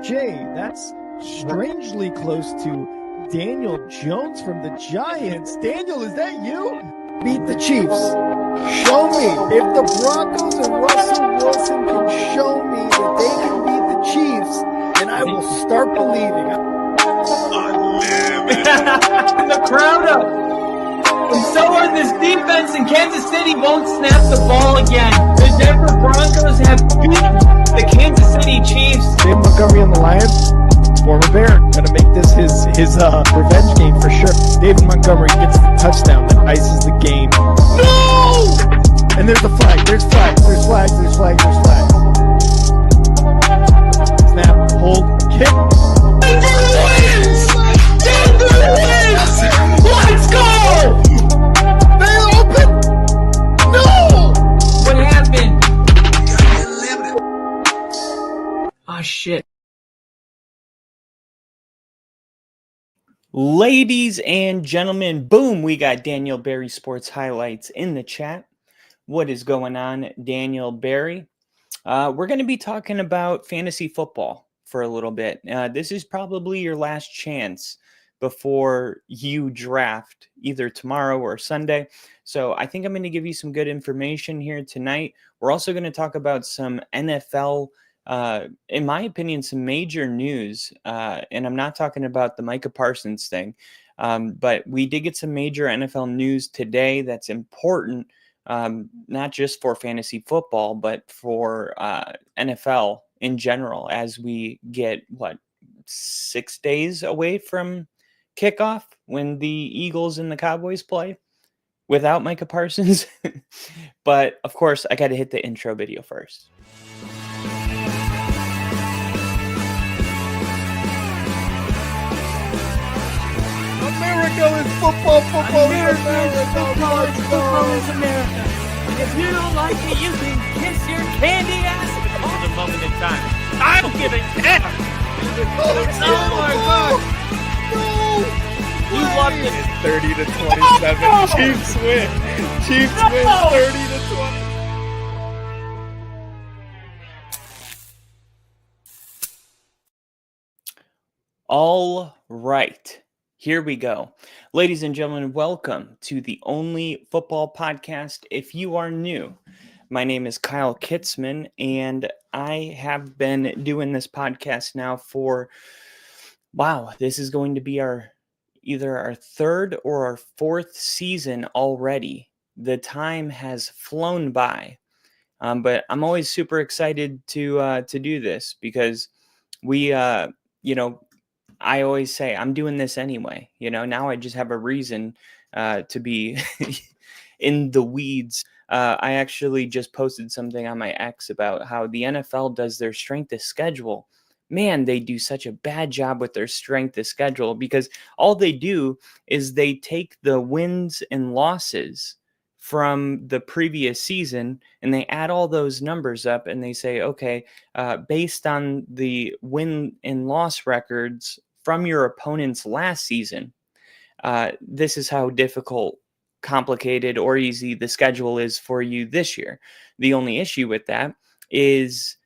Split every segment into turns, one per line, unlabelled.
Jay, that's strangely close to Daniel Jones from the Giants. Daniel, is that you? Beat the Chiefs. Show me. If the Broncos and Russell Wilson can show me that they can beat the Chiefs, then I will start believing.
The crowd up. And so are this defense, and Kansas City won't snap the ball again. The Denver Broncos have beaten the Kansas City Chiefs.
David Montgomery on the Lions, former Bear, gonna make this his revenge game for sure. David Montgomery gets the touchdown that ices the game. No! And there's a flag. There's flags. There's flags. There's flags. There's flags. Snap. Hold. Kick.
Denver wins! Denver wins! Let's go!
They open. No!
What happened? Oh shit.
Ladies and gentlemen, boom, we got Daniel Berry Sports Highlights in the chat. What is going on, Daniel Berry? We're going to be talking about fantasy football for a little bit. This is probably your last chance before you draft either tomorrow or Sunday. So I think I'm going to give you some good information here tonight. We're also going to talk about some NFL, in my opinion, some major news. And I'm not talking about the Micah Parsons thing, but we did get some major NFL news today that's important, not just for fantasy football, but for NFL in general, as we get, 6 days away from kickoff when the Eagles and the Cowboys play without Micah Parsons. But of course, I got to hit the intro video first.
America is football. Football is America.
Football is America. If you don't like it, you can kiss your candy ass.
For the moment in time, I don't give a damn.
Oh my God! No!
You loved it.
30 to 27. Chiefs win. Chiefs win 30 to 20.
All right, here we go. Ladies and gentlemen, welcome to the only football podcast. If you are new, my name is Kyle Kitzman, and I have been doing this podcast now for, this is going to be either our third or our fourth season already. The time has flown by, but I'm always super excited to do this because we, I always say I'm doing this anyway. Now I just have a reason to be in the weeds. I actually just posted something on my X about how the NFL does their strength of schedule. Man, they do such a bad job with their strength of schedule because all they do is they take the wins and losses from the previous season and they add all those numbers up and they say, okay, based on the win and loss records from your opponents last season, this is how difficult, complicated, or easy the schedule is for you this year. The only issue with that is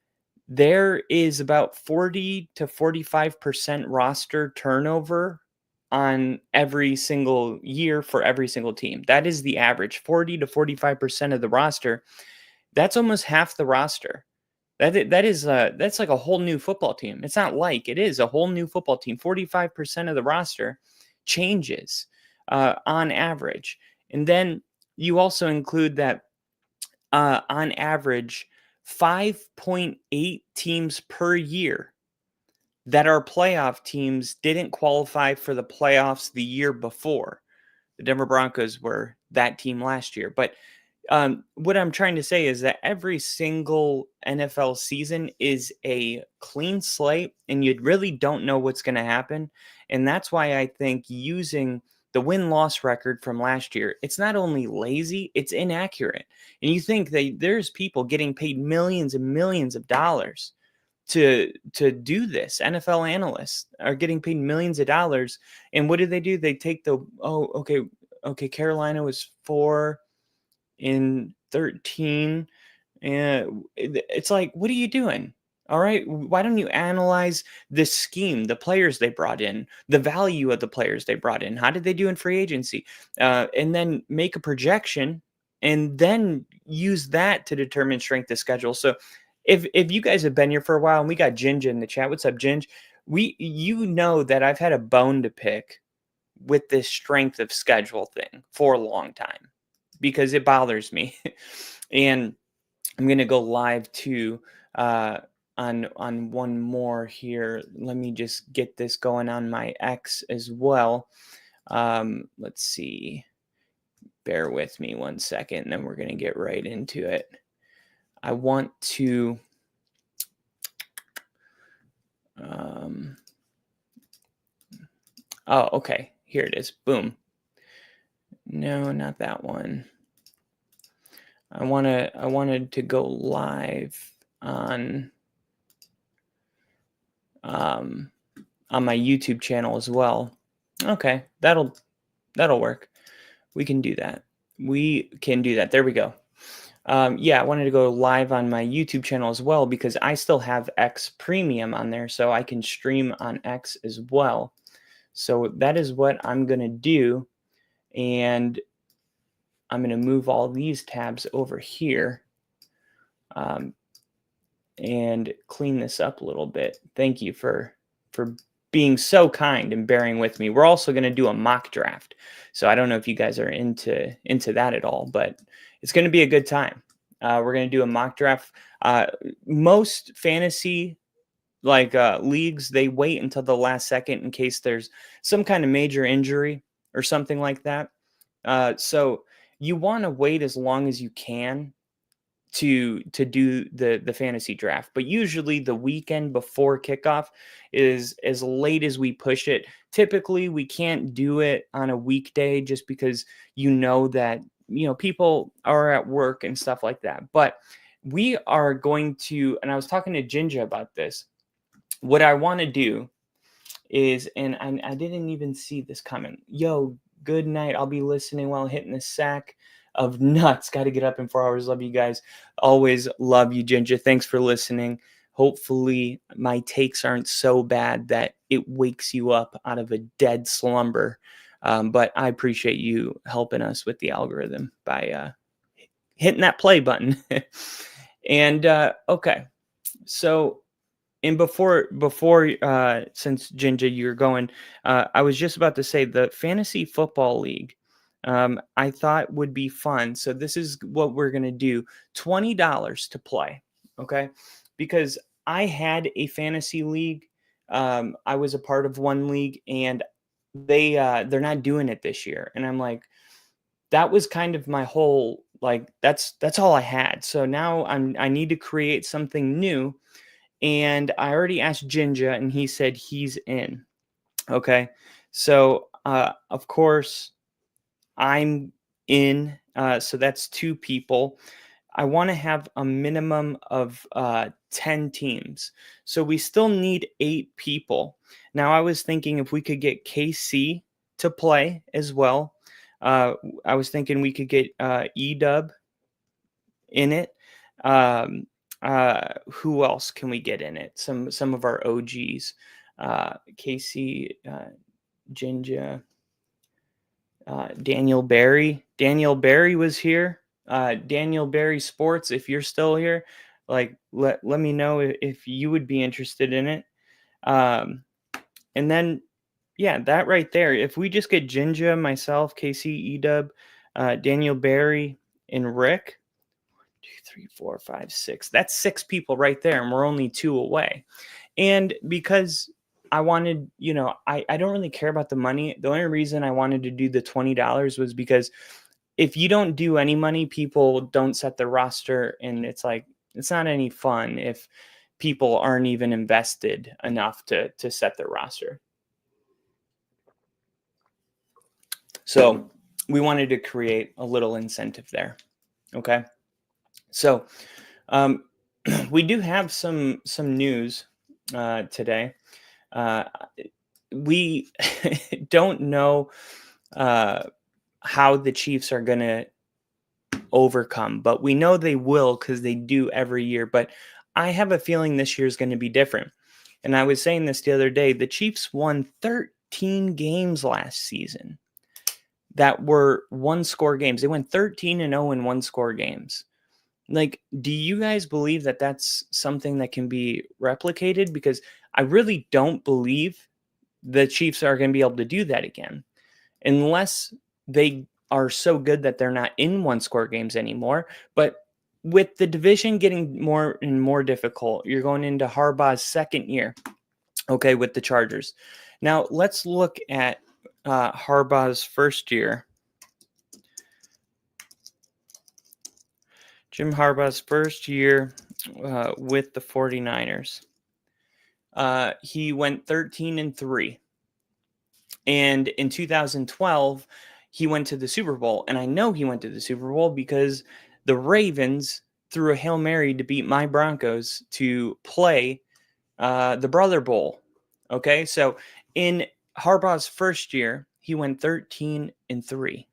there is about 40 to 45% roster turnover on every single year for every single team. That is the average, 40 to 45% of the roster. That's almost half the roster. That's like a whole new football team. It's not like, it is a whole new football team. 45% of the roster changes on average. And then you also include that on average, 5.8 teams per year that are playoff teams didn't qualify for the playoffs the year before. The Denver Broncos were that team last year. But what I'm trying to say is that every single NFL season is a clean slate, and you really don't know what's going to happen. And that's why I think using the win-loss record from last year, it's not only lazy, it's inaccurate. And you think that there's people getting paid millions and millions of dollars to do this. NFL analysts are getting paid millions of dollars. And what do? They take Carolina was 4-13. And it's like, what are you doing? All right. Why don't you analyze the scheme, the players they brought in, the value of the players they brought in? How did they do in free agency? And then make a projection and then use that to determine strength of schedule. So if you guys have been here for a while, and we got Ginge in the chat. What's up, Ginge? You know that I've had a bone to pick with this strength of schedule thing for a long time because it bothers me. And I'm going to go live to on one more here. Let me just get this going on my X as well. Let's see. Bear with me 1 second, and then we're going to get right into it. I want to oh, okay. Here it is. Boom. No, not that one. I wanted to go live on my YouTube channel as well. Okay, that'll work. We can do that. There we go. Yeah, I wanted to go live on my YouTube channel as well because I still have X Premium on there, so I can stream on X as well. So that is what I'm going to do. And I'm going to move all these tabs over here and clean this up a little bit. Thank you for being so kind and bearing with me. We're also going to do a mock draft. So I don't know if you guys are into that at all, but it's going to be a good time. We're going to do a mock draft. Most fantasy leagues, they wait until the last second in case there's some kind of major injury or something like that. So you want to wait as long as you can to do the fantasy draft, but usually the weekend before kickoff is as late as we push it. Typically we can't do it on a weekday just because that people are at work and stuff like that. But we are going to, and I was talking to Ginger about this, what I want to do is, and I didn't even see this comment. Yo, good night. I'll be listening while hitting the sack of nuts. Got to get up in 4 hours. Love you guys. Always love you, Ginger. Thanks for listening. Hopefully my takes aren't so bad that it wakes you up out of a dead slumber. But I appreciate you helping us with the algorithm by hitting that play button. And okay. So, and before since Ginger, you're going, I was just about to say the Fantasy Football League, I thought would be fun. So this is what we're going to do. $20 to play. Okay. Because I had a fantasy league. I was a part of one league and they're not doing it this year. And I'm like, that was kind of my whole, that's all I had. So now I need to create something new. And I already asked Ginger and he said he's in. Okay. So, of course I'm in. So that's 2 people. I want to have a minimum of 10 teams. So we still need 8 people. Now I was thinking if we could get KC to play as well. I was thinking we could get E-Dub in it. Who else can we get in it? Some of our OGs. KC, Ginger, Daniel Barry. Daniel Barry was here. Daniel Barry Sports, if you're still here, let me know if you would be interested in it. And then, yeah, that right there. If we just get Ginger, myself, KC, Edub, Daniel Barry, and Rick, 1, 2, 3, 4, 5, 6. That's 6 people right there, and we're only 2 away. And because I wanted, I don't really care about the money. The only reason I wanted to do the $20 was because if you don't do any money, people don't set the roster, and it's not any fun if people aren't even invested enough to set the roster. So we wanted to create a little incentive there. Okay. So we do have some news today. We don't know how the Chiefs are going to overcome, but we know they will because they do every year. But I have a feeling this year is going to be different. And I was saying this the other day. The Chiefs won 13 games last season that were one-score games. They went 13-0 in one-score games. Like, do you guys believe that that's something that can be replicated? Because I really don't believe the Chiefs are going to be able to do that again unless they are so good that they're not in one-score games anymore. But with the division getting more and more difficult, you're going into Harbaugh's second year, okay, with the Chargers. Now, let's look at Harbaugh's first year. Jim Harbaugh's first year with the 49ers. He went 13-3. And in 2012, he went to the Super Bowl. And I know he went to the Super Bowl because the Ravens threw a Hail Mary to beat my Broncos to play the Brother Bowl. Okay, so in Harbaugh's first year, he went 13-3.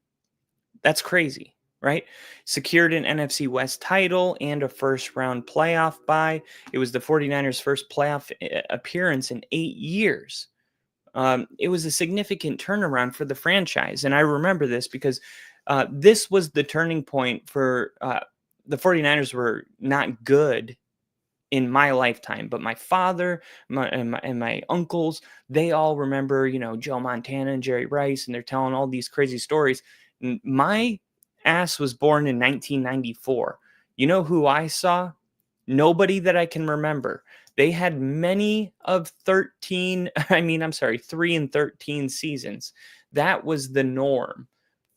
That's crazy, right? Secured an NFC West title and a first-round playoff bye. It was the 49ers' first playoff appearance in 8 years. It was a significant turnaround for the franchise. And I remember this because this was the turning point for the 49ers were not good in my lifetime, but my father and my uncles, they all remember, Joe Montana and Jerry Rice, and they're telling all these crazy stories. My ass was born in 1994. You know who I saw? Nobody that I can remember. They had many of 3 and 13 seasons. That was the norm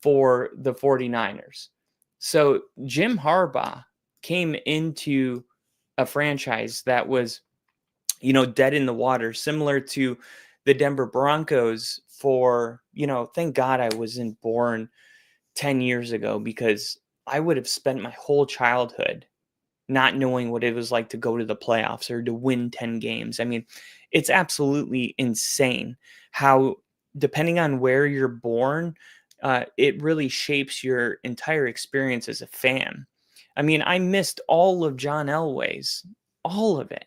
for the 49ers. So Jim Harbaugh came into a franchise that was, dead in the water, similar to the Denver Broncos for, thank God I wasn't born 10 years ago, because I would have spent my whole childhood not knowing what it was like to go to the playoffs or to win 10 games. I mean, it's absolutely insane how, depending on where you're born, it really shapes your entire experience as a fan. I mean, I missed all of John Elway's, all of it.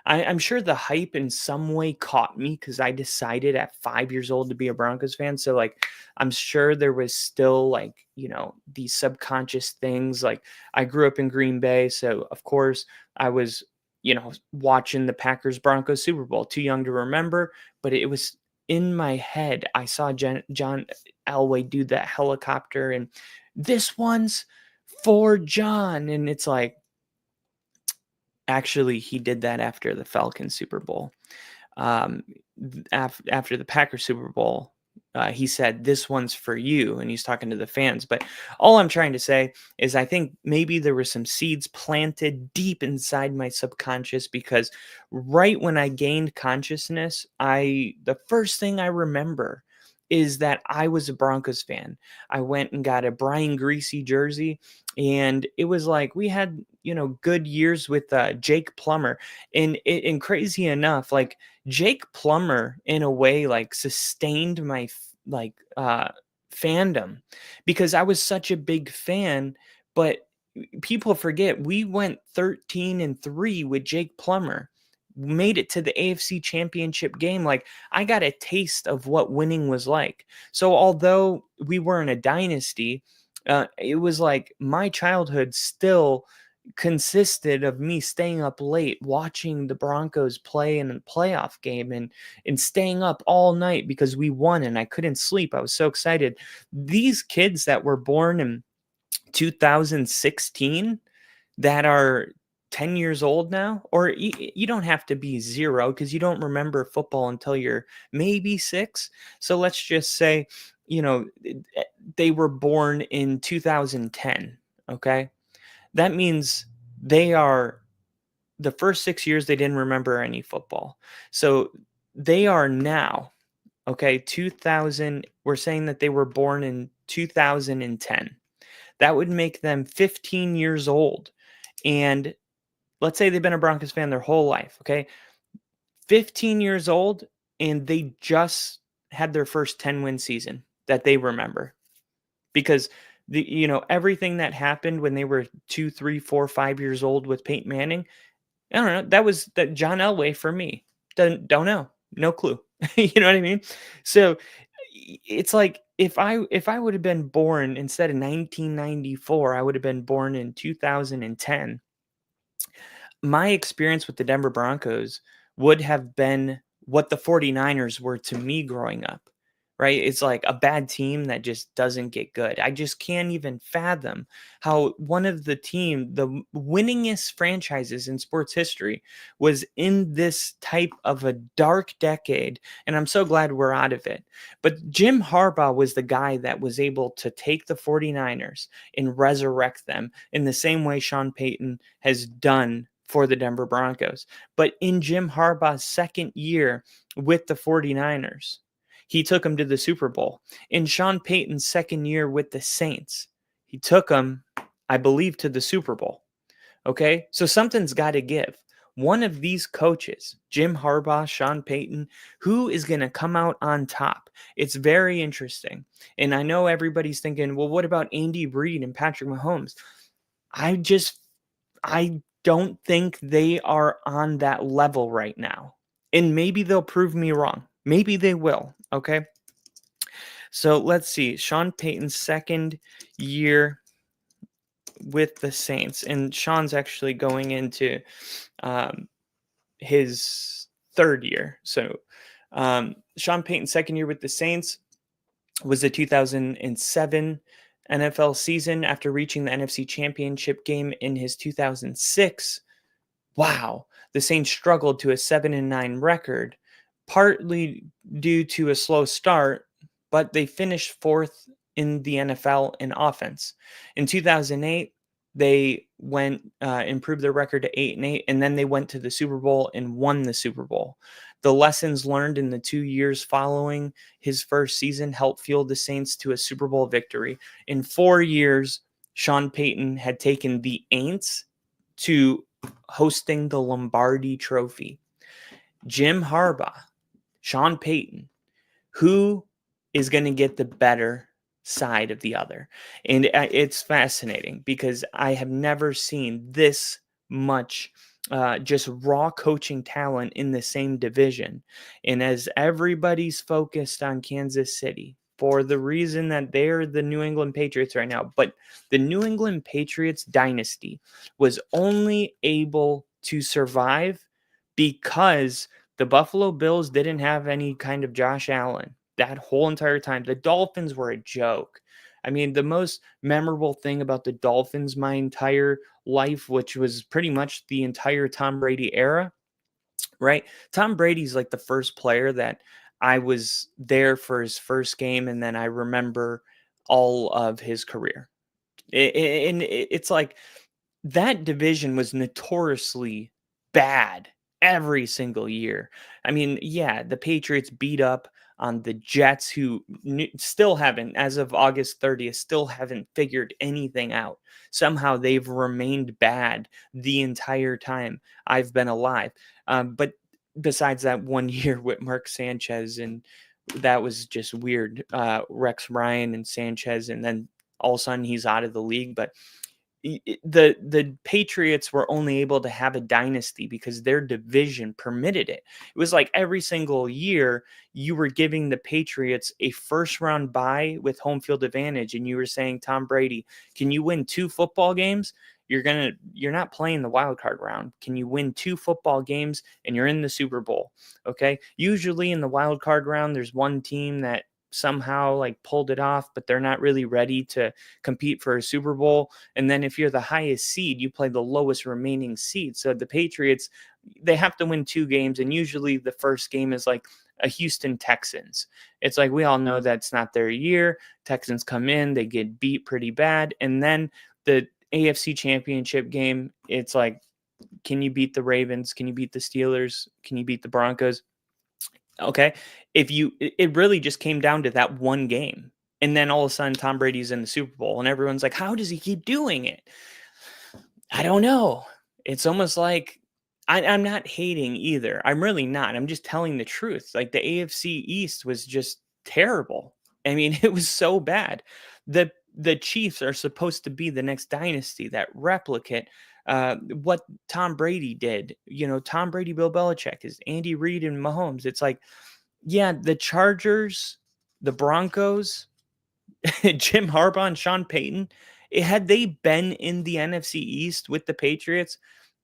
I'm sure the hype in some way caught me because I decided at 5 years old to be a Broncos fan. So, I'm sure there was still, these subconscious things. I grew up in Green Bay. So, of course, I was, watching the Packers-Broncos Super Bowl. Too young to remember, but it was in my head. I saw John Elway do that helicopter, and this one's for John. And it's like, actually, he did that after the Falcons Super Bowl. After the Packers Super Bowl, he said, "This one's for you," and he's talking to the fans. But all I'm trying to say is I think maybe there were some seeds planted deep inside my subconscious, because right when I gained consciousness, the first thing I remember is that I was a Broncos fan. I went and got a Brian Greasy jersey, and it was like we had, good years with Jake Plummer. And crazy enough, Jake Plummer in a way sustained my fandom, because I was such a big fan. But people forget we went 13-3 with Jake Plummer, made it to the AFC Championship game. I got a taste of what winning was like. So although we weren't a dynasty, it was like my childhood still consisted of me staying up late watching the Broncos play in a playoff game, and staying up all night because we won and I couldn't sleep. I was so excited. These kids that were born in 2016 that are 10 years old now, or you don't have to be 0 because you don't remember football until you're maybe 6. So let's just say, they were born in 2010. Okay. That means they are the first 6 years, they didn't remember any football. So they are now, okay, 2000. We're saying that they were born in 2010. That would make them 15 years old. And let's say they've been a Broncos fan their whole life, okay? 15 years old, and they just had their first 10-win season that they remember. Because everything that happened when they were 2, 3, 4, 5 years old with Peyton Manning, I don't know. That was that John Elway for me. Don't know. No clue. You know what I mean? So it's like if I would have been born instead of 1994, I would have been born in 2010. My experience with the Denver Broncos would have been what the 49ers were to me growing up, right? It's like a bad team that just doesn't get good. I just can't even fathom how one of the winningest franchises in sports history was in this type of a dark decade. And I'm so glad we're out of it. But Jim Harbaugh was the guy that was able to take the 49ers and resurrect them in the same way Sean Payton has done for the Denver Broncos. But in Jim Harbaugh's second year with the 49ers, he took them to the Super Bowl. In Sean Payton's second year with the Saints, he took them, I believe, to the Super Bowl. Okay? So something's got to give. One of these coaches, Jim Harbaugh, Sean Payton, who is going to come out on top? It's very interesting. And I know everybody's thinking, well, what about Andy Reid and Patrick Mahomes? I don't think they are on that level right now. And maybe they'll prove me wrong. Maybe they will. Okay. So let's see. Sean Payton's second year with the Saints. And Sean's actually going into his third year. So Sean Payton's second year with the Saints was the 2007 NFL season after reaching the NFC Championship game in his 2006. Wow, the Saints struggled to a 7-9 record, partly due to a slow start, but they finished fourth in the NFL in offense. In 2008, they improved their record to 8-8, and then they went to the Super Bowl and won the Super Bowl. The lessons learned in the 2 years following his first season helped fuel the Saints to a Super Bowl victory. In 4 years, Sean Payton had taken the Aints to hosting the Lombardi Trophy. Jim Harbaugh, Sean Payton, who is going to get the better side of the other? And it's fascinating because I have never seen this much just raw coaching talent in the same division. And as everybody's focused on Kansas City for the reason that they're the New England Patriots right now, but the New England Patriots dynasty was only able to survive because the Buffalo Bills didn't have any kind of Josh Allen that whole entire time. The Dolphins were a joke. I mean, the most memorable thing about the Dolphins my entire life, which was pretty much the entire Tom Brady era, right? Tom Brady's like the first player that I was there for his first game, and then I remember all of his career. It's like that division was notoriously bad every single year. I mean, yeah, the Patriots beat up on the Jets, who still haven't, as of August 30th, still haven't figured anything out. Somehow they've remained bad the entire time I've been alive. But besides that 1 year with Mark Sanchez, and that was just weird. Rex Ryan and Sanchez, and then all of a sudden he's out of the league. But the Patriots were only able to have a dynasty because their division permitted it. It was like every single year you were giving the Patriots a first round bye with home field advantage, and you were saying, Tom Brady, can you win 2 football games? You're not playing the wild card round. Can you win 2 football games and you're in the Super Bowl? Okay. Usually in the wild card round, there's one team that somehow like pulled it off, but they're not really ready to compete for a Super Bowl. And then if you're the highest seed, you play the lowest remaining seed. So the Patriots, they have to win 2 games. And usually the first game is like a Houston Texans. It's like, we all know that's not their year. Texans come in, they get beat pretty bad. And then the AFC Championship game, it's like, can you beat the Ravens? Can you beat the Steelers? Can you beat the Broncos? Okay. It really just came down to that one game. And then all of a sudden Tom Brady's in the Super Bowl and everyone's like, how does he keep doing it? I don't know. It's almost like I'm not hating either. I'm really not. I'm just telling the truth. Like the AFC East was just terrible. I mean, it was so bad. The Chiefs are supposed to be the next dynasty, that replicate what Tom Brady did. Tom Brady, Bill Belichick, is Andy Reid and Mahomes. It's like, yeah, the Chargers, the Broncos, Jim Harbaugh and Sean Payton, had they been in the NFC East with the Patriots,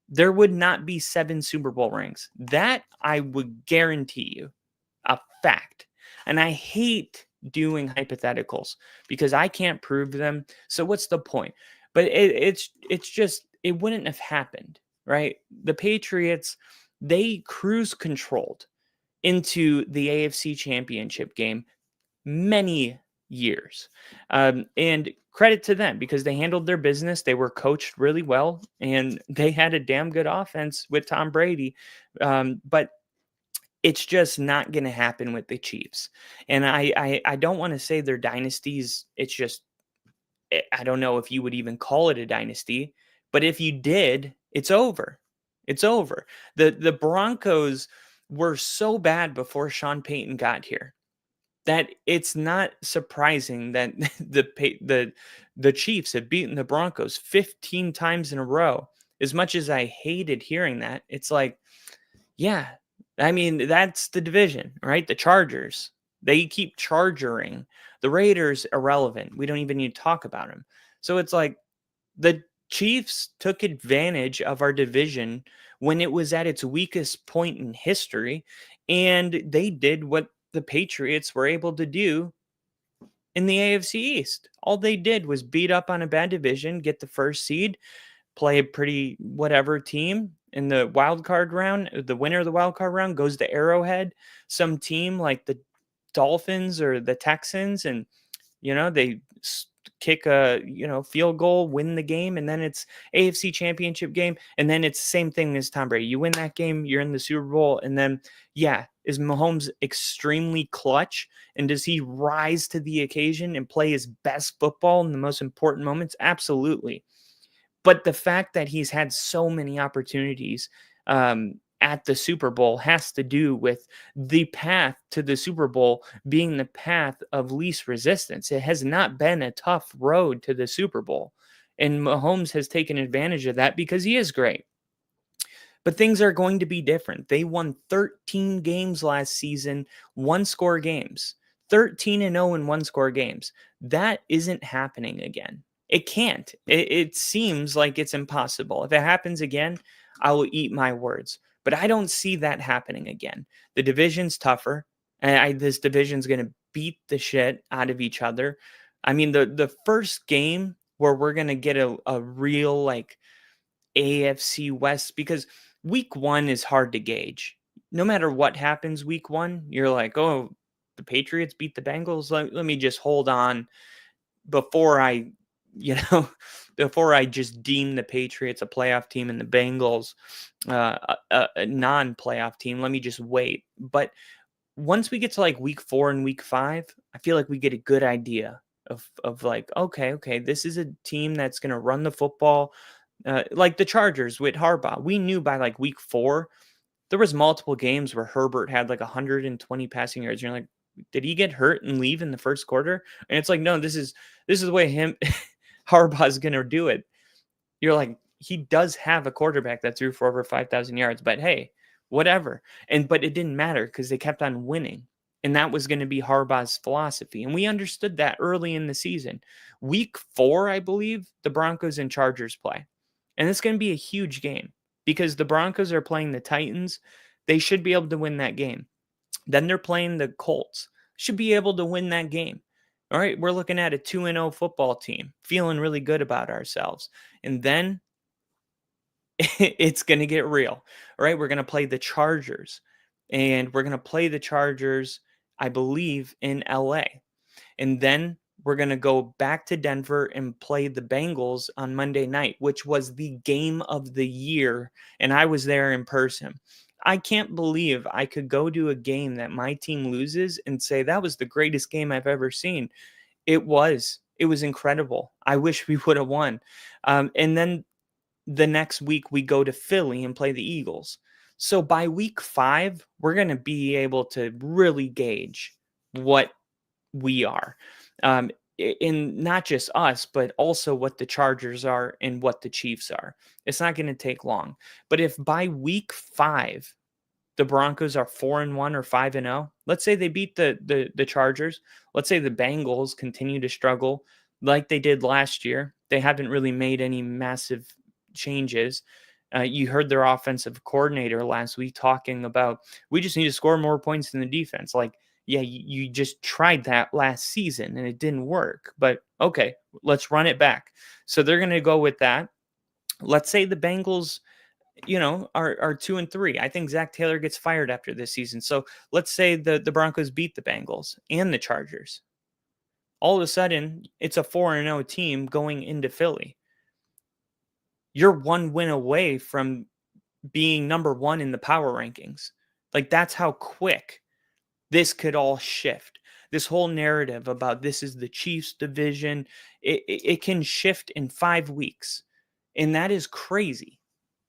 there would not be 7 Super Bowl rings. That I would guarantee you, a fact. And I hate doing hypotheticals because I can't prove them. So what's the point? But it's just, it wouldn't have happened, right? The Patriots, they cruise controlled into the AFC Championship game many years. And credit to them because they handled their business. They were coached really well and they had a damn good offense with Tom Brady. But it's just not going to happen with the Chiefs. And I don't want to say they're dynasties. It's just, I don't know if you would even call it a dynasty, but if you did, it's over. It's over. The Broncos were so bad before Sean Payton got here that it's not surprising that the Chiefs have beaten the Broncos 15 times in a row. As much as I hated hearing that, it's like, yeah, I mean, that's the division, right? The Chargers, they keep chargering. The Raiders, irrelevant. We don't even need to talk about them. So it's like the Chiefs took advantage of our division when it was at its weakest point in history, and they did what the Patriots were able to do in the AFC East. All they did was beat up on a bad division, get the first seed, play a pretty whatever team in the wild card round. The winner of the wild card round goes to Arrowhead, some team like the Dolphins or the Texans, and they kick a field goal, win the game, and then it's AFC Championship game, and then it's the same thing as Tom Brady. You win that game, you're in the Super Bowl, and then is Mahomes extremely clutch, and does he rise to the occasion and play his best football in the most important moments? Absolutely. But the fact that he's had so many opportunities at the Super Bowl has to do with the path to the Super Bowl being the path of least resistance. It has not been a tough road to the Super Bowl. And Mahomes has taken advantage of that because he is great. But things are going to be different. They won 13 games last season, 1-score games. 13-0 in 1-score games. That isn't happening again. It can't. It seems like it's impossible. If it happens again, I will eat my words. But I don't see that happening again. The division's tougher. And this division's going to beat the shit out of each other. I mean, the first game where we're going to get a real like AFC West, because week 1 is hard to gauge. No matter what happens week 1, you're like, oh, the Patriots beat the Bengals. Let me just hold on before I just deem the Patriots a playoff team and the Bengals a non-playoff team. Let me just wait. But once we get to like week 4 and week 5, I feel like we get a good idea of like, okay, this is a team that's going to run the football. Like the Chargers with Harbaugh. We knew by like week 4, there was multiple games where Herbert had like 120 passing yards. You're like, did he get hurt and leave in the first quarter? And it's like, no, this is the way Harbaugh's going to do it. You're like, he does have a quarterback that threw for over 5,000 yards, but hey, whatever. But it didn't matter because they kept on winning. And that was going to be Harbaugh's philosophy. And we understood that early in the season. Week 4, I believe, the Broncos and Chargers play. And it's going to be a huge game because the Broncos are playing the Titans. They should be able to win that game. Then they're playing the Colts. Should be able to win that game. All right, we're looking at a 2-0 football team, feeling really good about ourselves. And then it's going to get real. All right, we're going to play the Chargers. And we're going to play the Chargers, I believe, in LA. And then we're going to go back to Denver and play the Bengals on Monday night, which was the game of the year. And I was there in person. I can't believe I could go to a game that my team loses and say that was the greatest game I've ever seen. It was incredible. I wish we would have won. And then the next week we go to Philly and play the Eagles. So by week 5, we're going to be able to really gauge what we are. in not just us, but also what the Chargers are and what the Chiefs are. It's not going to take long. But if by week 5, the Broncos are 4-1 or 5-0, let's say they beat the Chargers. Let's say the Bengals continue to struggle like they did last year. They haven't really made any massive changes. You heard their offensive coordinator last week talking about, we just need to score more points in the defense. Like, yeah, you just tried that last season and it didn't work. But okay, let's run it back. So they're going to go with that. Let's say the Bengals, are 2-3. I think Zach Taylor gets fired after this season. So let's say the Broncos beat the Bengals and the Chargers. All of a sudden, it's a 4-0 team going into Philly. You're 1 win away from being number 1 in the power rankings. Like, that's how quick this could all shift. This whole narrative about this is the Chiefs division, it can shift in 5 weeks. And that is crazy.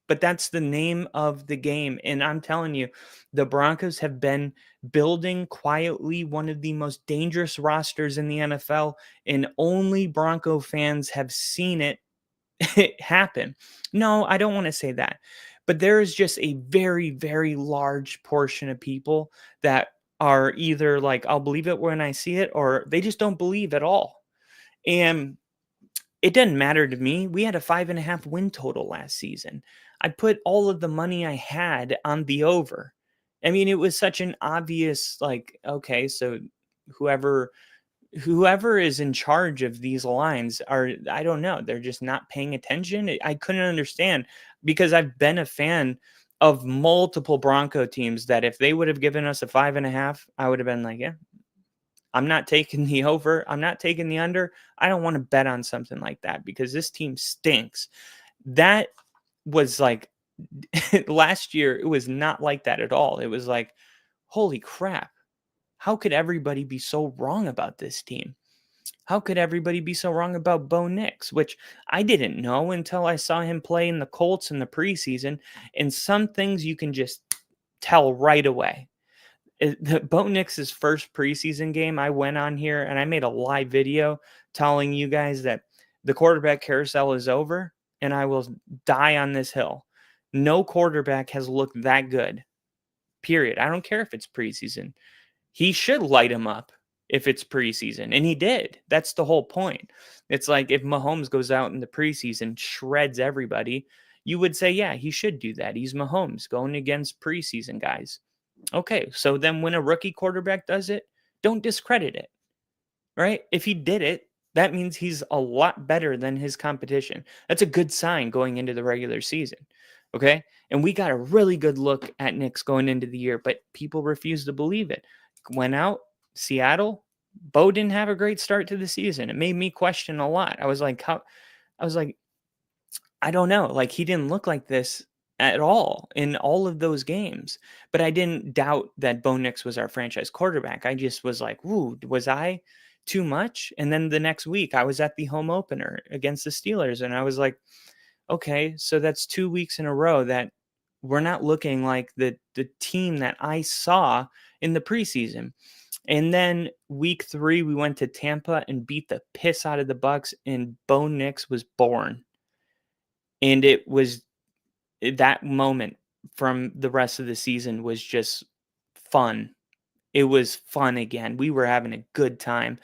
But that's the name of the game. And I'm telling you, the Broncos have been building quietly one of the most dangerous rosters in the NFL, and only Bronco fans have seen it happen. No, I don't want to say that. But there is just a very, very large portion of people that are either like, I'll believe it when I see it, or they just don't believe at all. And it doesn't matter to me. We had a 5.5 win total last season. I put all of the money I had on the over. I mean, it was such an obvious, like, okay, so whoever is in charge of these lines are, I don't know, they're just not paying attention. I couldn't understand, because I've been a fan of multiple Bronco teams that if they would have given us a 5.5, I would have been like, yeah, I'm not taking the over. I'm not taking the under. I don't want to bet on something like that because this team stinks. That was like last year. It was not like that at all. It was like, holy crap. How could everybody be so wrong about this team? How could everybody be so wrong about Bo Nix, which I didn't know until I saw him play in the Colts in the preseason. And some things you can just tell right away. Bo Nix's first preseason game, I went on here and I made a live video telling you guys that the quarterback carousel is over and I will die on this hill. No quarterback has looked that good, period. I don't care if it's preseason. He should light him up if it's preseason, and he did. That's the whole point. It's like if Mahomes goes out in the preseason, shreds everybody, you would say, yeah, he should do that. He's Mahomes going against preseason guys. Okay, so then when a rookie quarterback does it, don't discredit it, right? If he did it, that means he's a lot better than his competition. That's a good sign going into the regular season, okay? And we got a really good look at Nix going into the year, but people refuse to believe it. Went out, Seattle, Bo didn't have a great start to the season. It made me question a lot. I was like, I don't know. Like, he didn't look like this at all in all of those games. But I didn't doubt that Bo Nix was our franchise quarterback. I just was like, ooh, was I too much? And then the next week I was at the home opener against the Steelers. And I was like, okay, so that's 2 weeks in a row that we're not looking like the team that I saw in the preseason. And then week 3, we went to Tampa and beat the piss out of the Bucs, and Bo Nix was born. And it was that moment from the rest of the season was just fun. It was fun again. We were having a good time.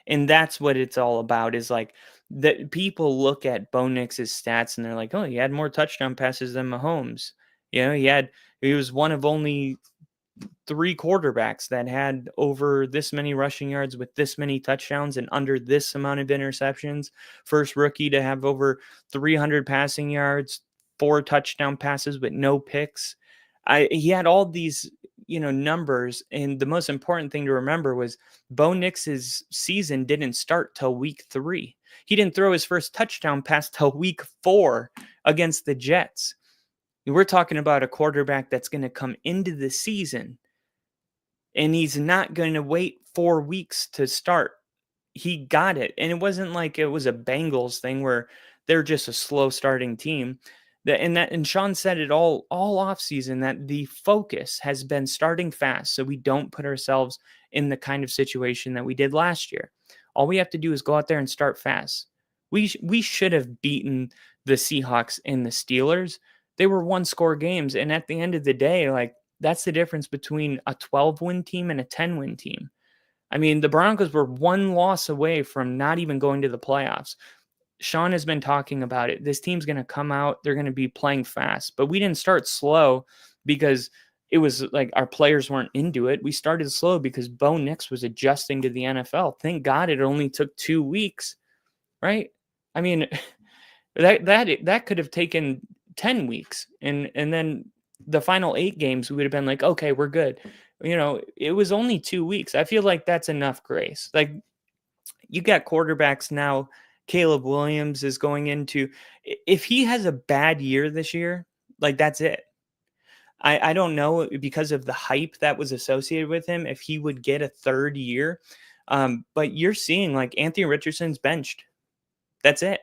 And that's what it's all about, is like that people look at Bo Nix's stats and they're like, oh, he had more touchdown passes than Mahomes. You know, he was one of only 3 quarterbacks that had over this many rushing yards with this many touchdowns and under this amount of interceptions. First rookie to have over 300 passing yards, 4 touchdown passes with no picks. He had all these, numbers. And the most important thing to remember was Bo Nix's season didn't start till week 3. He didn't throw his first touchdown pass till week 4 against the Jets. We're talking about a quarterback that's going to come into the season and he's not going to wait 4 weeks to start. He got it. And it wasn't like it was a Bengals thing where they're just a slow starting team. And Sean said it all off season that the focus has been starting fast so we don't put ourselves in the kind of situation that we did last year. All we have to do is go out there and start fast. We should have beaten the Seahawks and the Steelers. They were 1-score games. And at the end of the day, like, that's the difference between a 12-win team and a 10-win team. I mean, the Broncos were 1 loss away from not even going to the playoffs. Sean has been talking about it. This team's going to come out. They're going to be playing fast. But we didn't start slow because it was like our players weren't into it. We started slow because Bo Nix was adjusting to the NFL. Thank God it only took 2 weeks, right? I mean, that could have taken 10 weeks. And then the final 8 games, we would have been like, okay, we're good. You know, it was only 2 weeks. I feel like that's enough grace. Like, you got quarterbacks now. Caleb Williams is going into, if he has a bad year this year, like, that's it. I don't know, because of the hype that was associated with him, if he would get a 3rd year. But you're seeing, like, Anthony Richardson's benched. That's it.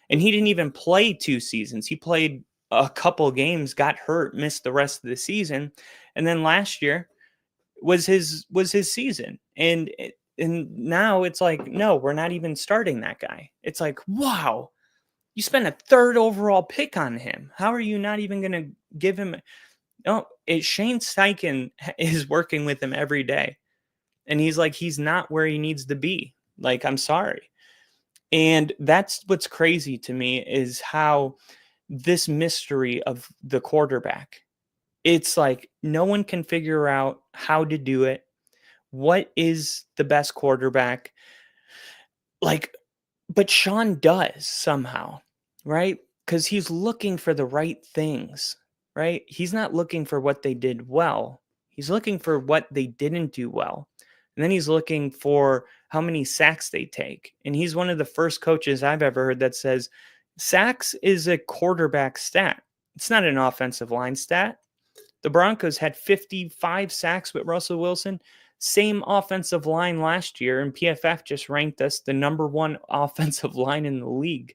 And he didn't even play 2 seasons. He played a couple games, got hurt, missed the rest of the season. And then last year was his season. And now it's like, no, we're not even starting that guy. It's like, wow, you spent a 3rd overall pick on him. How are you not even going to give him? No, Shane Steichen is working with him every day. And he's like, he's not where he needs to be. Like, I'm sorry. And that's what's crazy to me, is how this mystery of the quarterback, it's like no one can figure out how to do it. What is the best quarterback? Like, but Sean does somehow, right? Because he's looking for the right things, right? He's not looking for what they did well. He's looking for what they didn't do well. And then he's looking for how many sacks they take. And he's one of the first coaches I've ever heard that says sacks is a quarterback stat. It's not an offensive line stat. The Broncos had 55 sacks with Russell Wilson. Same offensive line last year, and PFF just ranked us the number 1 offensive line in the league,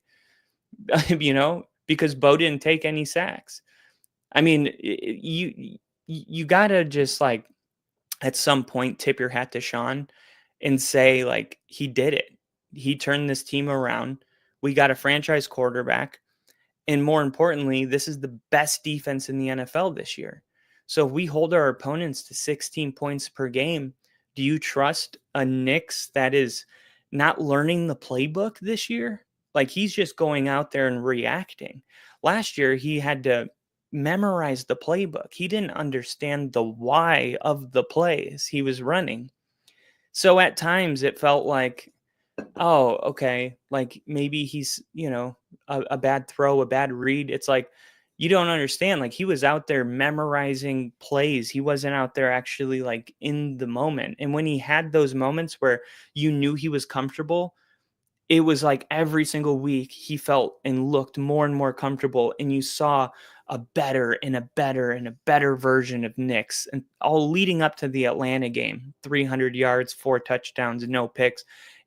you know, because Bo didn't take any sacks. I mean, you got to just, like, at some point tip your hat to Sean and say, like, he did it. He turned this team around. We got a franchise quarterback. And more importantly, this is the best defense in the NFL this year. So if we hold our opponents to 16 points per game, do you trust a Knicks that is not learning the playbook this year? Like, he's just going out there and reacting. Last year, he had to memorize the playbook. He didn't understand the why of the plays he was running. So at times it felt like, oh, okay, like maybe he's, you know, a bad throw, a bad read. It's like, you don't understand. Like, he was out there memorizing plays. He wasn't out there actually, like, in the moment. And when he had those moments where you knew he was comfortable, it was like every single week he felt and looked more and more comfortable. And you saw a better and a better and a better version of Knicks, and all leading up to the Atlanta game, 300 yards, 4 touchdowns, no picks.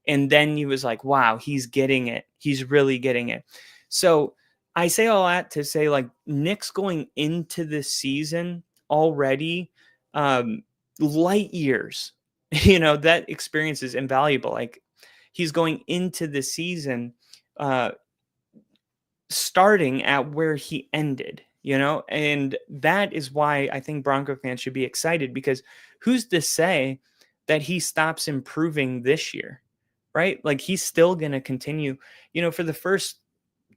And then he was like, wow, he's getting it. He's really getting it. So I say all that to say, like, Knicks going into this season already, light years, you know, that experience is invaluable. Like, he's going into the season starting at where he ended, you know, and that is why I think Bronco fans should be excited, because who's to say that he stops improving this year, right? Like, he's still going to continue, you know, for the first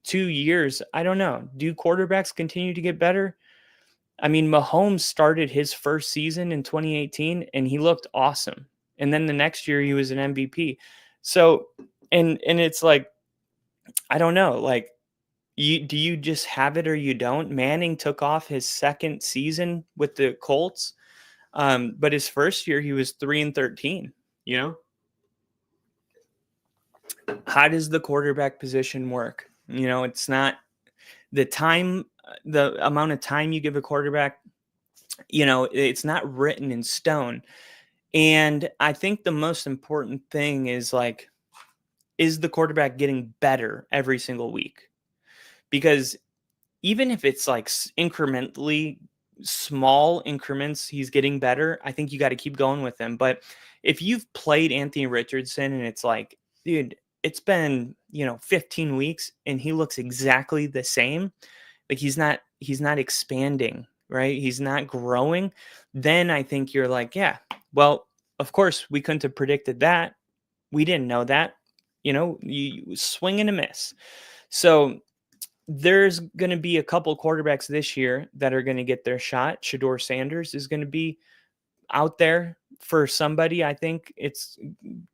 2 years. I don't know. Do quarterbacks continue to get better? I mean, Mahomes started his first season in 2018 and he looked awesome. And then the next year he was an MVP. So, and it's like, I don't know, like, do you just have it or you don't? Manning took off his second season with the Colts. But his first year he was 3-13, you know? How does the quarterback position work? You know, it's not the amount of time you give a quarterback, you know, it's not written in stone. And I think the most important thing is, like, is the quarterback getting better every single week? Because even if it's like incrementally small increments, he's getting better, I think you got to keep going with him. But if you've played Anthony Richardson and it's like dude, it's been, 15 weeks and he looks exactly the same. Like he's not expanding, right? He's not growing. Then I think you're like, yeah, well, of course we couldn't have predicted that. We didn't know that. You swing and a miss. So there's going to be a couple quarterbacks this year that are going to get their shot. Shador Sanders is going to be out there for somebody. I think it's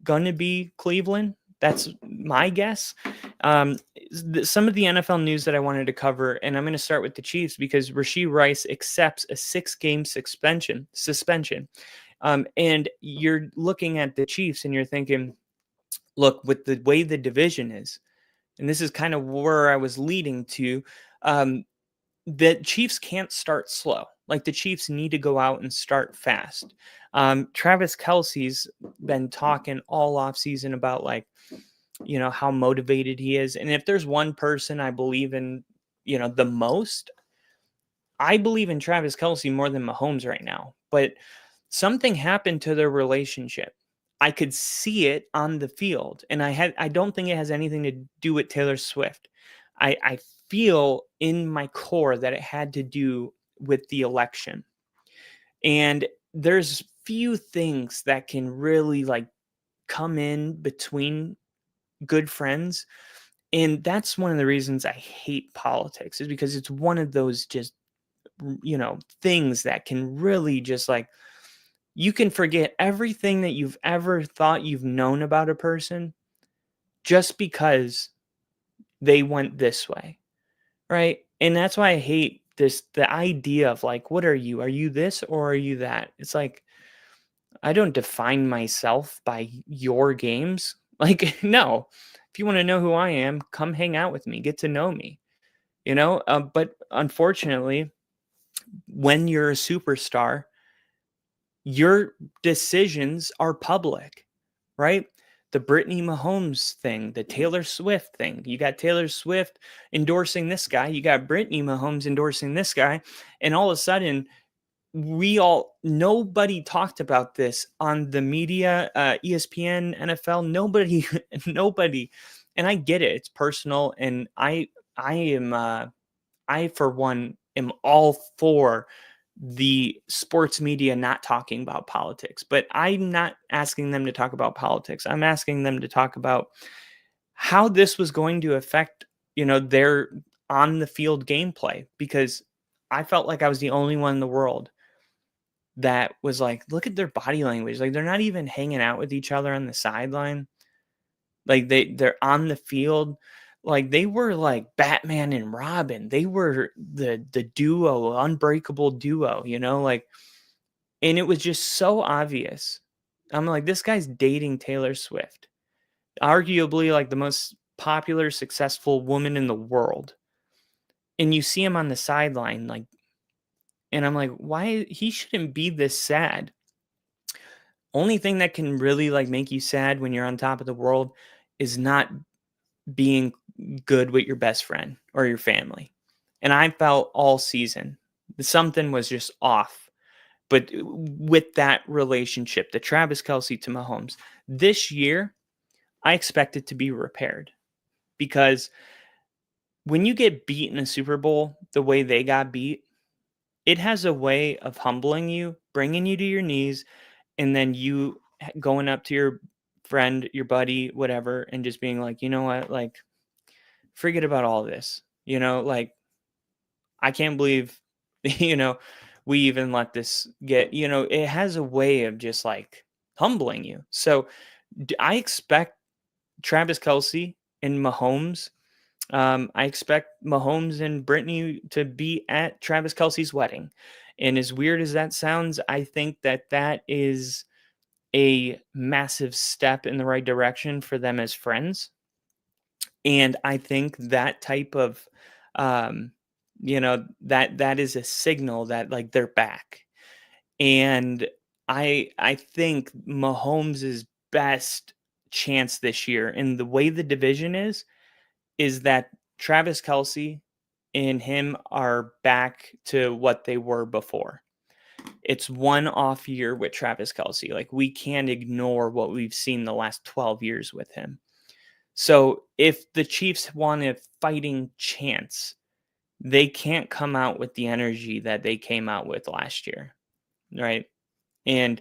going to be Cleveland. That's my guess. Some of the NFL news that I wanted to cover, and I'm going to start with the Chiefs because Rashee Rice accepts a 6-game suspension. And you're looking at the Chiefs and you're thinking, look, with the way the division is, and this is kind of where I was leading to, the Chiefs can't start slow. Like the Chiefs need to go out and start fast. Travis Kelce's been talking all offseason about how motivated he is. And if there's one person I believe in, the most, I believe in Travis Kelce more than Mahomes right now. But something happened to their relationship. I could see it on the field. And I don't think it has anything to do with Taylor Swift. I feel in my core that it had to do with the election. And there's few things that can really come in between good friends. And that's one of the reasons I hate politics, is because it's one of those just, things that can really just you can forget everything that you've ever thought you've known about a person just because they went this way. Right. And that's why I hate the idea of what are you? Are you this or are you that? It's like, I don't define myself by your games. No, if you want to know who I am, come hang out with me, get to know me, but unfortunately, when you're a superstar, your decisions are public, right? The Brittany Mahomes thing, the Taylor Swift thing. You got Taylor Swift endorsing this guy. You got Brittany Mahomes endorsing this guy. And all of a sudden, nobody talked about this on the media, ESPN, NFL, nobody. And I get it. It's personal. And I for one am all for the sports media not talking about politics, but I'm not asking them to talk about politics. I'm asking them to talk about how this was going to affect, their on the field gameplay, because I felt like I was the only one in the world that was look at their body language. They're not even hanging out with each other on the sideline. They're on the field. They were like Batman and Robin. They were the duo, unbreakable duo, and it was just so obvious. I'm like, this guy's dating Taylor Swift, arguably the most popular, successful woman in the world. And you see him on the sideline, and I'm like, why? He shouldn't be this sad. Only thing that can really make you sad when you're on top of the world is not being good with your best friend or your family. And I felt all season something was just off. But with that relationship, the Travis Kelce to Mahomes, this year, I expect it to be repaired. Because when you get beat in a Super Bowl the way they got beat, it has a way of humbling you, bringing you to your knees, and then you going up to your friend, your buddy, whatever, and just being like, you know what, forget about all this, I can't believe, we even let this get, it has a way of just humbling you. So I expect Travis Kelce and Mahomes. I expect Mahomes and Brittany to be at Travis Kelce's wedding. And as weird as that sounds, I think that is a massive step in the right direction for them as friends. And I think that type of, that is a signal that they're back. And I think Mahomes' best chance this year, in the way the division is that Travis Kelce and him are back to what they were before. It's one off year with Travis Kelce. We can't ignore what we've seen the last 12 years with him. So if the Chiefs want a fighting chance, they can't come out with the energy that they came out with last year, right? And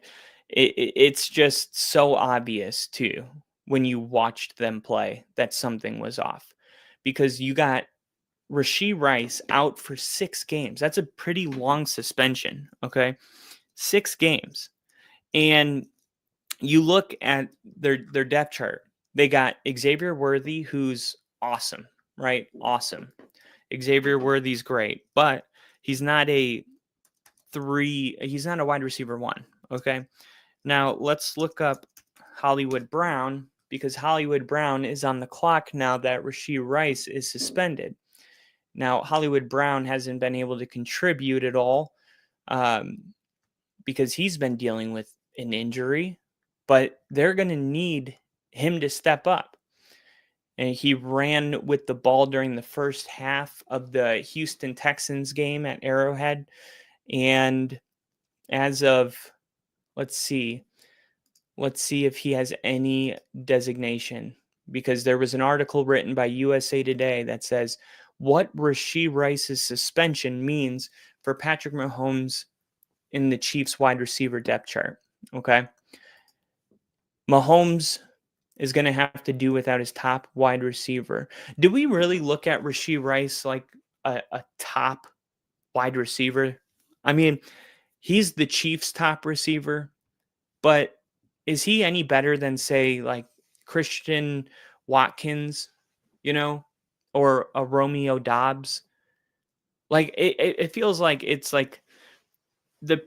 it's just so obvious too when you watched them play that something was off, because you got Rashee Rice out for 6 games. That's a pretty long suspension, okay? 6 games. And you look at their depth chart. They got Xavier Worthy, who's awesome, right? Awesome. Xavier Worthy's great, but he's not a wide receiver 1, okay? Now, let's look up Hollywood Brown, because Hollywood Brown is on the clock now that Rashee Rice is suspended. Now, Hollywood Brown hasn't been able to contribute at all because he's been dealing with an injury, but they're going to need him to step up. And he ran with the ball during the first half of the Houston Texans game at Arrowhead. And as of, let's see if he has any designation, because there was an article written by USA Today that says what Rashee Rice's suspension means for Patrick Mahomes in the Chiefs wide receiver depth chart. Okay. Mahomes is going to have to do without his top wide receiver. Do we really look at Rashee Rice like a top wide receiver? I mean, he's the Chiefs' top receiver, but is he any better than, say, like Christian Watkins, or a Romeo Dobbs? Like, it feels like it's like the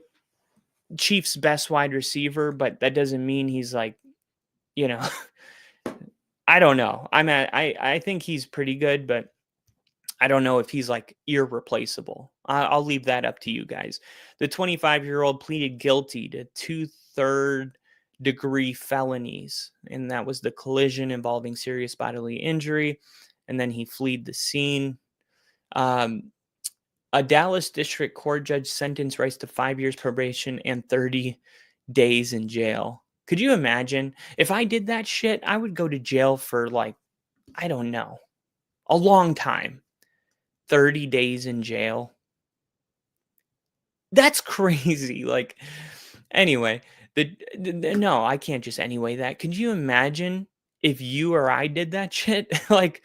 Chiefs' best wide receiver, but that doesn't mean he's like, I don't know. I think he's pretty good, but I don't know if he's like irreplaceable. I'll leave that up to you guys. The 25-year-old pleaded guilty to 2 third-degree felonies, and that was the collision involving serious bodily injury, and then he fled the scene. A Dallas District Court judge sentenced Rice to 5 years probation and 30 days in jail. Could you imagine? If I did that shit, I would go to jail for like, I don't know, a long time. 30 days in jail. That's crazy. Like, anyway, no, I can't just anyway that. Could you imagine if you or I did that shit? Like,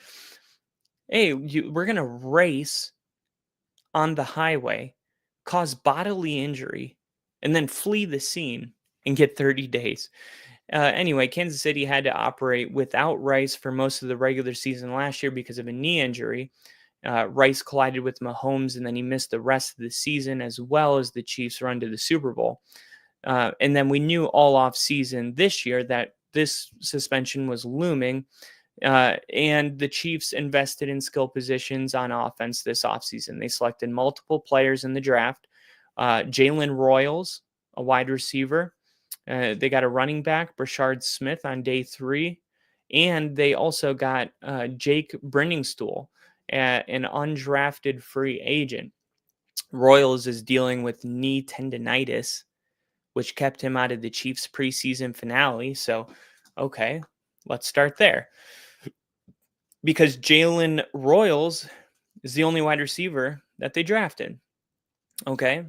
hey, we're going to race on the highway, cause bodily injury, and then flee the scene and get 30 days. Anyway, Kansas City had to operate without Rice for most of the regular season last year because of a knee injury. Rice collided with Mahomes, and then he missed the rest of the season, as well as the Chiefs' run to the Super Bowl. And then we knew all off season this year that this suspension was looming. And the Chiefs invested in skill positions on offense this offseason. They selected multiple players in the draft. Jalen Royals, a wide receiver. They got a running back, Brashard Smith, on day 3. And they also got Jake Brenningstool, an undrafted free agent. Royals is dealing with knee tendonitis, which kept him out of the Chiefs preseason finale. So, okay, let's start there. Because Jalen Royals is the only wide receiver that they drafted. Okay.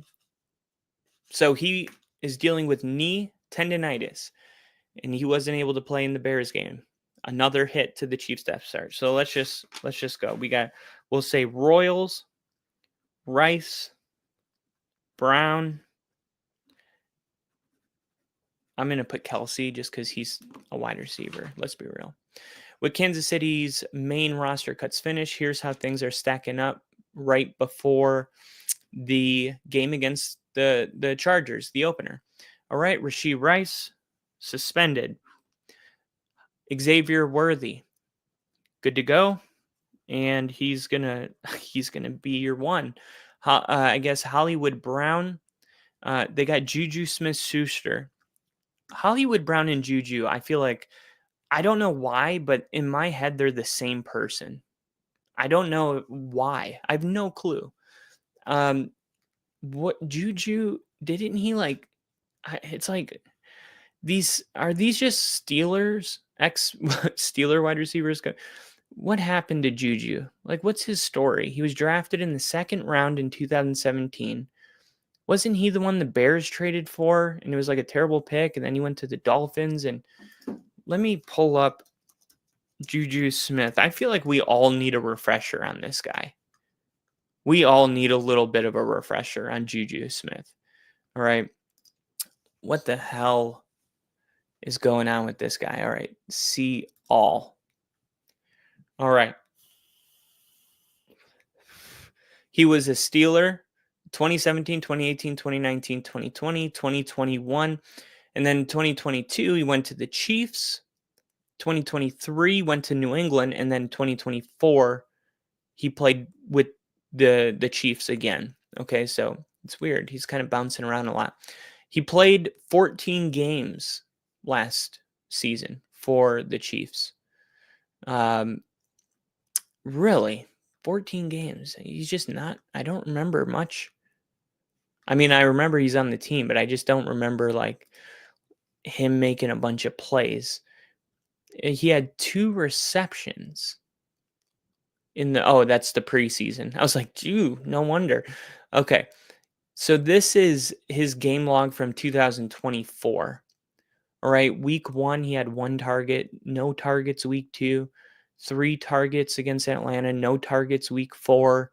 So he is dealing with knee tendonitis, and he wasn't able to play in the Bears game. Another hit to the Chiefs depth chart. So let's just go. We'll say Royals, Rice, Brown. I'm going to put Kelsey just because he's a wide receiver. Let's be real. With Kansas City's main roster cuts finished, here's how things are stacking up right before the game against the Chargers, the opener. All right, Rashee Rice, suspended. Xavier Worthy, good to go, and he's gonna be your one. I guess Hollywood Brown. They got Juju Smith-Schuster. Hollywood Brown and Juju, I feel like, I don't know why, but in my head, they're the same person. I don't know why. I have no clue. What Juju, didn't he like, it's like, are these just Steelers ex-Steeler wide receivers go, what happened to Juju? Like, what's his story? He was drafted in the second round in 2017. Wasn't he the one the Bears traded for? And it was like a terrible pick. And then he went to the Dolphins. And let me pull up Juju Smith. I feel like we all need a refresher on this guy. We all need a little bit of a refresher on Juju Smith. All right. What the hell is going on with this guy? All right. See all. All right. He was a Steeler 2017, 2018, 2019, 2020, 2021. And then 2022, he went to the Chiefs. 2023 went to New England. And then 2024, he played with the Chiefs again. Okay, so it's weird. He's kind of bouncing around a lot. He played 14 games last season for the Chiefs. Really? 14 games. He's just not, I don't remember much. I mean, I remember he's on the team, but I just don't remember like him making a bunch of plays. He had 2 receptions in that's the preseason. I was like, dude, no wonder. Okay. So this is his game log from 2024. All right. Week 1, he had 1 target, no targets week 2, 3 targets against Atlanta, no targets week 4.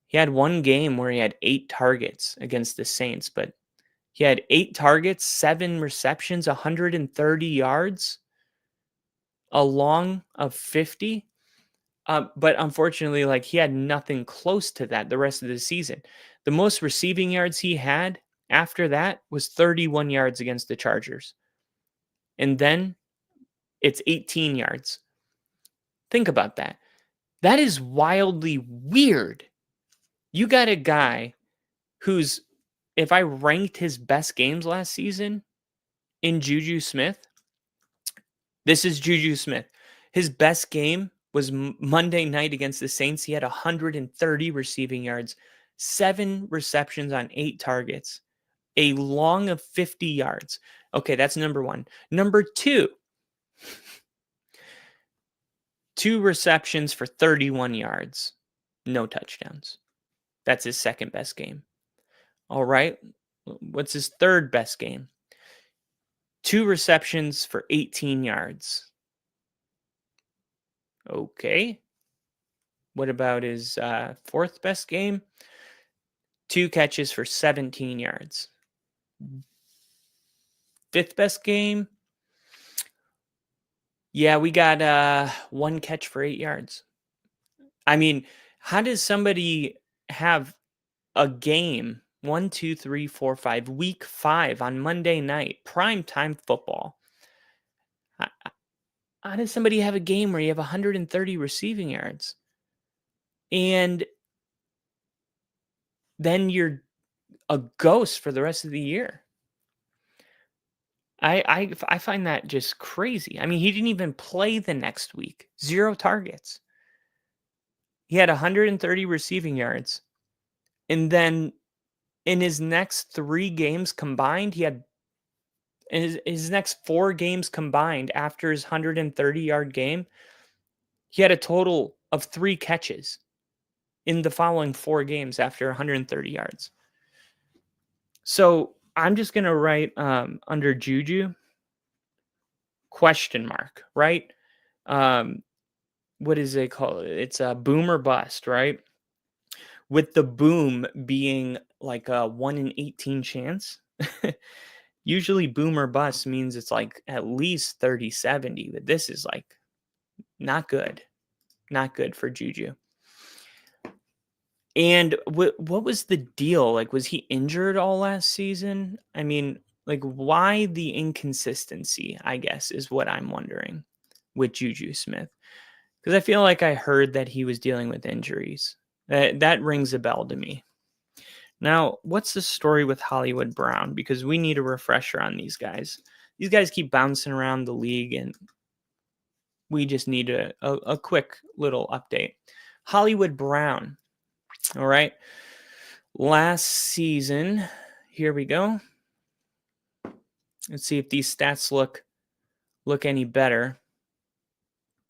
He had 1 game where he had 8 targets against the Saints, but he had 8 targets, 7 receptions, 130 yards, a long of 50. But unfortunately, like he had nothing close to that the rest of the season. The most receiving yards he had after that was 31 yards against the Chargers. And then it's 18 yards. Think about that. That is wildly weird. You got a guy who's, if I ranked his best games last season in Juju Smith, this is Juju Smith. His best game was Monday night against the Saints. He had 130 receiving yards, 7 receptions on 8 targets, a long of 50 yards. Okay, that's number 1. Number 2, 2 receptions for 31 yards, no touchdowns. That's his second best game. All right. What's his third best game? 2 receptions for 18 yards. Okay. What about his fourth best game? 2 catches for 17 yards. 5th best game? Yeah, we got 1 catch for 8 yards. I mean, how does somebody have a game 1, 2, 3, 4, 5, week 5 on Monday night, prime time football? How does somebody have a game where you have 130 receiving yards and then you're a ghost for the rest of the year? I find that just crazy. I mean, he didn't even play the next week. 0 targets. He had 130 receiving yards. And then in his next 3 games combined, he had his next 4 games combined after his 130-yard game, he had a total of 3 catches in the following 4 games after 130 yards. So I'm just going to write under Juju, question mark, right? What does they call it? It's a boom or bust, right? With the boom being like a 1 in 18 chance. Usually boom or bust means it's like at least 30-70, but this is like not good. Not good for Juju. And what was the deal? Like, was he injured all last season? I mean, like, why the inconsistency, I guess, is what I'm wondering with Juju Smith. Because I feel like I heard that he was dealing with injuries. That rings a bell to me. Now, what's the story with Hollywood Brown? Because we need a refresher on these guys. These guys keep bouncing around the league, and we just need a quick little update. Hollywood Brown. All right. Last season, here we go. Let's see if these stats look look any better.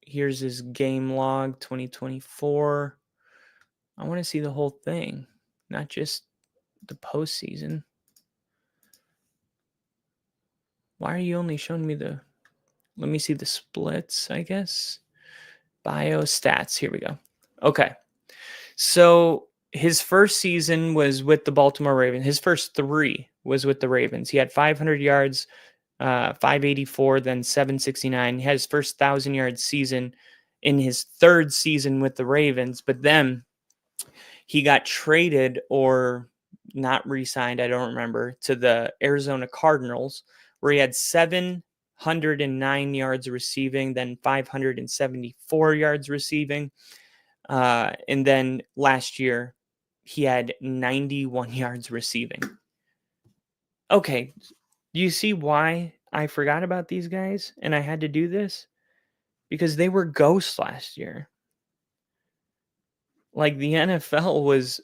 Here's his game log 2024. I want to see the whole thing, not just the postseason. Why are you only showing me the... Let me see the splits, I guess. Bio stats. Here we go. Okay. So his first season was with the Baltimore Ravens. His first 3 was with the Ravens. He had 500 yards, 584, then 769. He had his first 1,000-yard season in his 3rd season with the Ravens, but then he got traded or not re-signed, I don't remember, to the Arizona Cardinals, where he had 709 yards receiving, then 574 yards receiving. And then last year, he had 91 yards receiving. Okay, you see why I forgot about these guys and I had to do this? Because they were ghosts last year. Like, the NFL was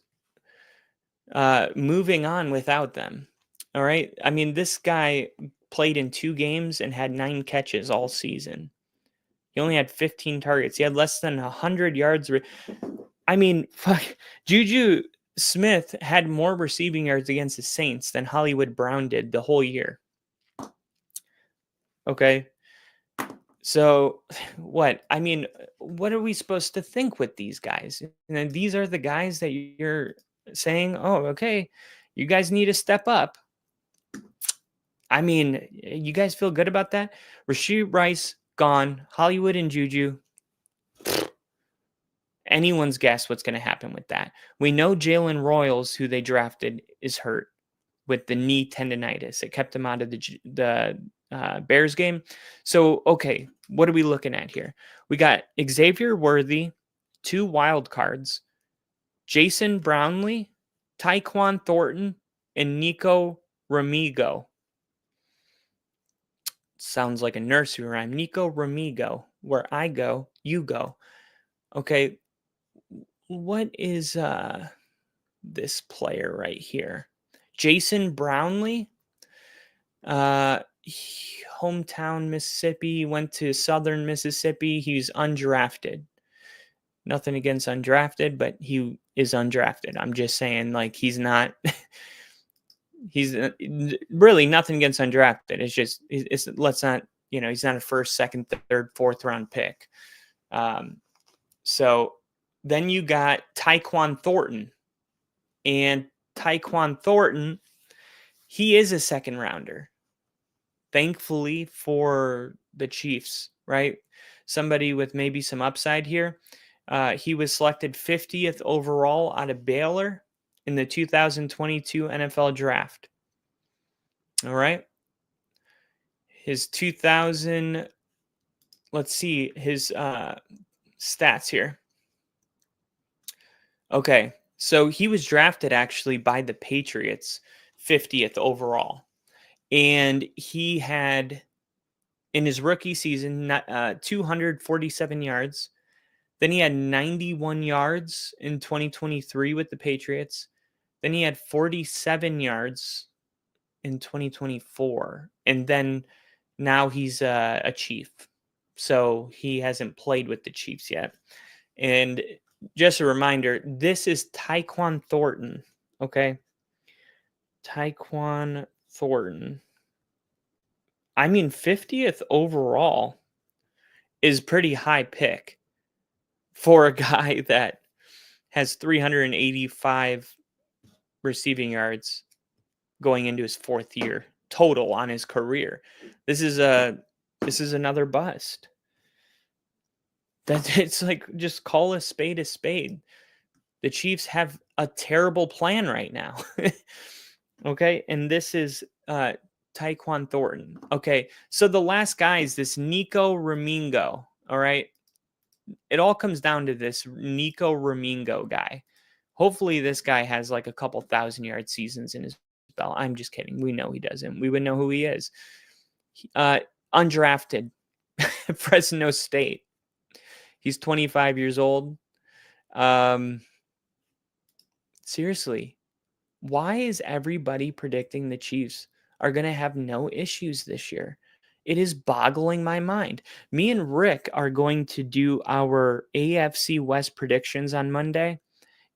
moving on without them. All right. I mean, this guy played in 2 games and had 9 catches all season. He only had 15 targets. He had less than 100 yards. I mean, fuck. Juju Smith had more receiving yards against the Saints than Hollywood Brown did the whole year. Okay. So what? I mean, what are we supposed to think with these guys? And these are the guys that you're saying, oh, okay, you guys need to step up. I mean, you guys feel good about that? Rashee Rice gone, Hollywood and Juju. Anyone's guess what's going to happen with that. We know Jalen Royals, who they drafted, is hurt with the knee tendonitis. It kept him out of the Bears game. So, okay, what are we looking at here? We got Xavier Worthy, 2 wild cards, Jason Brownlee, Tyquan Thornton, and Nico Ramigo. Sounds like a nursery rhyme. Nico Ramigo. Where I go, you go. Okay, what is this player right here? Jason Brownlee, hometown Mississippi, went to Southern Mississippi. He's undrafted. Nothing against undrafted, but he is undrafted. I'm just saying, like, he's not. He's really nothing against undrafted. It's just, let's not, he's not a 1st, 2nd, 3rd, 4th round pick. So then you got Tyquan Thornton, and Tyquan Thornton, he is a 2nd rounder. Thankfully for the Chiefs, right? Somebody with maybe some upside here. He was selected 50th overall out of Baylor in the 2022 NFL draft. All right. His 2000, let's see his stats here. Okay. So he was drafted actually by the Patriots 50th overall. And he had, in his rookie season, 247 yards. Then he had 91 yards in 2023 with the Patriots. Then he had 47 yards in 2024. And then now he's a Chief. So he hasn't played with the Chiefs yet. And just a reminder, this is Tyquan Thornton. Okay. Tyquan Thornton. I mean, 50th overall is pretty high pick for a guy that has 385 receiving yards going into his 4th year total on his career. This is another bust. That it's like, just call a spade a spade. The Chiefs have a terrible plan right now. Okay, and this is Tyquan Thornton. Okay, so the last guy is this Nico Ramigo. All right, it all comes down to this Nico Ramigo guy. Hopefully this guy has like a couple 1,000-yard seasons in his belt. I'm just kidding. We know he doesn't. We would know who he is. Undrafted, Fresno State. He's 25 years old. Seriously, why is everybody predicting the Chiefs are going to have no issues this year? It is boggling my mind. Me and Rick are going to do our AFC West predictions on Monday,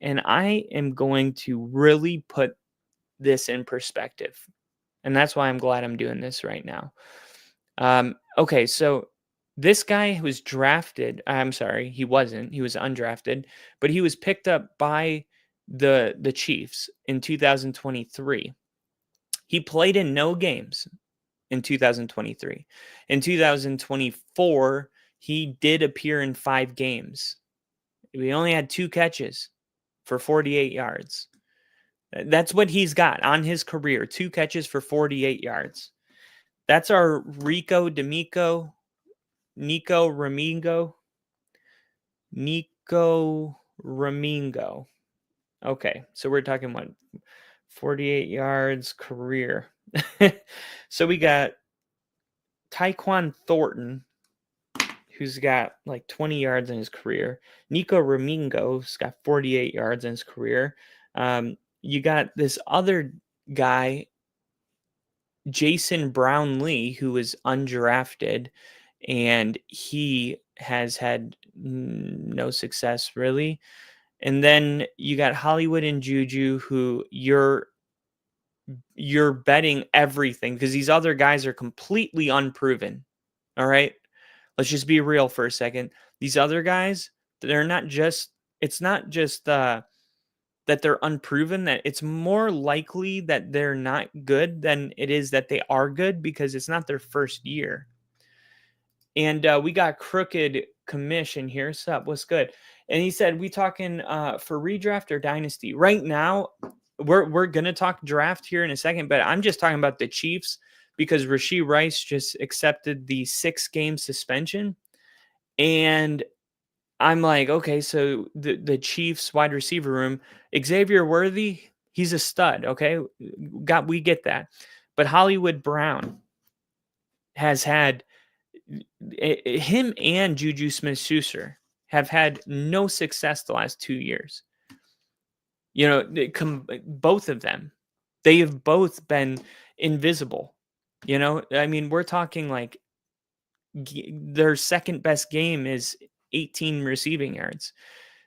and I am going to really put this in perspective. And that's why I'm glad I'm doing this right now. Okay, so this guy was drafted. I'm sorry, he wasn't. He was undrafted, but he was picked up by the Chiefs in 2023. He played in no games in 2023. In 2024, he did appear in 5 games. We only had 2 catches for 48 yards. That's what he's got on his career, 2 catches for 48 yards. That's our Nico Ramingo. Okay, so we're talking what? 48 yards career. So we got Tyquan Thornton, who's got like 20 yards in his career. Nico Ramingo's got 48 yards in his career. You got this other guy, Jason Brownlee, who was undrafted, and he has had no success really. And then you got Hollywood and Juju, who you're betting everything because these other guys are completely unproven. All right, let's just be real for a second. These other guys, they're not just. It's not just that they're unproven. That it's more likely that they're not good than it is that they are good because it's not their first year. And we got Crooked Commission here. Sup, what's good? And he said, we talking for redraft or dynasty? Right now, we're going to talk draft here in a second, but I'm just talking about the Chiefs because Rashee Rice just accepted the 6-game suspension. And I'm like, okay, so the Chiefs wide receiver room, Xavier Worthy, he's a stud, okay? We get that. But Hollywood Brown has had him and Juju Smith-Schuster have had no success the last 2 years. You know, both of them, they have both been invisible. You know, I mean, we're talking like their second best game is 18 receiving yards.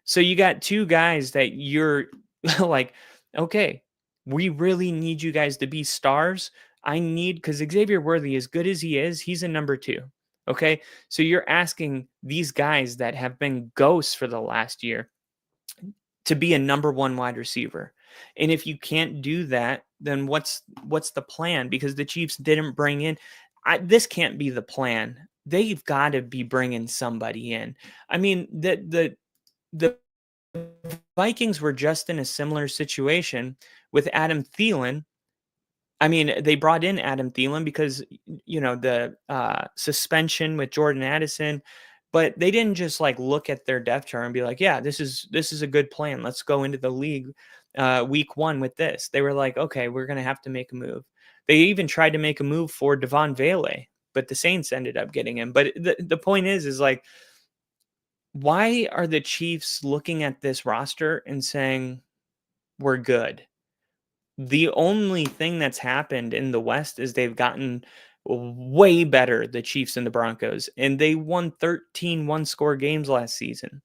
So you got 2 guys that you're like, okay, we really need you guys to be stars. Because Xavier Worthy, as good as he is, he's a number 2. Okay. So you're asking these guys that have been ghosts for the last year to be a number 1 wide receiver. And if you can't do that, then what's the plan? Because the Chiefs didn't bring in, this can't be the plan. They've got to be bringing somebody in. I mean, the Vikings were just in a similar situation with Adam Thielen. I mean, they brought in Adam Thielen because, you know, the suspension with Jordan Addison, but they didn't just like look at their depth chart and be like, yeah, this is a good plan. Let's go into the league week 1 with this. They were like, okay, we're going to have to make a move. They even tried to make a move for Devon Vele, but the Saints ended up getting him. But the point is like, why are the Chiefs looking at this roster and saying we're good? The only thing that's happened in the West is they've gotten way better, the Chiefs and the Broncos, and they won 13 one-score games last season.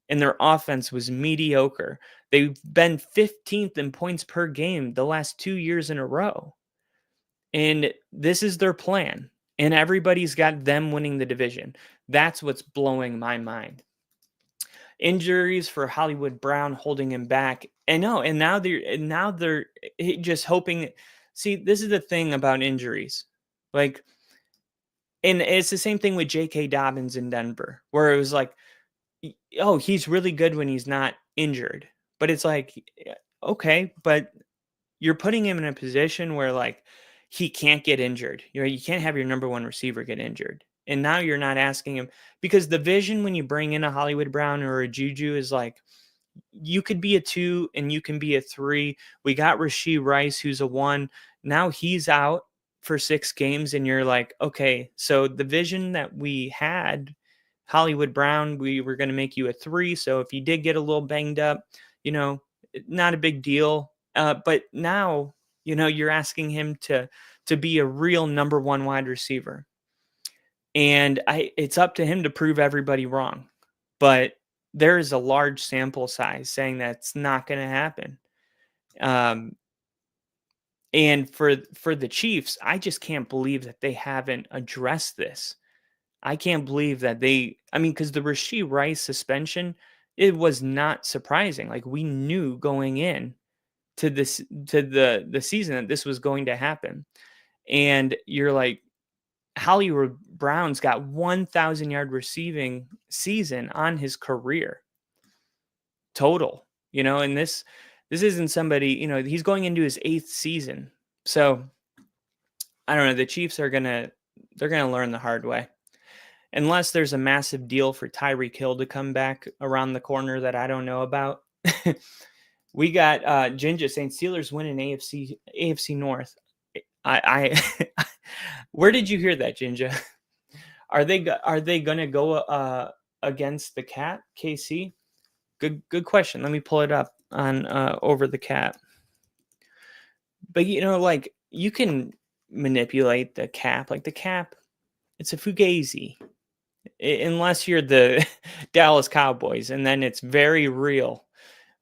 And their offense was mediocre. They've been 15th in points per game the last 2 years in a row. And this is their plan. And everybody's got them winning the division. That's what's blowing my mind. Injuries for Hollywood Brown holding him back. And now they're just hoping. See, this is the thing about injuries. Like, and it's the same thing with J.K. Dobbins in Denver, where it was like, oh, he's really good when he's not injured. But it's like, okay, but you're putting him in a position where like he can't get injured. You can't have your number 1 receiver get injured. And now you're not asking him, because the vision when you bring in a Hollywood Brown or a Juju is like, you could be a 2 and you can be a 3. We got Rashee Rice, who's a 1. Now he's out for 6 games. And you're like, okay, so the vision that we had, Hollywood Brown, we were going to make you a 3. So if you did get a little banged up, you know, not a big deal. But now, you know, you're asking him to to be a real number one wide receiver. And it's up to him to prove everybody wrong. But there is a large sample size saying that's not going to happen. And for the Chiefs, I just can't believe that they haven't addressed this. I can't believe that because the Rashee Rice suspension, it was not surprising. Like, we knew going in to the season that this was going to happen. And you're like, Hollywood Brown's got 1,000-yard receiving season on his career total, and this isn't somebody, he's going into his 8th season. So I don't know. The Chiefs they're going to learn the hard way. Unless there's a massive deal for Tyreek Hill to come back around the corner that I don't know about. We got Ginger saying Steelers win in AFC North. I where did you hear that, Ginger? Are they going to go against the Cat, KC? Good question. Let me pull it up on Over the Cat. But like, you can manipulate the cap. Like, the cap, it's a fugazi. Unless you're the Dallas Cowboys, and then it's very real.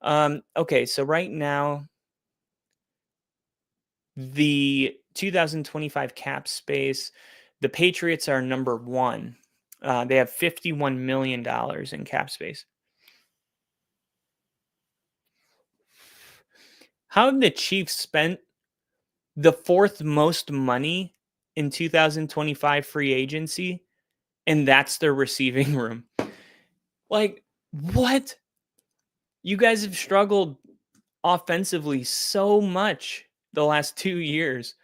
Okay, so right now, the 2025 cap space, the Patriots are number 1. They have $51 million in cap space. How have the Chiefs spent the 4th most money in 2025 free agency? And that's their receiving room. Like, what? You guys have struggled offensively so much the last 2 years.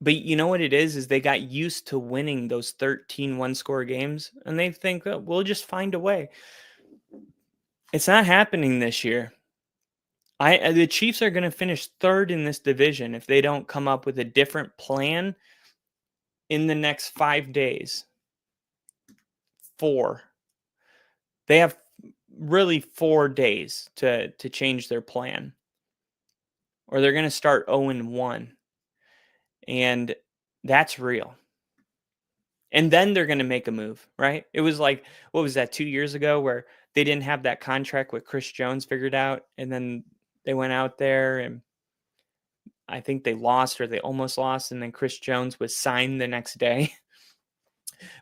But you know what it is they got used to winning those 13 one-score games. And they think, oh, we'll just find a way. It's not happening this year. The Chiefs are going to finish 3rd in this division if they don't come up with a different plan in the next 5 days. 4. They have really 4 days to change their plan, or they're going to start 0-1, and that's real. And then they're going to make a move, right? It was like, what was that, 2 years ago, where they didn't have that contract with Chris Jones figured out, and then they went out there and I think they lost, or they almost lost, and then Chris Jones was signed the next day.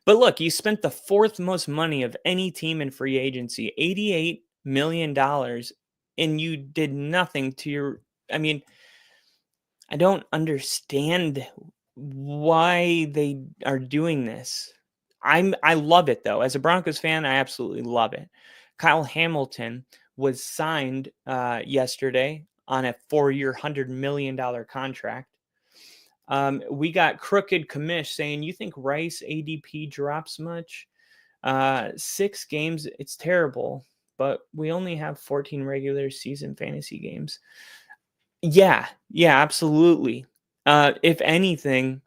But look, you spent the 4th most money of any team in free agency, $88 million, and you did nothing to your... I don't understand why they are doing this. I love it, though. As a Broncos fan, I absolutely love it. Kyle Hamilton was signed yesterday on a 4-year, $100 million contract. We got Crooked Commish saying, you think Rice ADP drops much? 6 games, it's terrible, but we only have 14 regular season fantasy games. Yeah, absolutely. If anything,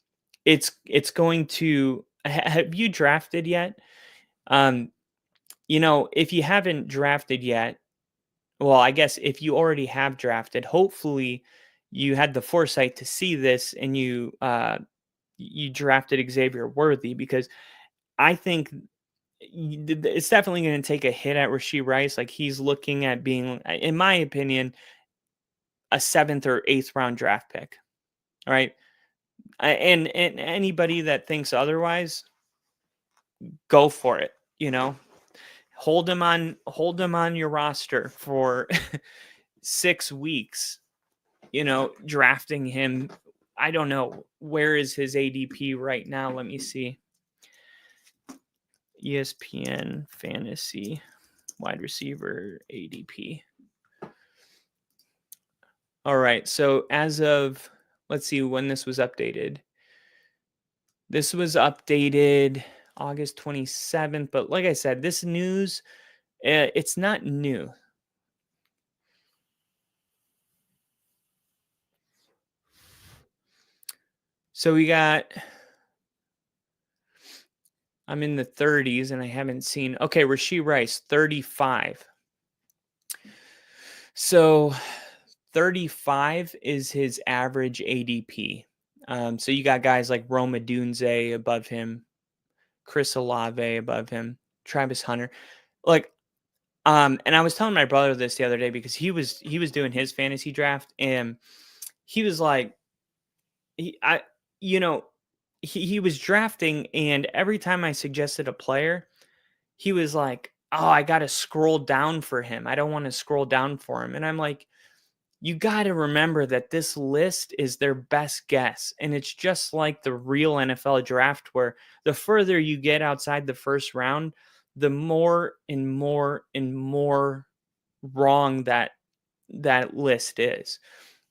it's going to... Have you drafted yet? If you haven't drafted yet, well, I guess if you already have drafted, hopefully you had the foresight to see this and you drafted Xavier Worthy, because I think it's definitely going to take a hit at Rashee Rice. Like, he's looking at being, in my opinion, a 7th or 8th round draft pick. All right. And anybody that thinks otherwise, go for it. Hold him on your roster for 6 weeks, drafting him. I don't know. Where is his ADP right now? Let me see. ESPN Fantasy wide receiver ADP. All right. So as of, let's see when this was updated. This was updated August 27th. But like I said, this news, it's not new. So we got, I'm in the 30s and I haven't seen, okay, Rashee Rice, 35. So 35 is his average ADP. So you got guys like Roma Dunze above him, Chris Olave above him, Travis Hunter. Like, and I was telling my brother this the other day because he was doing his fantasy draft, and he was like, he was drafting, and every time I suggested a player, he was like, "Oh, I got to scroll down for him. I don't want to scroll down for him." And I'm like, you got to remember that this list is their best guess. And it's just like the real NFL draft, where the further you get outside the first round, the more and more and more wrong that list is,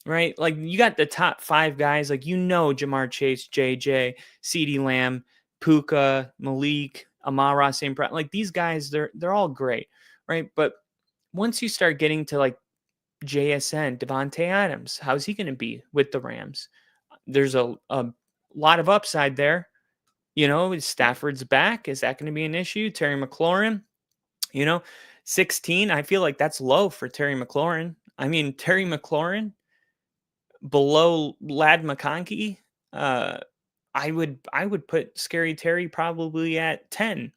right? Like, you got the top 5 guys, like, Jamar Chase, JJ, CeeDee Lamb, Puka, Malik, Amon-Ra St. Brown. Like, these guys, they're all great, right? But once you start getting to like JSN, Devontae Adams, how's he going to be with the Rams? There's a lot of upside there. Stafford's back. Is that going to be an issue? Terry McLaurin, 16. I feel like that's low for Terry McLaurin. I mean, Terry McLaurin below Lad McConkey. I would put Scary Terry probably at 10.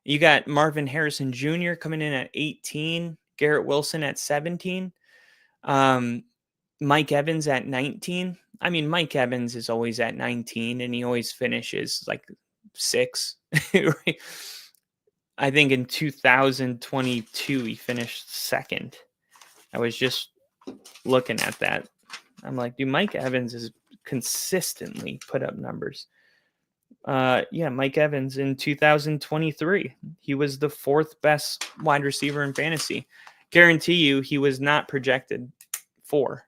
You got Marvin Harrison Jr. coming in at 18, Garrett Wilson at 17, Mike Evans at 19. I mean, Mike Evans is always at 19, and he always finishes like 6. Right? I think in 2022 he finished 2nd. I was just looking at that. I'm like, dude, Mike Evans has consistently put up numbers. Mike Evans in 2023, he was the 4th best wide receiver in fantasy. Guarantee you he was not projected 4.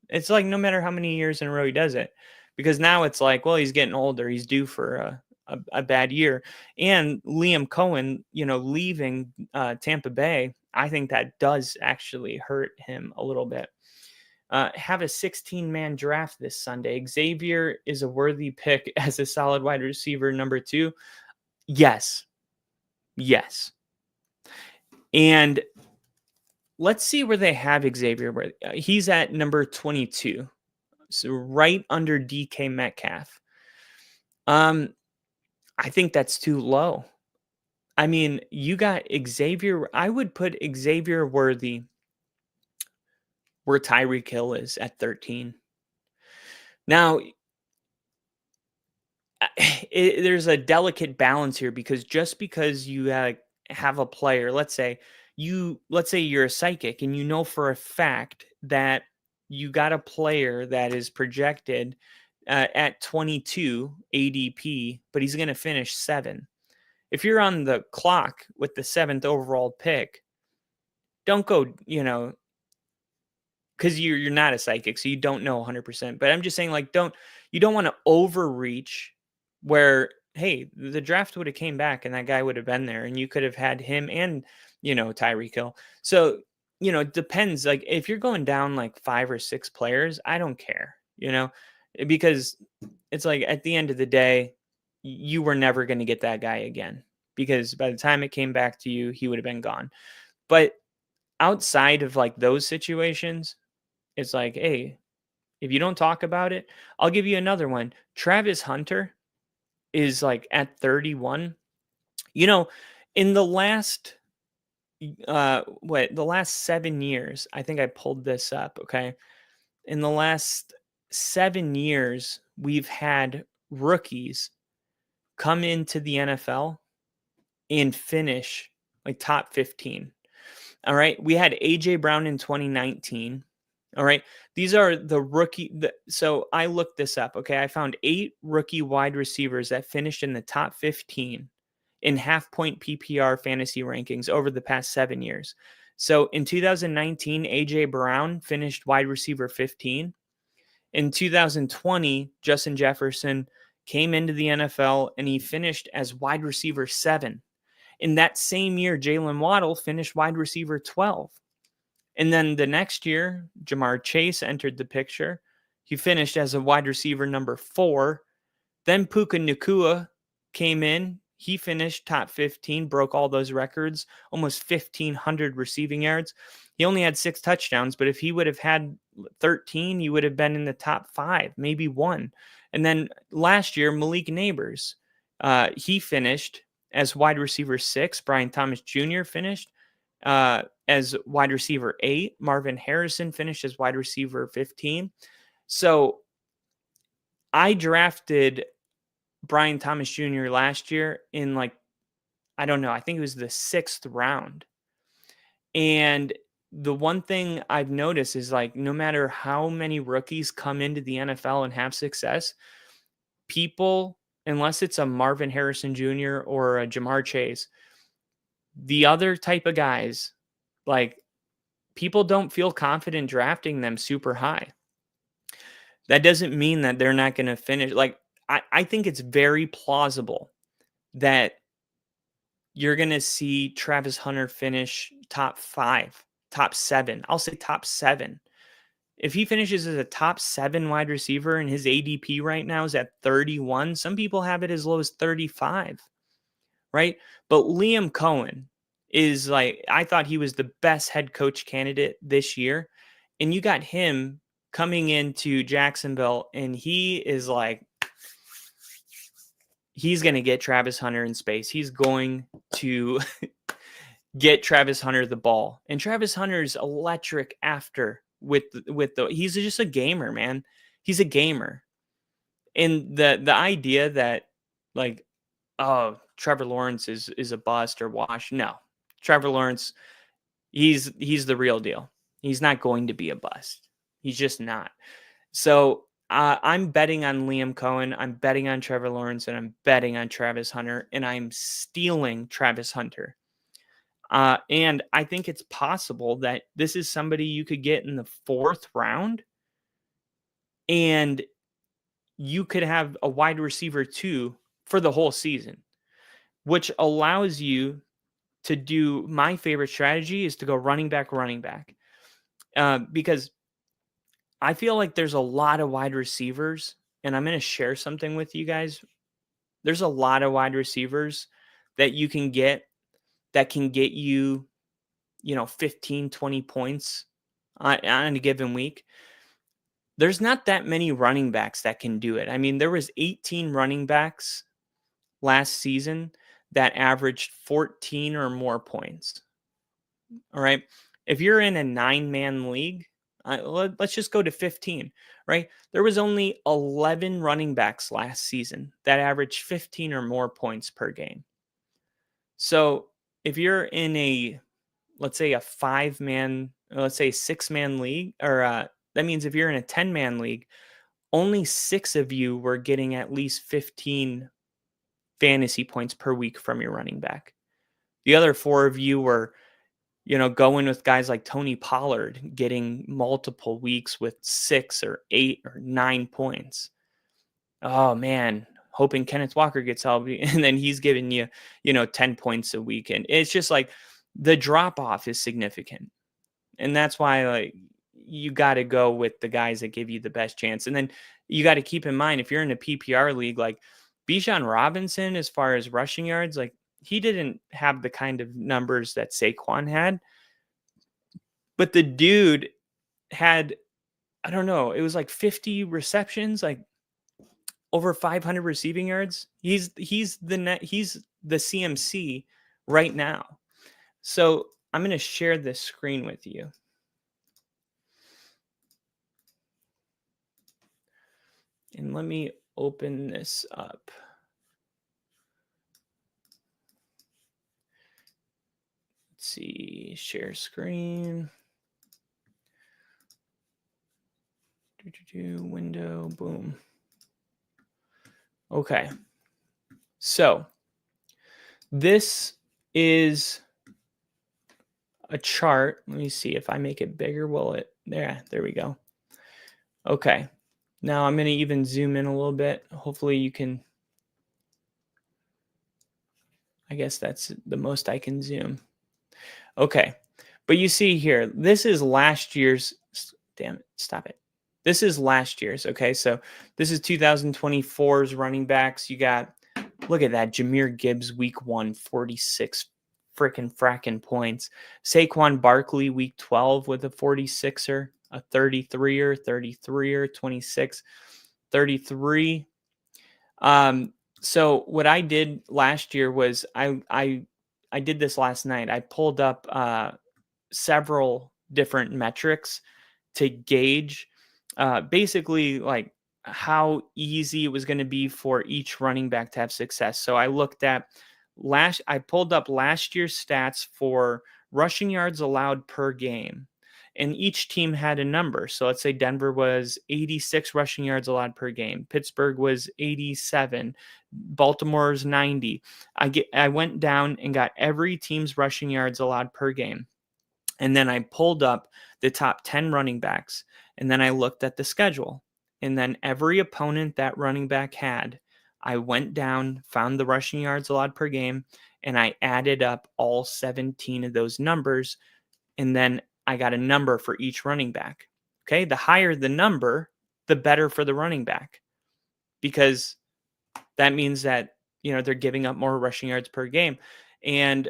It's like, no matter how many years in a row he does it, because now it's like, well, he's getting older, he's due for a bad year. And Liam Cohen, leaving Tampa Bay, I think that does actually hurt him a little bit. Have a 16-man draft this Sunday. Xavier is a worthy pick as a solid wide receiver number 2. Yes. And let's see where they have Xavier. He's at number 22, so right under DK Metcalf. I think that's too low. I mean, you got Xavier. I would put Xavier worthy where Tyreek Hill is at 13. Now, there's a delicate balance here, because just because you have a player, let's say you're a psychic and for a fact that you got a player that is projected at 22 ADP, but he's going to finish 7. If you're on the clock with the 7th overall pick, don't go, because you're not a psychic, so you don't know 100%. But I'm just saying, like, you don't want to overreach where, hey, the draft would have came back and that guy would have been there, and you could have had him and, Tyreek Hill. So, it depends. Like, if you're going down like 5 or 6 players, I don't care, because it's like, at the end of the day, you were never going to get that guy again, because by the time it came back to you, he would have been gone. But outside of like those situations, it's like, hey, if you don't talk about it, I'll give you another one. Travis Hunter is like at 31. In the last the last 7 years, I think I pulled this up, okay? In the last 7 years, we've had rookies come into the NFL and finish like top 15. All right. We had AJ Brown in 2019. All right. These are the rookie. So I looked this up. Okay. I found 8 rookie wide receivers that finished in the top 15 in half-point PPR fantasy rankings over the past 7 years. So in 2019, AJ Brown finished wide receiver 15. In 2020, Justin Jefferson came into the NFL and he finished as wide receiver 7. In that same year, Jalen Waddle finished wide receiver 12. And then the next year, Jamar Chase entered the picture. He finished as a wide receiver number 4. Then Puka Nacua came in. He finished top 15, broke all those records, almost 1,500 receiving yards. He only had 6 touchdowns, but if he would have had 13, he would have been in the top 5, maybe 1. And then last year, Malik Neighbors, he finished as wide receiver 6. Brian Thomas Jr. finished as wide receiver 8. Marvin Harrison finished as wide receiver 15. So I drafted Brian Thomas Jr. last year in I don't know, I think it was the 6th round. And the one thing I've noticed is no matter how many rookies come into the NFL and have success, people, unless it's a Marvin Harrison Jr. or a Jamar Chase, the other type of guys, people don't feel confident drafting them super high. That doesn't mean that they're not going to finish. I think it's very plausible that you're going to see Travis Hunter finish top 5, top 7. I'll say top 7. If he finishes as a top 7 wide receiver and his ADP right now is at 31, some people have it as low as 35, right? But Liam Cohen is I thought he was the best head coach candidate this year. And you got him coming into Jacksonville, and he is he's going to get Travis Hunter in space. He's going to get Travis Hunter the ball. And Travis Hunter's electric after he's just a gamer, man. He's a gamer. And the idea that Trevor Lawrence is a bust or wash. No. Trevor Lawrence, he's the real deal. He's not going to be a bust. He's just not. So I'm betting on Liam Cohen. I'm betting on Trevor Lawrence, and I'm betting on Travis Hunter, and I'm stealing Travis Hunter. And I think it's possible that this is somebody you could get in the 4th round, and you could have a wide receiver 2 for the whole season, which allows you to do my favorite strategy is to go running back, because I feel like there's a lot of wide receivers, and I'm going to share something with you guys. There's a lot of wide receivers that you can get that can get you, 15, 20 points on a given week. There's not that many running backs that can do it. I mean, there was 18 running backs last season that averaged 14 or more points. All right. If you're in a 9-man league, let's just go to 15, right? There was only 11 running backs last season that averaged 15 or more points per game. So if you're in let's say a 5-man, let's say a 6-man league, or that means if you're in a 10-man league, only 6 of you were getting at least 15 fantasy points per week from your running back. The other 4 of you were going with guys like Tony Pollard, getting multiple weeks with 6 or 8 or 9 points. Oh man, hoping Kenneth Walker gets healthy, and then he's giving you, 10 points a week. And it's just the drop off is significant. And that's why you got to go with the guys that give you the best chance. And then you got to keep in mind, if you're in a PPR league, Bijan Robinson, as far as rushing yards, he didn't have the kind of numbers that Saquon had, but the dude had, I don't know, it was 50 receptions, over 500 receiving yards. He's the CMC right now. So I'm going to share this screen with you. And let me open this up. Let's see, share screen. Window, boom. Okay. So this is a chart. Let me see if I make it bigger. Will it? There we go. Okay. Now I'm going to even zoom in a little bit. Hopefully you can. I guess that's the most I can zoom. Okay. But you see here, this is last year's. Damn it. Stop it. This is last year's. Okay. So this is 2024's running backs. You got Look at that. Jahmyr Gibbs, week 1, 46 frackin' points. Saquon Barkley, week 12 with a 46er, a 33er, 26, 33. So what I did last year was I did this last night. I pulled up several different metrics to gauge basically like how easy it was going to be for each running back to have success. So I looked at I pulled up last year's stats for rushing yards allowed per game. And each team had a number. So let's say Denver was 86 rushing yards allowed per game. Pittsburgh was 87. Baltimore's 90. I went down and got every team's rushing yards allowed per game. And then I pulled up the top 10 running backs. And then I looked at the schedule. And then every opponent that running back had, I went down, found the rushing yards allowed per game, and I added up all 17 of those numbers. And then I got a number for each running back. Okay. The higher the number, the better for the running back, because that means that, they're giving up more rushing yards per game. And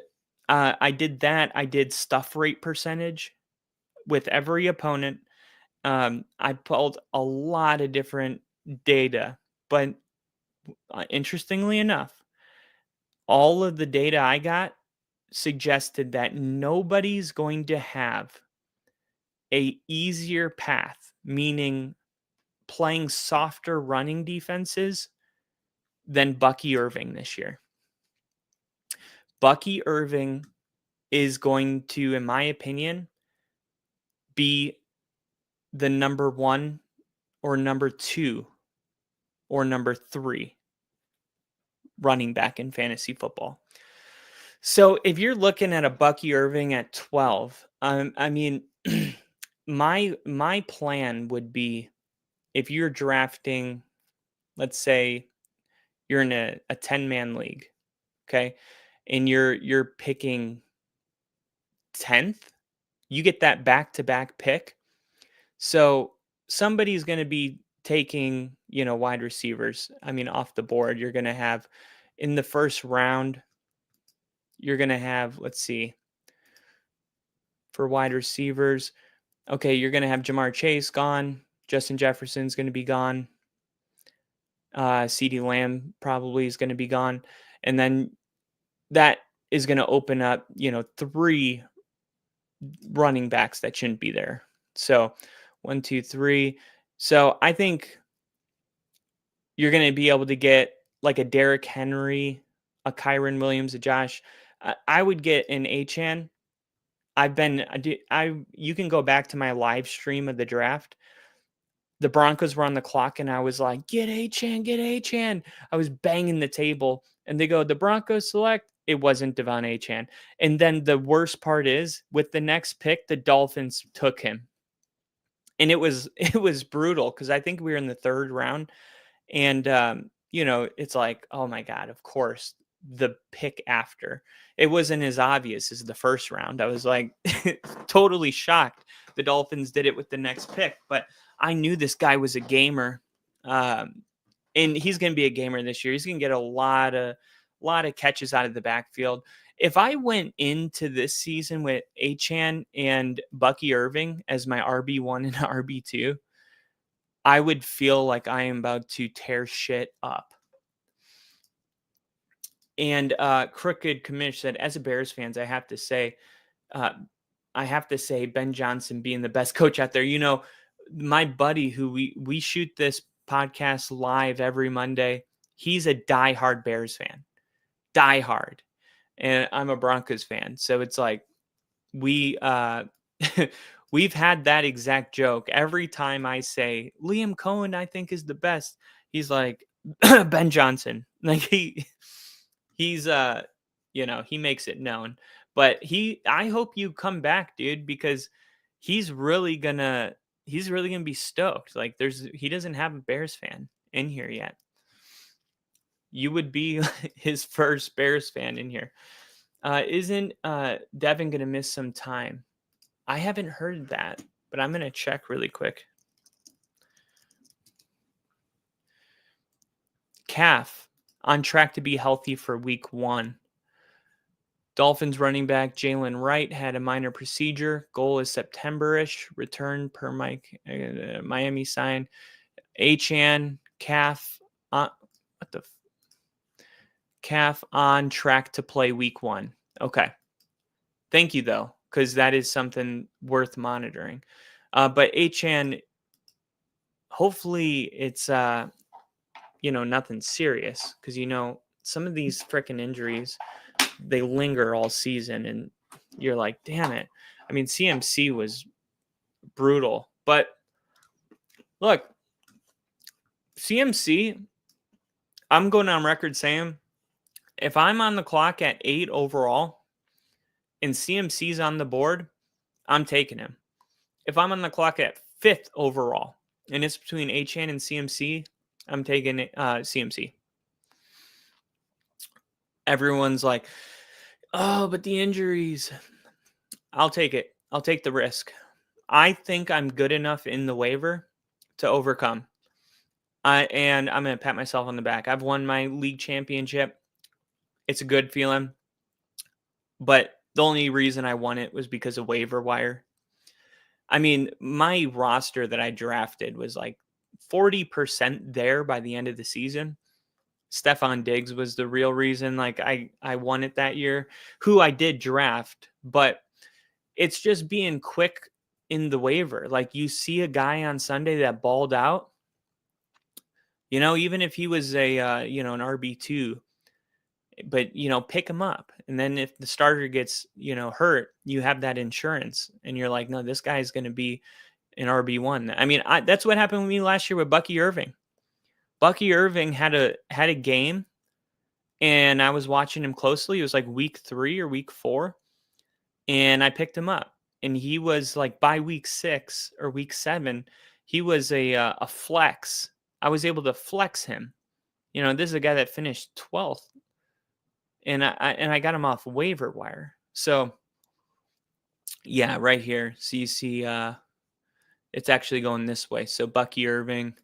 I did that. I did stuff rate percentage with every opponent. I pulled a lot of different data, but interestingly enough, all of the data I got suggested that nobody's going to have a easier path, meaning playing softer running defenses, than Bucky Irving this year. Bucky Irving is going to, in my opinion, be the number 1 or number 2 or number 3 running back in fantasy football. So if you're looking at a Bucky Irving at 12, I mean, my plan would be, if you're drafting, let's say you're in a 10-man league, okay, and you're picking 10th, you get that back-to-back pick. So somebody's going to be taking, wide receivers. I mean, off the board, you're going to have in the first round, you're going to have, let's see, for wide receivers, okay, you're going to have Jamar Chase gone. Justin Jefferson's going to be gone. CeeDee Lamb probably is going to be gone. And then that is going to open up, 3 running backs that shouldn't be there. So 1, 2, 3. So I think you're going to be able to get like a Derrick Henry, a Kyron Williams, a Josh. I would get an Achane. You can go back to my live stream of the draft. The Broncos were on the clock and I was like, get Achane. I was banging the table and they go, the Broncos select. It wasn't Devon Achane. And then the worst part is, with the next pick, the Dolphins took him. And it was brutal, because I think we were in the 3rd round. And, it's like, oh my God, of course, the pick after. It wasn't as obvious as the 1st round. I was like totally shocked the Dolphins did it with the next pick. But I knew this guy was a gamer. And he's going to be a gamer this year. He's going to get a lot of catches out of the backfield. If I went into this season with Achane and Bucky Irving as my RB1 and RB2, I would feel like I am about to tear shit up. And Crooked Commish said, as a Bears fans, I have to say Ben Johnson being the best coach out there. My buddy who we shoot this podcast live every Monday, he's a diehard Bears fan. Diehard. And I'm a Broncos fan. So it's like we've had that exact joke. Every time I say Liam Cohen, I think, is the best, he's like, Ben Johnson. Like he's he makes it known. But I hope you come back, dude, because he's really gonna be stoked. Like he doesn't have a Bears fan in here yet. You would be his first Bears fan in here. Isn't Devin going to miss some time? I haven't heard that, but I'm going to check really quick. Calf, on track to be healthy for week 1. Dolphins running back Jalen Wright had a minor procedure. Goal is September-ish. Return per Miami sign. Achane calf calf on track to play week 1. Okay. Thank you though, because that is something worth monitoring. But Achane, hopefully it's nothing serious, because some of these freaking injuries, they linger all season, and you're like, damn it. I mean, CMC was brutal, but look, CMC, I'm going on record saying, if I'm on the clock at 8 overall and CMC's on the board, I'm taking him. If I'm on the clock at 5th overall and it's between Achane and CMC, I'm taking CMC. Everyone's like, oh, but the injuries. I'll take it. I'll take the risk. I think I'm good enough in the waiver to overcome. And I'm going to pat myself on the back. I've won my league championship. It's a good feeling. But the only reason I won it was because of waiver wire. I mean, my roster that I drafted was like 40% there by the end of the season. Stephon Diggs was the real reason I won it that year, who I did draft, but it's just being quick in the waiver. Like, you see a guy on Sunday that balled out, even if he was an RB2, but, pick him up. And then if the starter gets, hurt, you have that insurance, and you're like, no, this guy's going to be an RB1. I mean, that's what happened with me last year with Bucky Irving. Bucky Irving had a game, and I was watching him closely. It was like week 3 or week 4, and I picked him up. And he was like, by week 6 or week 7, he was a flex. I was able to flex him. This is a guy that finished 12th, and I got him off waiver wire. So yeah, right here. So you see, it's actually going this way. So Bucky Irving,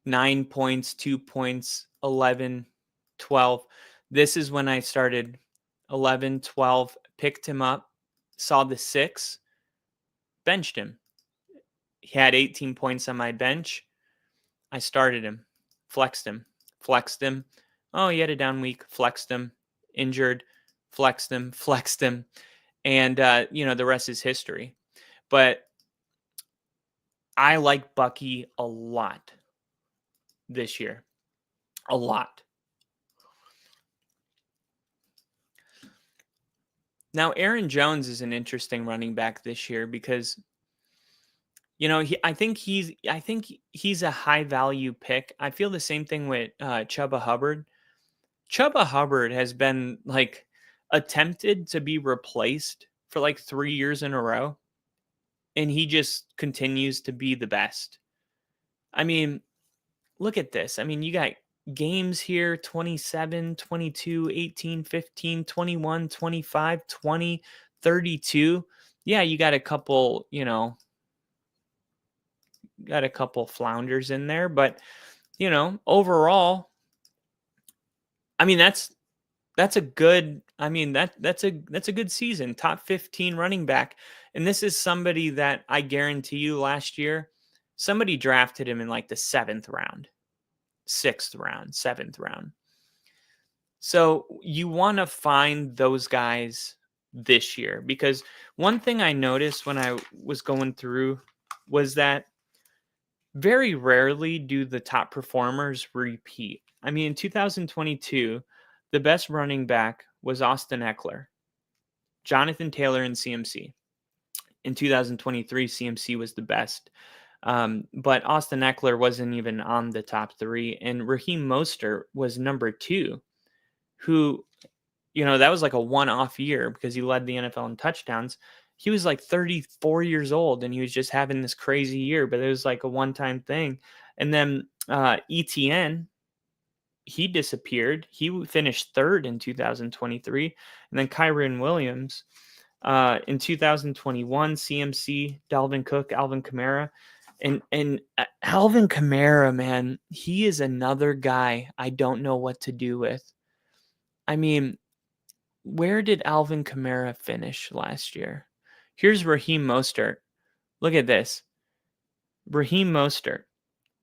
9 points, 2 points, 11, 12. This is when I started 11, 12, picked him up, saw the 6, benched him. He had 18 points on my bench. I started him, flexed him. Oh, he had a down week, flexed him, injured, flexed him. And, the rest is history. But I like Bucky a lot this year. A lot. Now, Aaron Jones is an interesting running back this year because, I think he's a high value pick. I feel the same thing with Chuba Hubbard. Chuba Hubbard has been attempted to be replaced for 3 years in a row, and he just continues to be the best. I mean, look at this. I mean, you got games here, 27, 22, 18, 15, 21, 25, 20, 32. Yeah, you got a couple, flounders in there, but overall, I mean, that's a good, that's a good season. Top 15 running back. And this is somebody that I guarantee you last year, somebody drafted him in the 7th round, 6th round, 7th round. So you want to find those guys this year, because one thing I noticed when I was going through was that very rarely do the top performers repeat. I mean, in 2022, the best running back was Austin Eckler, Jonathan Taylor, and CMC. In 2023, CMC was the best. But Austin Eckler wasn't even on the top 3. And Raheem Mostert was number 2, who, that was a one-off year because he led the NFL in touchdowns. He was 34 years old, and he was just having this crazy year, but it was a one-time thing. And then ETN, he disappeared. He finished 3rd in 2023. And then Kyren Williams in 2021, CMC, Dalvin Cook, Alvin Kamara. And Alvin Kamara, man, he is another guy I don't know what to do with. I mean, where did Alvin Kamara finish last year? Here's Raheem Mostert. Look at this. Raheem Mostert,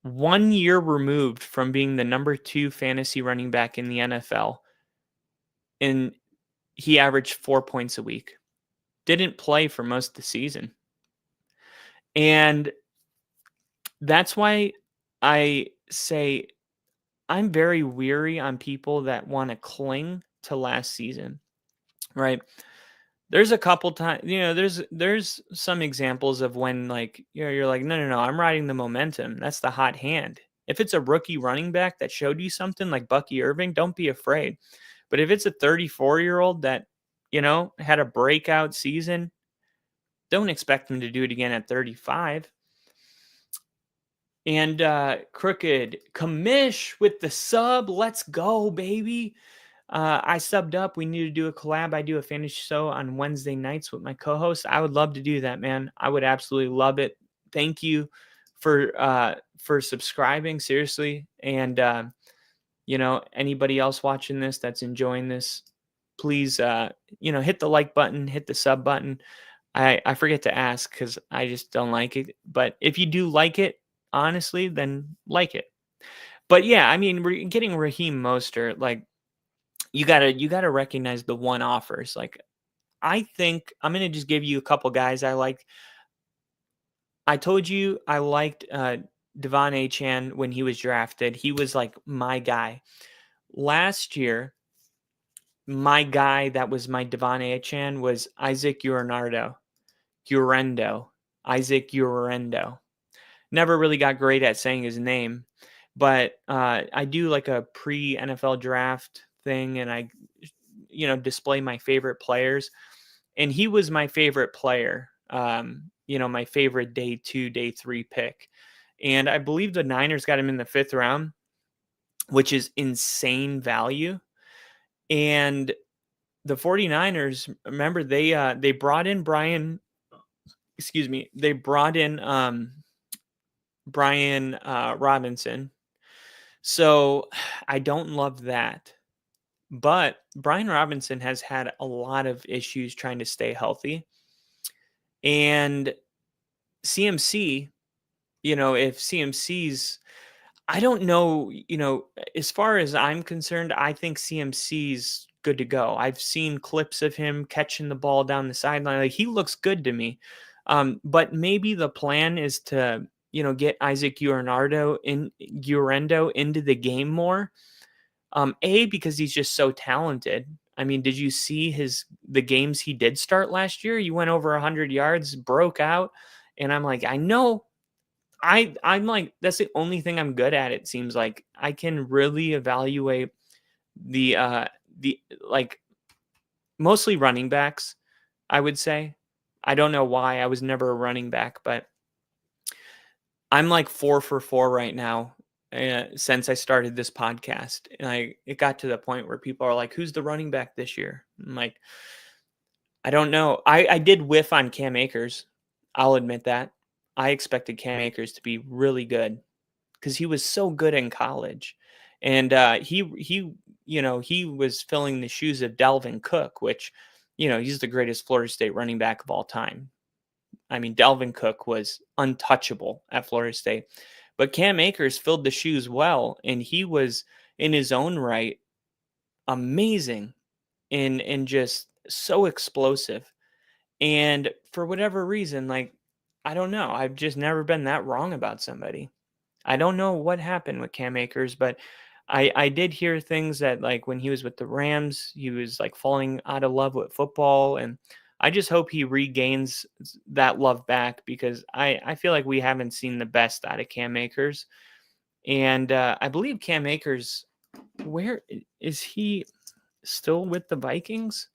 1 year removed from being the number 2 fantasy running back in the NFL, and he averaged 4 points a week. Didn't play for most of the season. And that's why I say I'm very weary on people that want to cling to last season, right? There's a couple times, there's some examples of when you're like, no, I'm riding the momentum. That's the hot hand. If it's a rookie running back that showed you something like Bucky Irving, don't be afraid. But if it's a 34-year-old that, had a breakout season, don't expect him to do it again at 35. And Crooked Commish with the sub. Let's go, baby. I subbed up. We need to do a collab. I do a fantasy show on Wednesday nights with my co-host. I would love to do that, man. I would absolutely love it. Thank you for subscribing, seriously. And anybody else watching this that's enjoying this, please hit the like button, hit the sub button. I forget to ask because I just don't like it. But if you do like it, honestly, then like it. But yeah, I mean, getting Raheem Mostert, like, you gotta recognize the one offers. Like, I think I'm gonna just give you a couple guys I like. I told you I liked Devon Achane when he was drafted. He was like my guy. Last year, my guy that was my Devon Achane was Isaac Urendo. Isaac Urendo. Never really got great at saying his name, but I do like a pre-NFL draft thing, and I, display my favorite players. And he was my favorite player, my favorite day 2, day 3 pick. And I believe the Niners got him in the 5th round, which is insane value. And the 49ers, remember, they brought in Brian Robinson. So I don't love that. But Brian Robinson has had a lot of issues trying to stay healthy. And CMC, if CMC's, I don't know, as far as I'm concerned, I think CMC's good to go. I've seen clips of him catching the ball down the sideline. Like, he looks good to me. But maybe the plan is to, get Isaac Urendo into the game more. Because he's just so talented. I mean, did you see the games he did start last year? You went over 100 yards, broke out, and I'm like, I know. I'm like, that's the only thing I'm good at. It seems like I can really evaluate the mostly running backs, I would say. I don't know why. I was never a running back, but I'm like 4 for 4 right now. Since I started this podcast, and it got to the point where people are like, who's the running back this year? I'm like, I don't know. I did whiff on Cam Akers. I'll admit that. I expected Cam Akers to be really good because he was so good in college. And he was filling the shoes of Dalvin Cook, which, he's the greatest Florida State running back of all time. I mean, Dalvin Cook was untouchable at Florida State. But Cam Akers filled the shoes well, and he was, in his own right, amazing and just so explosive. And for whatever reason, I don't know. I've just never been that wrong about somebody. I don't know what happened with Cam Akers, but I did hear things that, when he was with the Rams, he was falling out of love with football, and I just hope he regains that love back, because I feel like we haven't seen the best out of Cam Akers. And I believe Cam Akers, where is he still with the Vikings?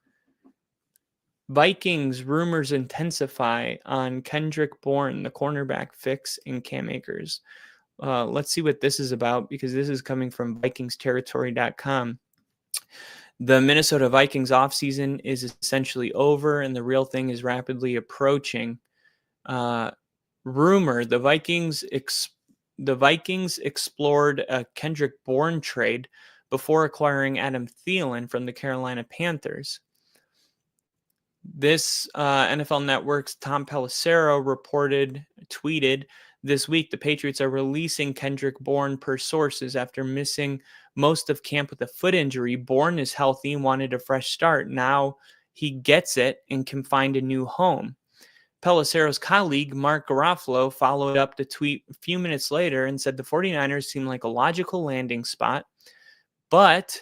Vikings rumors intensify on Kendrick Bourne, the cornerback fix in Cam Akers. Let's see what this is about, because this is coming from VikingsTerritory.com. The Minnesota Vikings offseason is essentially over, and the real thing is rapidly approaching. rumor, the Vikings explored a Kendrick Bourne trade before acquiring Adam Thielen from the Carolina Panthers. This NFL Network's Tom Pelissero tweeted this week, the Patriots are releasing Kendrick Bourne per sources after missing most of camp with a foot injury. Bourne is healthy and wanted a fresh start. Now he gets it and can find a new home. Pelissero's colleague, Mark Garofalo, followed up the tweet a few minutes later and said the 49ers seem like a logical landing spot, but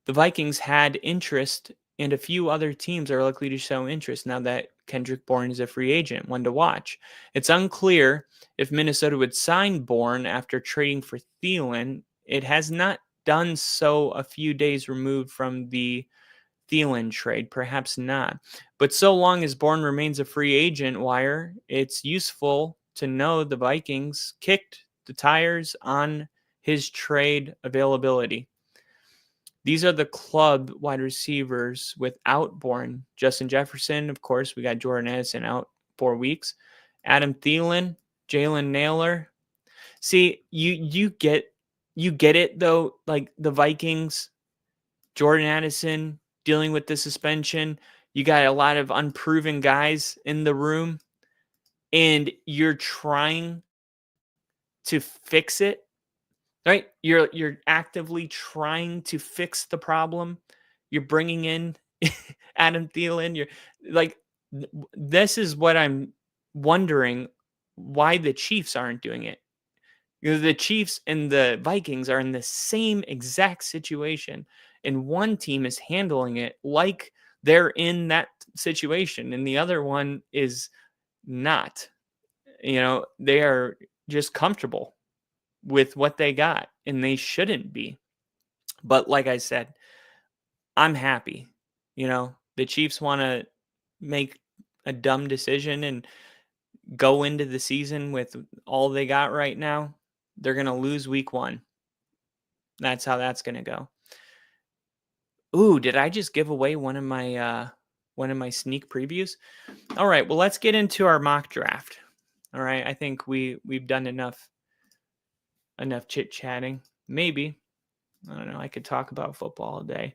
the Vikings had interest and a few other teams are likely to show interest now that Kendrick Bourne is a free agent, one to watch. It's unclear if Minnesota would sign Bourne after trading for Thielen. It has not done so a few days removed from the Thielen trade, perhaps not. But so long as Bourne remains a free agent, Wire, it's useful to know the Vikings kicked the tires on his trade availability. These are the club wide receivers without Bourne. Justin Jefferson, of course, we got Jordan Addison out 4 weeks. Adam Thielen, Jalen Naylor. See, you get it though. Like the Vikings, Jordan Addison dealing with the suspension. You got a lot of unproven guys in the room, and you're trying to fix it. Right? You're actively trying to fix the problem. You're bringing in Adam Thielen. You're like, this is what I'm wondering why the Chiefs aren't doing it. Because the Chiefs and the Vikings are in the same exact situation, and one team is handling it like they're in that situation, and the other one is not. They are just comfortable with what they got, and they shouldn't be. But like I said, I'm happy. The Chiefs want to make a dumb decision and go into the season with all they got right now. They're going to lose week 1. That's how that's going to go. Ooh, did I just give away one of my sneak previews? All right, well, let's get into our mock draft. All right, I think we've done enough chit-chatting. Maybe. I don't know. I could talk about football all day.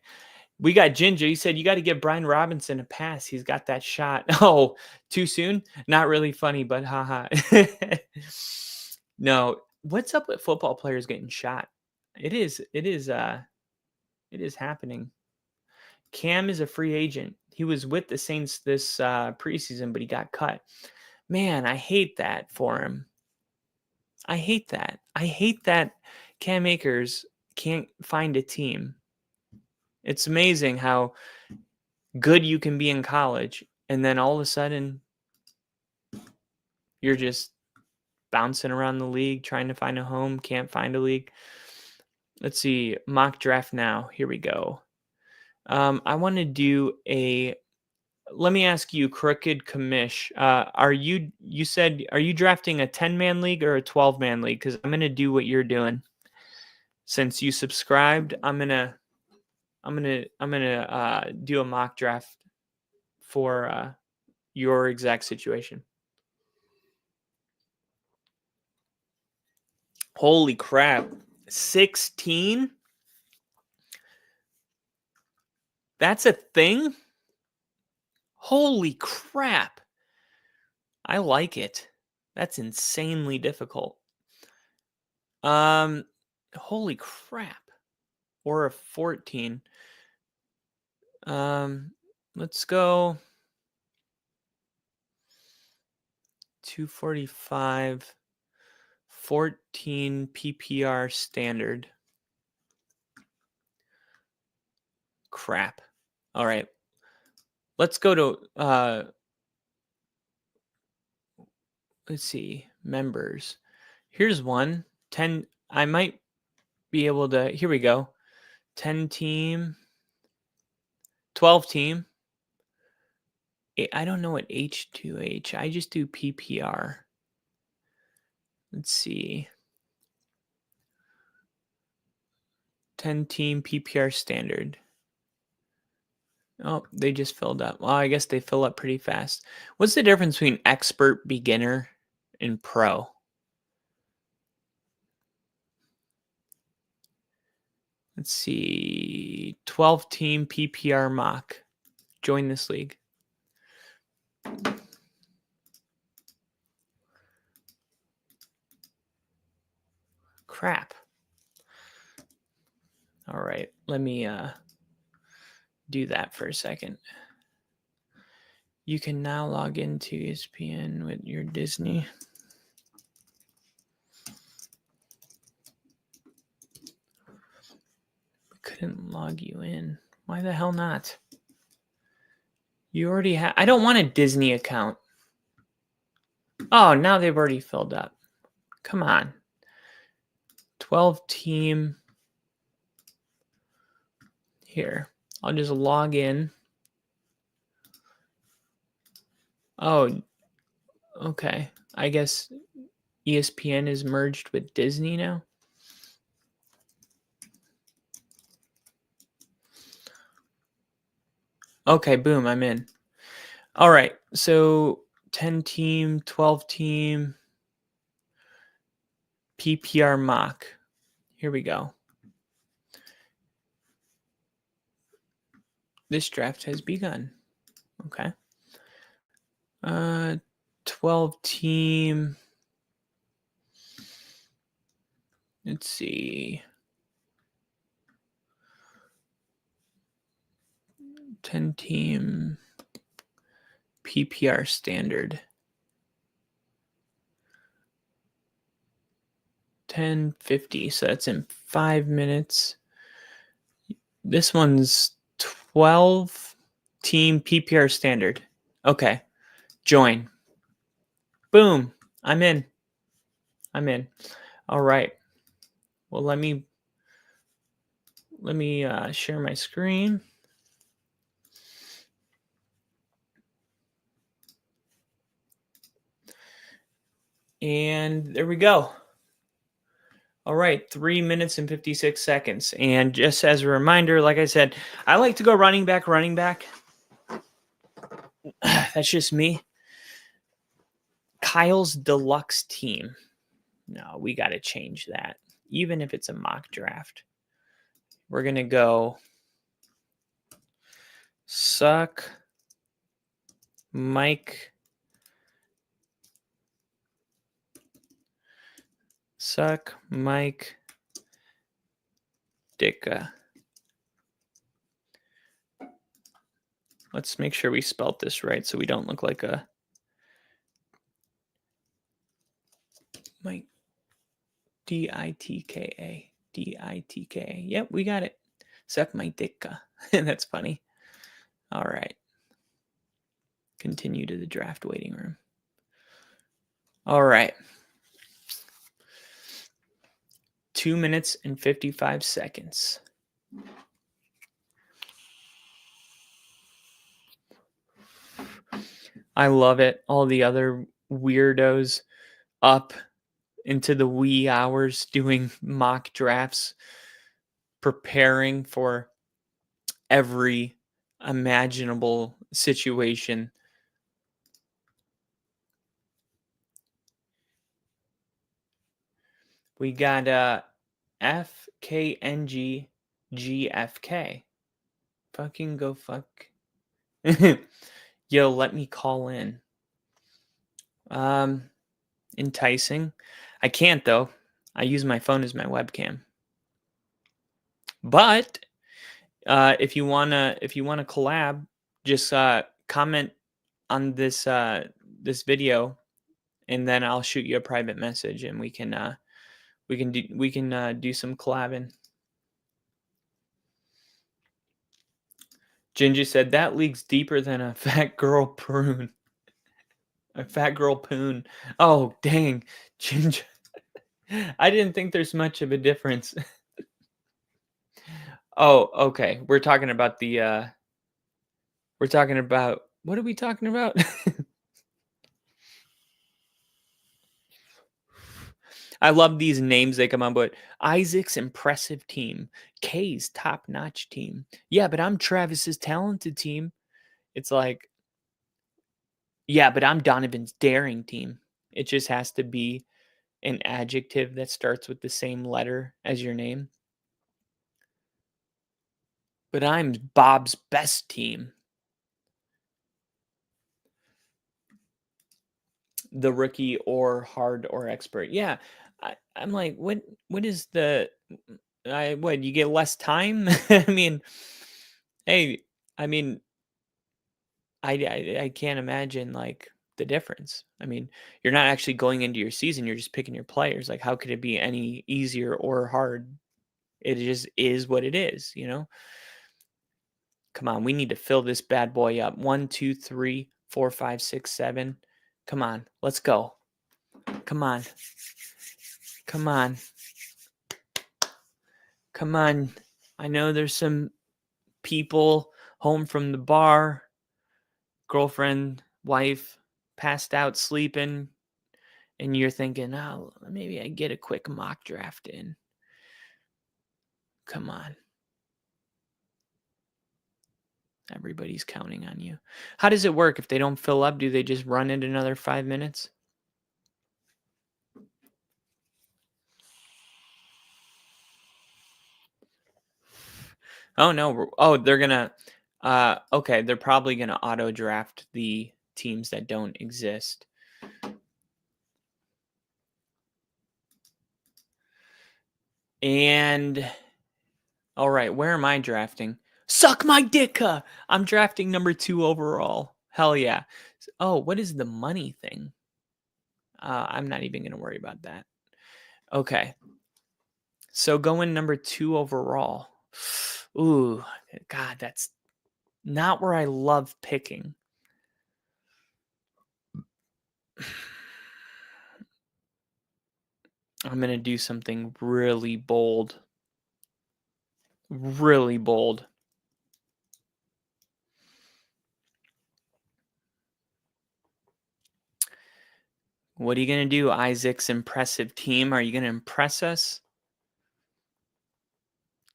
We got Ginger. He said, you got to give Brian Robinson a pass. He's got that shot. Oh, too soon? Not really funny, but haha. No. What's up with football players getting shot? It is happening. Cam is a free agent. He was with the Saints this preseason, but he got cut. Man, I hate that for him. I hate that. I hate that Cam Akers can't find a team. It's amazing how good you can be in college, and then all of a sudden you're just bouncing around the league, trying to find a home, can't find a league. Let's see, mock draft now. Here we go. I want to do let me ask you, Crooked Commish, are you drafting a 10-man league or a 12-man league? Because I'm going to do what you're doing. Since you subscribed, I'm gonna do a mock draft for your exact situation. Holy crap. 16? That's a thing? Holy crap. I like it. That's insanely difficult. Holy crap. Or a 14. Let's go 245, 14 PPR standard. Crap. All right. Let's go to, let's see, members. Here's one. 10. I might be able to, here we go. 10 team, 12 team. I don't know what H2H. I just do PPR. Let's see. 10 team PPR standard. Oh, they just filled up. Well, I guess they fill up pretty fast. What's the difference between expert, beginner, and pro? Let's see. 12-team PPR mock. Join this league. Crap. All right. Let me do that for a second. You can now log into ESPN with your Disney. Couldn't log you in. Why the hell not? You already have. I don't want a Disney account. Oh, now they've already filled up. Come on. 12-team. Here. I'll just log in. Oh, okay. I guess ESPN is merged with Disney now. Okay, boom, I'm in. All right, so 10-team, 12-team, PPR mock. Here we go. This draft has begun. Okay. 12-team. Let's see. 10-team PPR standard. 10:50. So that's in 5 minutes. This one's 12-team PPR standard. Okay. Join. Boom. I'm in. All right. Well, let me share my screen. And there we go. All right, 3 minutes and 56 seconds. And just as a reminder, like I said, I like to go running back. That's just me. Kyle's deluxe team. No, we got to change that. Even if it's a mock draft. We're going to go suck Mike. Suck Mike Ditka. Let's make sure we spelt this right so we don't look like a Mike Ditka. Ditka. Yep, we got it. Suck Mike Ditka. That's funny. All right. Continue to the draft waiting room. All right. 2 minutes and 55 seconds. I love it. All the other weirdos up into the wee hours doing mock drafts, preparing for every imaginable situation. We got FKNG GFK. Fucking go fuck. Yo, let me call in. Enticing. I can't though. I use my phone as my webcam. But if you wanna collab, just comment on this this video, and then I'll shoot you a private message, and we can do some collabing. Ginger said that league's deeper than a fat girl prune. A fat girl poon. Oh, dang. Ginger. I didn't think there's much of a difference. Oh, okay. We're talking about what are we talking about? I love these names they come up with. Isaac's impressive team. Kay's top-notch team. Yeah, but I'm Travis's talented team. It's like, yeah, but I'm Donovan's daring team. It just has to be an adjective that starts with the same letter as your name. But I'm Bob's best team. The rookie or hard or expert. Yeah. I'm like, what is the what, you get less time? I mean, hey, I mean, I can't imagine like the difference. I mean, you're not actually going into your season, you're just picking your players. Like, how could it be any easier or hard? It just is what it is, you know? Come on, we need to fill this bad boy up. 1, 2, 3, 4, 5, 6, 7. Come on, let's go. Come on. Come on. Come on. I know there's some people home from the bar, girlfriend, wife, passed out sleeping, and you're thinking, oh, maybe I get a quick mock draft in. Come on. Everybody's counting on you. How does it work? If they don't fill up, do they just run it another 5 minutes? Oh, no. Oh, they're going to, okay, they're probably going to auto draft the teams that don't exist. And, all right, where am I drafting? Suck my dicka! I'm drafting number 2 overall. Hell yeah. Oh, what is the money thing? I'm not even going to worry about that. Okay. So going number 2 overall. Ooh, God, that's not where I love picking. I'm going to do something really bold. Really bold. What are you going to do, Isaac's impressive team? Are you going to impress us?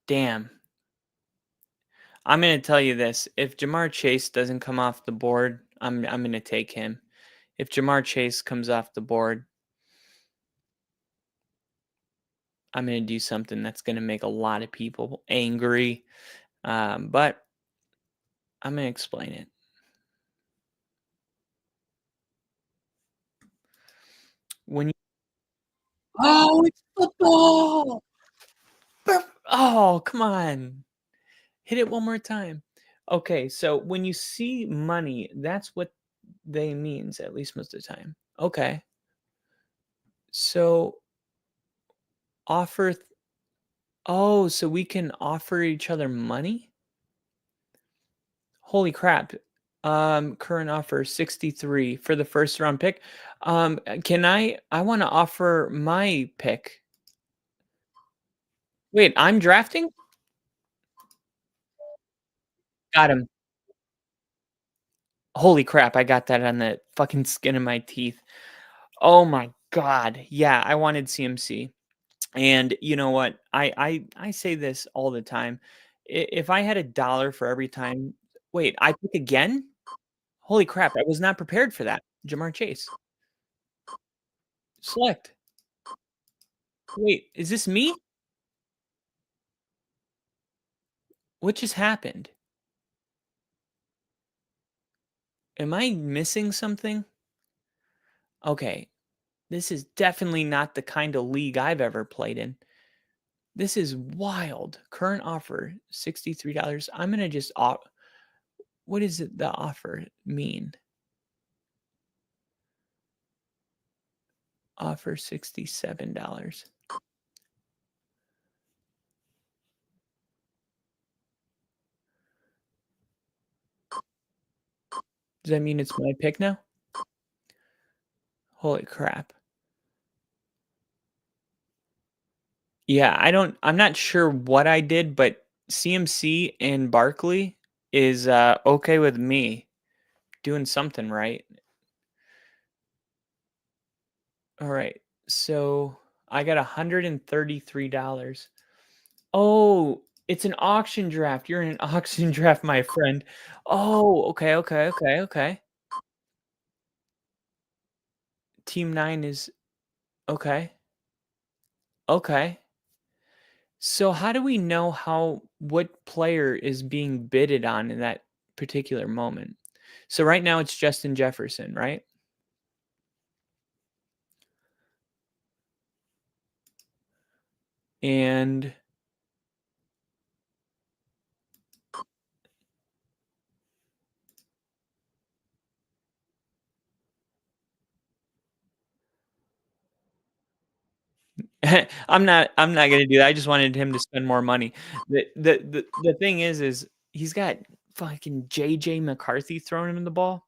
Damn. I'm going to tell you this. If Jamar Chase doesn't come off the board, I'm going to take him. If Jamar Chase comes off the board, I'm going to do something that's going to make a lot of people angry. But I'm going to explain it. When you Oh, it's football! Oh, come on. Hit it one more time. Okay, so when you see money, that's what they means, at least most of the time. Okay. So offer oh, so we can offer each other money? Holy crap. Current offer 63 for the first round pick. Can I want to offer my pick. Wait, I'm drafting? Got him. Holy crap, I got that on the fucking skin of my teeth. Oh my god. Yeah, I wanted CMC. And you know what? I say this all the time. If I had $1 for every time wait, I pick again? Holy crap, I was not prepared for that. Jamar Chase. Select. Wait, is this me? What just happened? Am I missing something? Okay. This is definitely not the kind of league I've ever played in. This is wild. Current offer, $63. I'm going to just what does the offer mean? Offer $67. Does that mean it's my pick now? Holy crap. Yeah, I'm not sure what I did, but CMC and Barkley is okay with me doing something right. All right. So I got $133. Oh, it's an auction draft. You're in an auction draft, my friend. Oh, okay. Team 9 is okay. Okay. So how do we know what player is being bidded on in that particular moment? So right now it's Justin Jefferson, right? And I'm not gonna do that. I just wanted him to spend more money. The thing is he's got fucking JJ McCarthy throwing him the ball.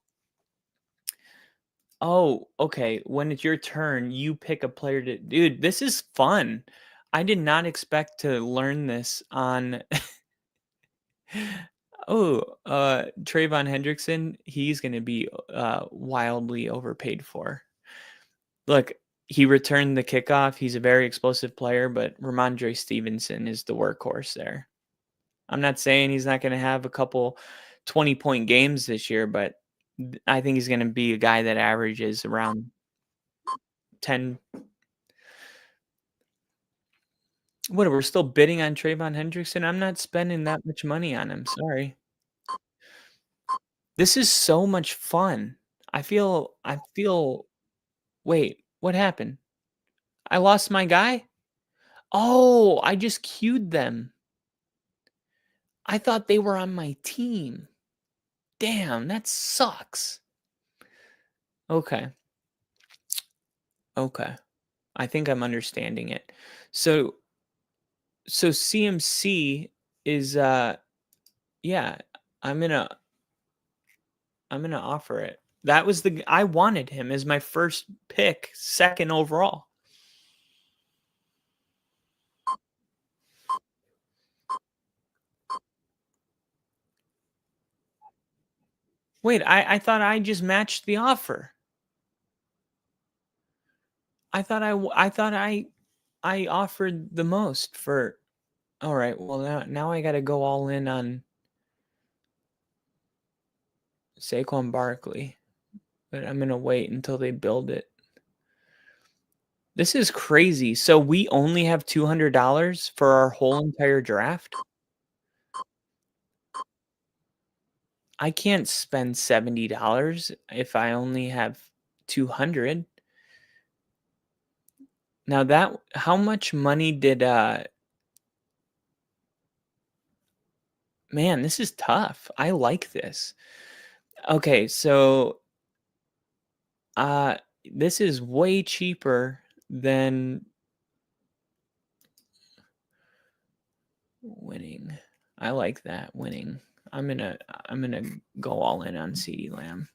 Oh, okay. When it's your turn, you pick a player to dude, this is fun. I did not expect to learn this on oh, Trayvon Hendrickson, he's gonna be wildly overpaid for. Look, he returned the kickoff. He's a very explosive player, but Ramondre Stevenson is the workhorse there. I'm not saying he's not going to have a couple 20-point games this year, but I think he's going to be a guy that averages around 10. What, we're still bidding on Trayvon Hendrickson? I'm not spending that much money on him. Sorry. This is so much fun. I feel wait, what happened? I lost my guy? Oh, I just queued them. I thought they were on my team. Damn, that sucks. Okay. Okay. I think I'm understanding it. So CMC is yeah, I'm gonna offer it. That was I wanted him as my first pick, second overall. Wait, I thought I just matched the offer. I thought I offered the most for. All right, well now I got to go all in on Saquon Barkley, but I'm gonna wait until they build it. This is crazy. So we only have $200 for our whole entire draft. I can't spend $70 if I only have 200. Now how much money did man, this is tough. I like this. Okay, so this is way cheaper than winning. I like that, winning. I'm gonna go all in on CeeDee Lamb.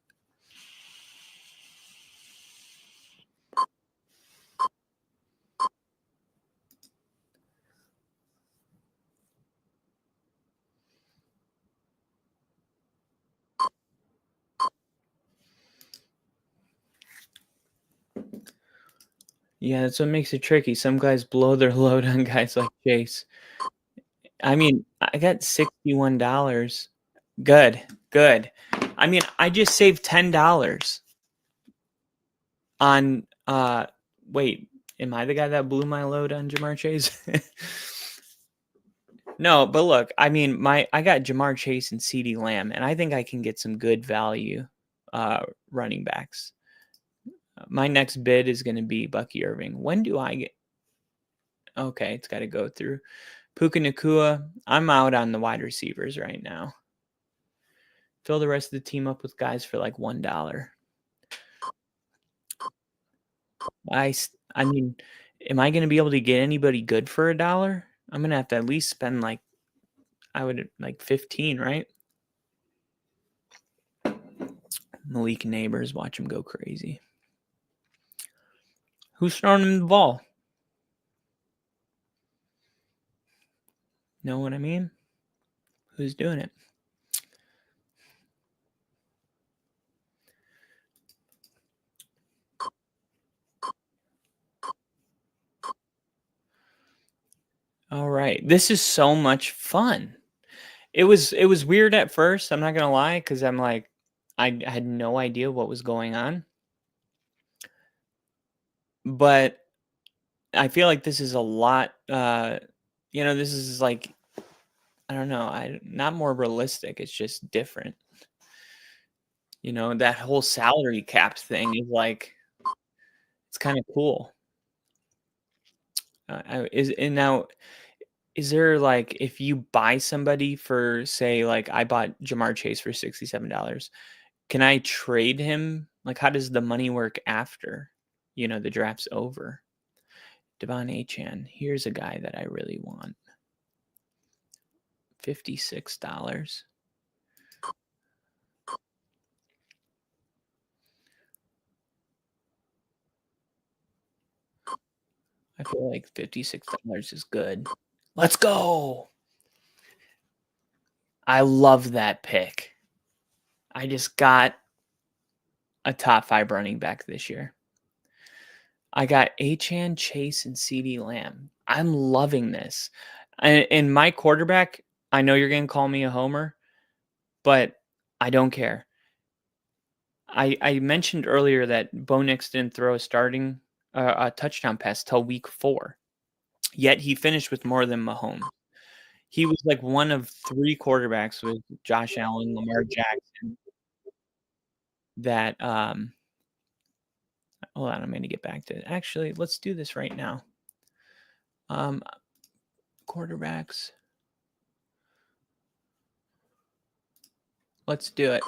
Yeah, that's what makes it tricky. Some guys blow their load on guys like Chase. I mean, I got $61. Good, good. I mean, I just saved $10 on wait, am I the guy that blew my load on Jamar Chase? No, but look, I mean, I got Jamar Chase and CeeDee Lamb, and I think I can get some good value running backs. My next bid is going to be Bucky Irving. When do I get? Okay, it's got to go through Puka Nacua. I'm out on the wide receivers right now. Fill the rest of the team up with guys for like $1. I mean, am I going to be able to get anybody good for $1? I'm going to have to at least spend like 15, right? Malik Neighbors, watch him go crazy. Who's throwing him the ball? Know what I mean? Who's doing it? All right. This is so much fun. It was weird at first, I'm not gonna lie, because I'm like, I had no idea what was going on. But I feel like this is a lot, this is like, I don't know, not more realistic, it's just different. That whole salary cap thing is like, it's kind of cool. Is there like, if you buy somebody for, say, like I bought Jamar Chase for $67, can I trade him? Like, how does the money work after, the draft's over? Devon Achan, here's a guy that I really want. $56. I feel like $56 is good. Let's go. I love that pick. I just got a top 5 running back this year. I got Achan, Chase, and CeeDee Lamb. I'm loving this. And my quarterback, I know you're going to call me a homer, but I don't care. I mentioned earlier that Bo Nix didn't throw a touchdown pass till week 4. Yet he finished with more than Mahomes. He was like one of 3 quarterbacks with Josh Allen, Lamar Jackson that hold on, I'm going to get back to it. Actually, let's do this right now. Quarterbacks. Let's do it.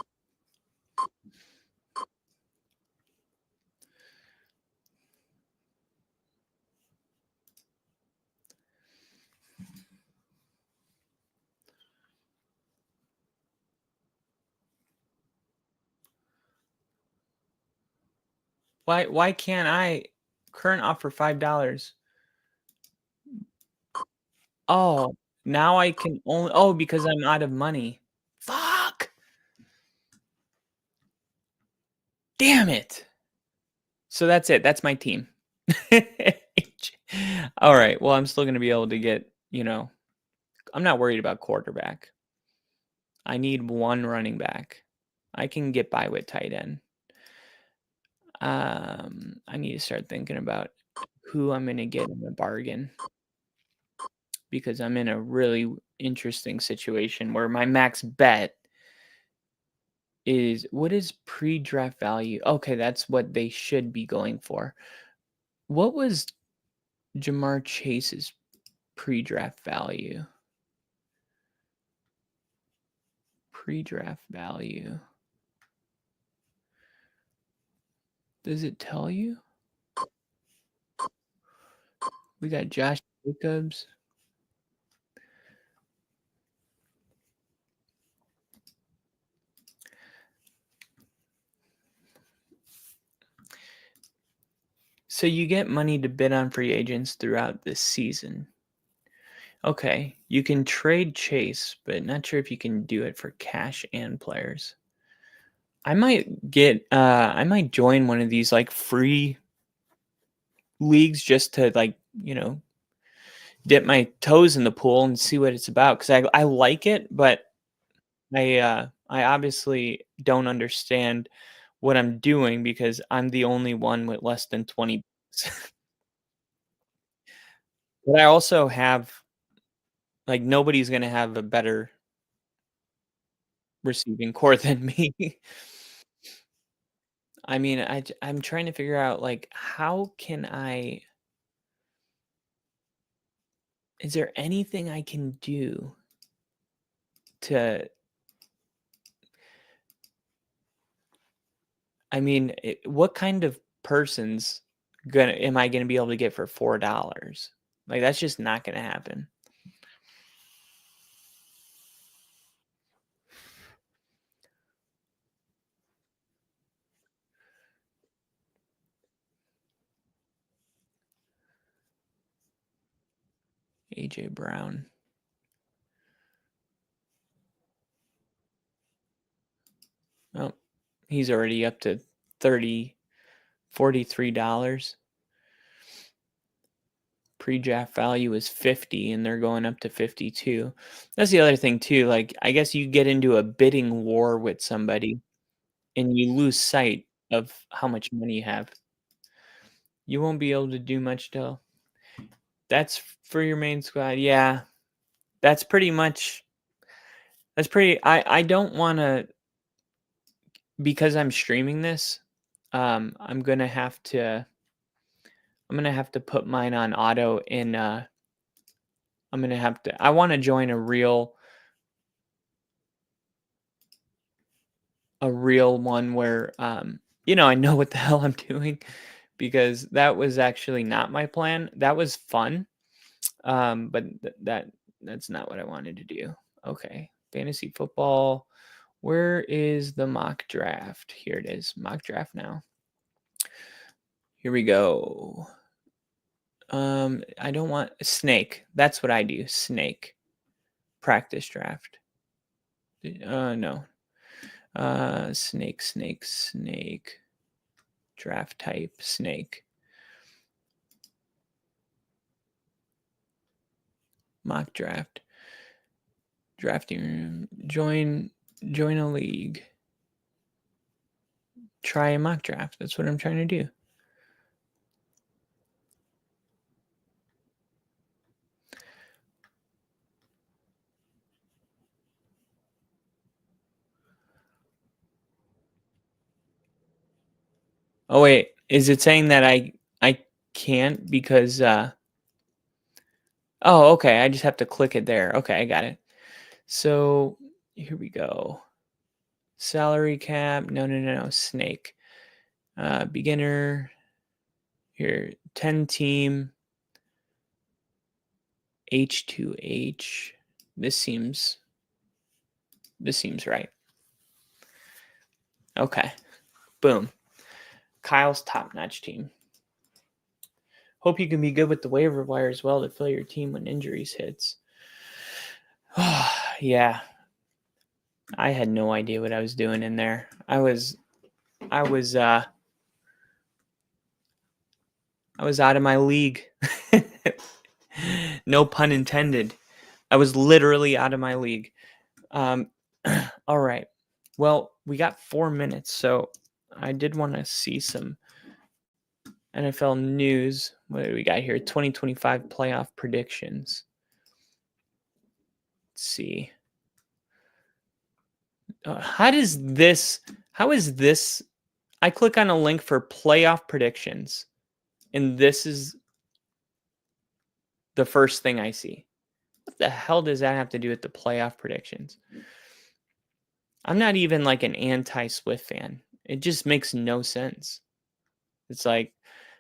Why can't I current offer $5? Oh, now I can only because I'm out of money. Fuck. Damn it. So that's it. That's my team. All right. Well, I'm still going to be able to get, I'm not worried about quarterback. I need one running back. I can get by with tight end. I need to start thinking about who I'm going to get in a bargain, because I'm in a really interesting situation where my max bet is, what is pre-draft value? Okay, that's what they should be going for. What was Jamar Chase's pre-draft value? Pre-draft value. Does it tell you? We got Josh Jacobs. So you get money to bid on free agents throughout the season. Okay, you can trade Chase, but not sure if you can do it for cash and players. I might join one of these like free leagues just to dip my toes in the pool and see what it's about, because I like it, but I obviously don't understand what I'm doing because I'm the only one with less than 20 bucks. But I also have, like, nobody's gonna have a better receiving core than me. I mean, I'm trying to figure out, like, how can is there anything I can do to, I mean, what kind of person's am I gonna be able to get for $4? Like, that's just not gonna happen. AJ Brown. Oh, he's already up to $43. pre-draft value is 50 and they're going up to 52. That's the other thing too. Like, I guess you get into a bidding war with somebody and you lose sight of how much money you have. You won't be able to do much till that's for your main squad. Yeah. That's pretty I don't want to, because I'm streaming this, I'm going to have to put mine on auto in I want to join a real one where I know what the hell I'm doing, because that was actually not my plan. That was fun. But that's not what I wanted to do. Okay. Fantasy football. Where is the mock draft? Here it is. Mock draft now. Here we go. I don't want snake. That's what I do. Snake. Practice draft. No. Snake. Draft type snake. Mock draft. Drafting room. Join a league. Try a mock draft. That's what I'm trying to do. Oh wait, is it saying that I can't because oh, okay, I just have to click it there. Okay, I got it. So here we go. Salary cap. No. Snake. Beginner. Here, 10 team. H2H. This seems right. Okay. Boom. Kyle's top-notch team. Hope you can be good with the waiver wire as well to fill your team when injuries hits. Yeah. I had no idea what I was doing in there. I was out of my league. No pun intended. I was literally out of my league. All right. Well, we got 4 minutes, so I did want to see some NFL news. What do we got here? 2025 playoff predictions. Let's see. How is this? I click on a link for playoff predictions, and this is the first thing I see. What the hell does that have to do with the playoff predictions? I'm not even like an anti-Swift fan. It just makes no sense. It's like,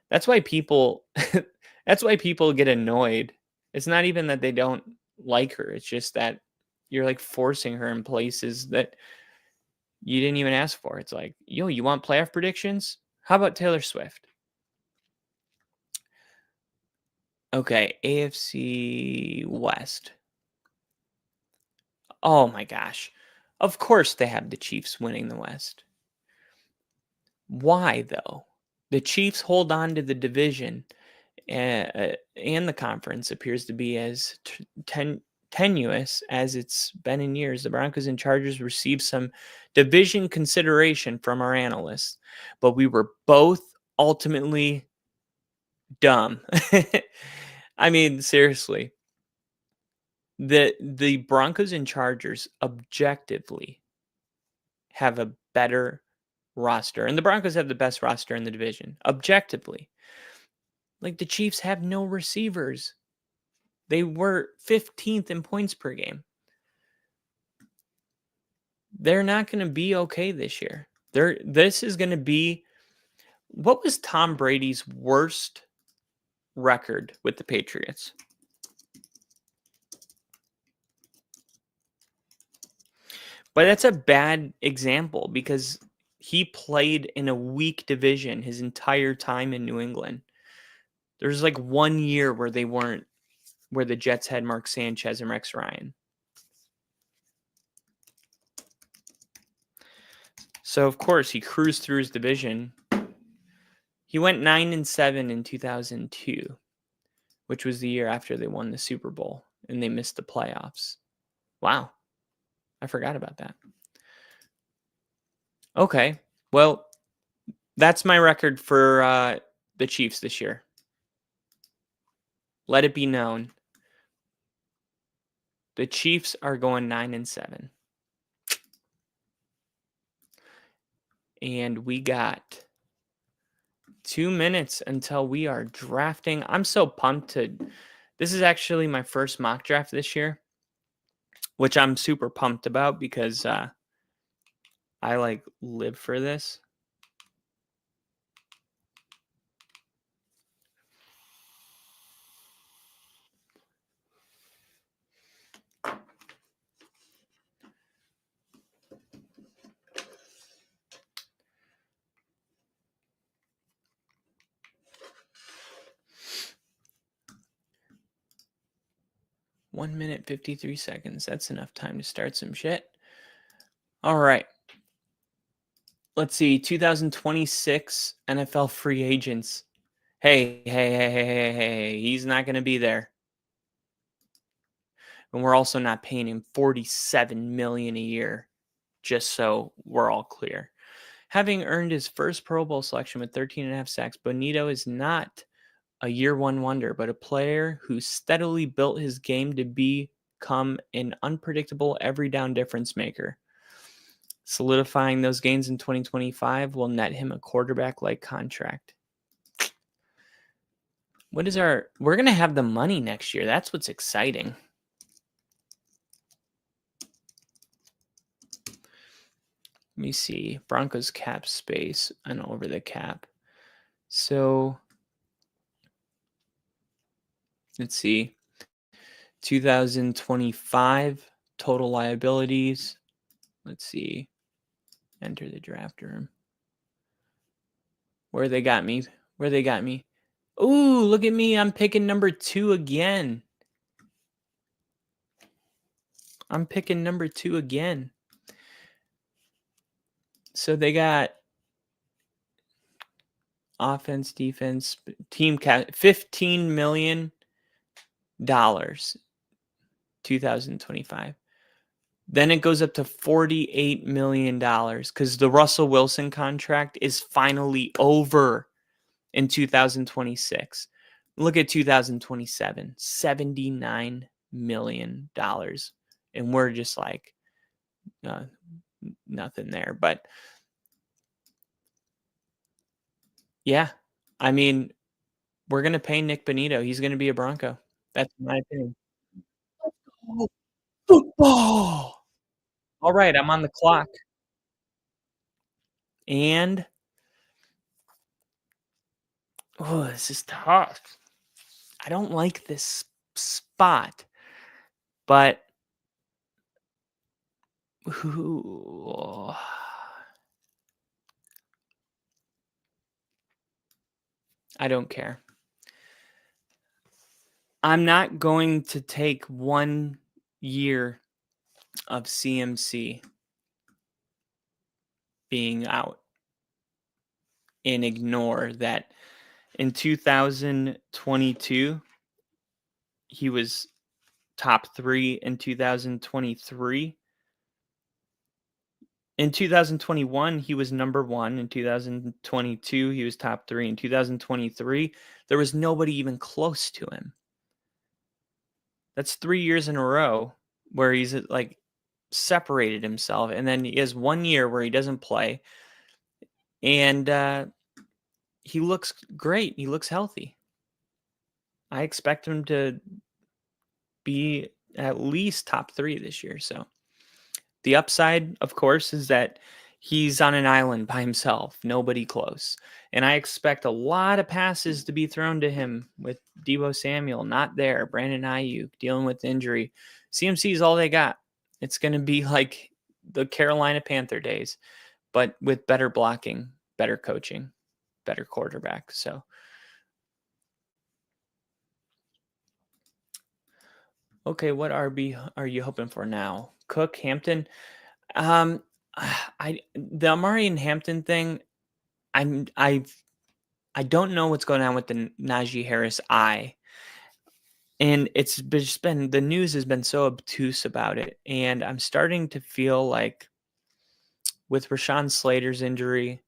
that's why people get annoyed. It's not even that they don't like her. It's just that you're like forcing her in places that you didn't even ask for. It's like, yo, you want playoff predictions? How about Taylor Swift? Okay, AFC West. Oh my gosh. Of course they have the Chiefs winning the West. Why, though? The Chiefs hold on to the division, and the conference appears to be as tenuous as it's been in years. The Broncos and Chargers received some division consideration from our analysts, but we were both ultimately dumb. I mean, seriously. The Broncos and Chargers objectively have a better roster, and the Broncos have the best roster in the division objectively. Like, the Chiefs have no receivers. They were 15th in points per game. They're not going to be okay this year. This is going to be, what was Tom Brady's worst record with the Patriots? But that's a bad example because he played in a weak division his entire time in New England. There's like 1 year where they weren't, where the Jets had Mark Sanchez and Rex Ryan. So, of course, he cruised through his division. He went 9-7 in 2002. which was the year after they won the Super Bowl and they missed the playoffs. Wow. I forgot about that. Okay. Well, that's my record for the Chiefs this year. Let it be known. The Chiefs are going 9-7. And we got 2 minutes until we are drafting. I'm so pumped this is actually my first mock draft this year, which I'm super pumped about because I live for this. One minute, 53 seconds. That's enough time to start some shit. All right. Let's see. 2026 NFL free agents. Hey. He's not going to be there. And we're also not paying him $47 million a year, just so we're all clear. Having earned his first Pro Bowl selection with 13.5 sacks, Bonito is not a year one wonder, but a player who steadily built his game to become an unpredictable every down difference maker. Solidifying those gains in 2025 will net him a quarterback-like contract. We're going to have the money next year. That's what's exciting. Let me see. Broncos cap space and over the cap. So let's see. 2025 total liabilities. Let's see. Enter the draft room. Where they got me. Ooh, look at me. I'm picking number 2 again. So they got offense, defense, team cap, $15 million 2025. Then it goes up to $48 million because the Russell Wilson contract is finally over in 2026. Look at 2027, $79 million. And we're just like nothing there. But yeah, I mean, we're going to pay Nick Bonito. He's going to be a Bronco. That's my opinion. Oh, football. All right, I'm on the clock. And this is tough. I don't like this spot, but I don't care. I'm not going to take 1 year of CMC being out and ignore that in 2022 he was top 3. In 2023, in 2021 he was number 1. In 2022 he was top 3. In 2023 there was nobody even close to him. That's 3 years in a row where he's like separated himself, and then he has 1 year where he doesn't play, and he looks great. He looks healthy. I expect him to be at least top 3 this year. So the upside, of course, is that he's on an island by himself, nobody close. And I expect a lot of passes to be thrown to him with Deebo Samuel not there, Brandon Ayuk dealing with injury. CMC is all they got. It's going to be like the Carolina Panther days, but with better blocking, better coaching, better quarterback. So okay, what RB are you hoping for now? Cook, Hampton? The Amari and Hampton thing, I don't know what's going on with the Najee Harris eye. And it's just been, the news has been so obtuse about it. And I'm starting to feel like with Rashawn Slater's injury,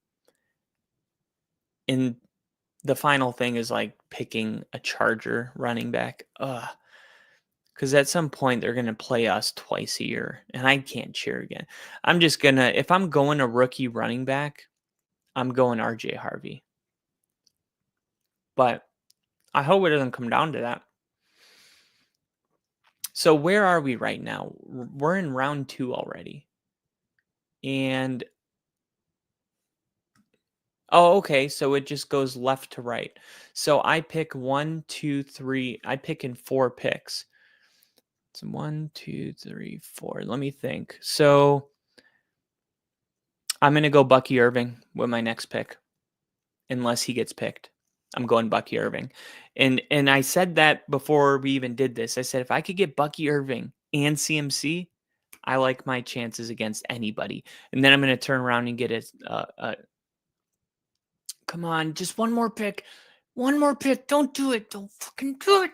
and the final thing is like picking a Charger running back. Because at some point they're going to play us twice a year, and I can't cheer again. I'm just going to, if I'm going a rookie running back, I'm going RJ Harvey. But I hope it doesn't come down to that. So where are we right now? We're in round 2 already. And okay. So it just goes left to right. So I pick 1, 2, 3. I pick in 4 picks. It's 1, 2, 3, 4. Let me think. So I'm going to go Bucky Irving with my next pick, unless he gets picked. I'm going Bucky Irving. And I said that before we even did this. I said, if I could get Bucky Irving and CMC, I like my chances against anybody. And then I'm going to turn around and get a come on, just one more pick. One more pick. Don't do it. Don't fucking do it.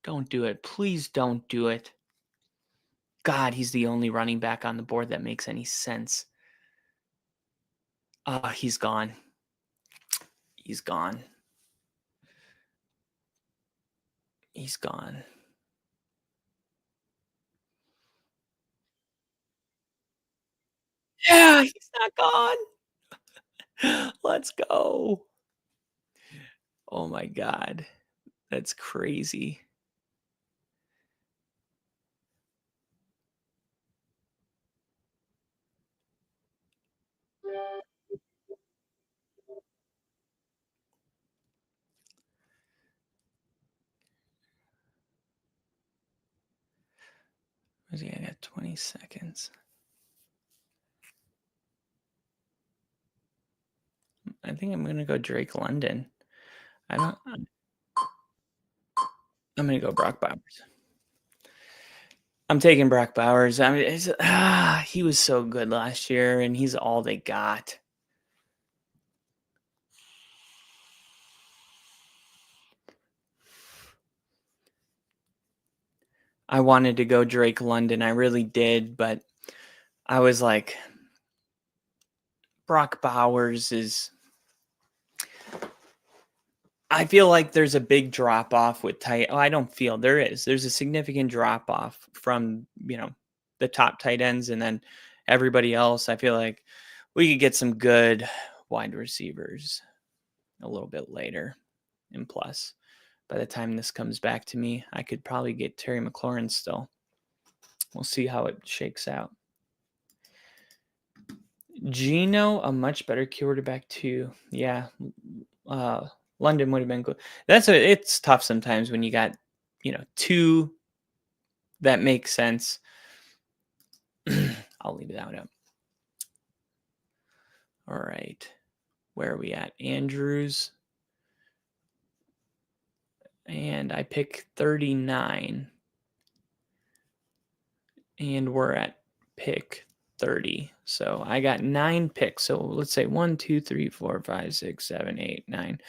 Don't do it. Please don't do it. God, he's the only running back on the board that makes any sense. He's gone. He's gone. He's gone. Yeah, he's not gone. Let's go. Oh my God. That's crazy. I got 20 seconds. I think I'm going to go Drake London. I'm going to go Brock Bowers. I'm taking Brock Bowers. I mean, he was so good last year, and he's all they got. I wanted to go Drake London. I really did, but I was like, Brock Bowers is... I feel like there's a big drop off with tight. I don't feel there is. There's a significant drop off from, the top tight ends, and then everybody else. I feel like we could get some good wide receivers a little bit later. And plus, by the time this comes back to me, I could probably get Terry McLaurin still. We'll see how it shakes out. Geno, a much better quarterback too. Yeah. London would have been good. It's tough sometimes when you got, 2 that make sense. I'll leave that up. All right. Where are we at? Andrews. And I pick 39. And we're at pick 30. So I got 9 picks. So let's say 1, 2, 3, 4, 5, 6, 7, 8, 9.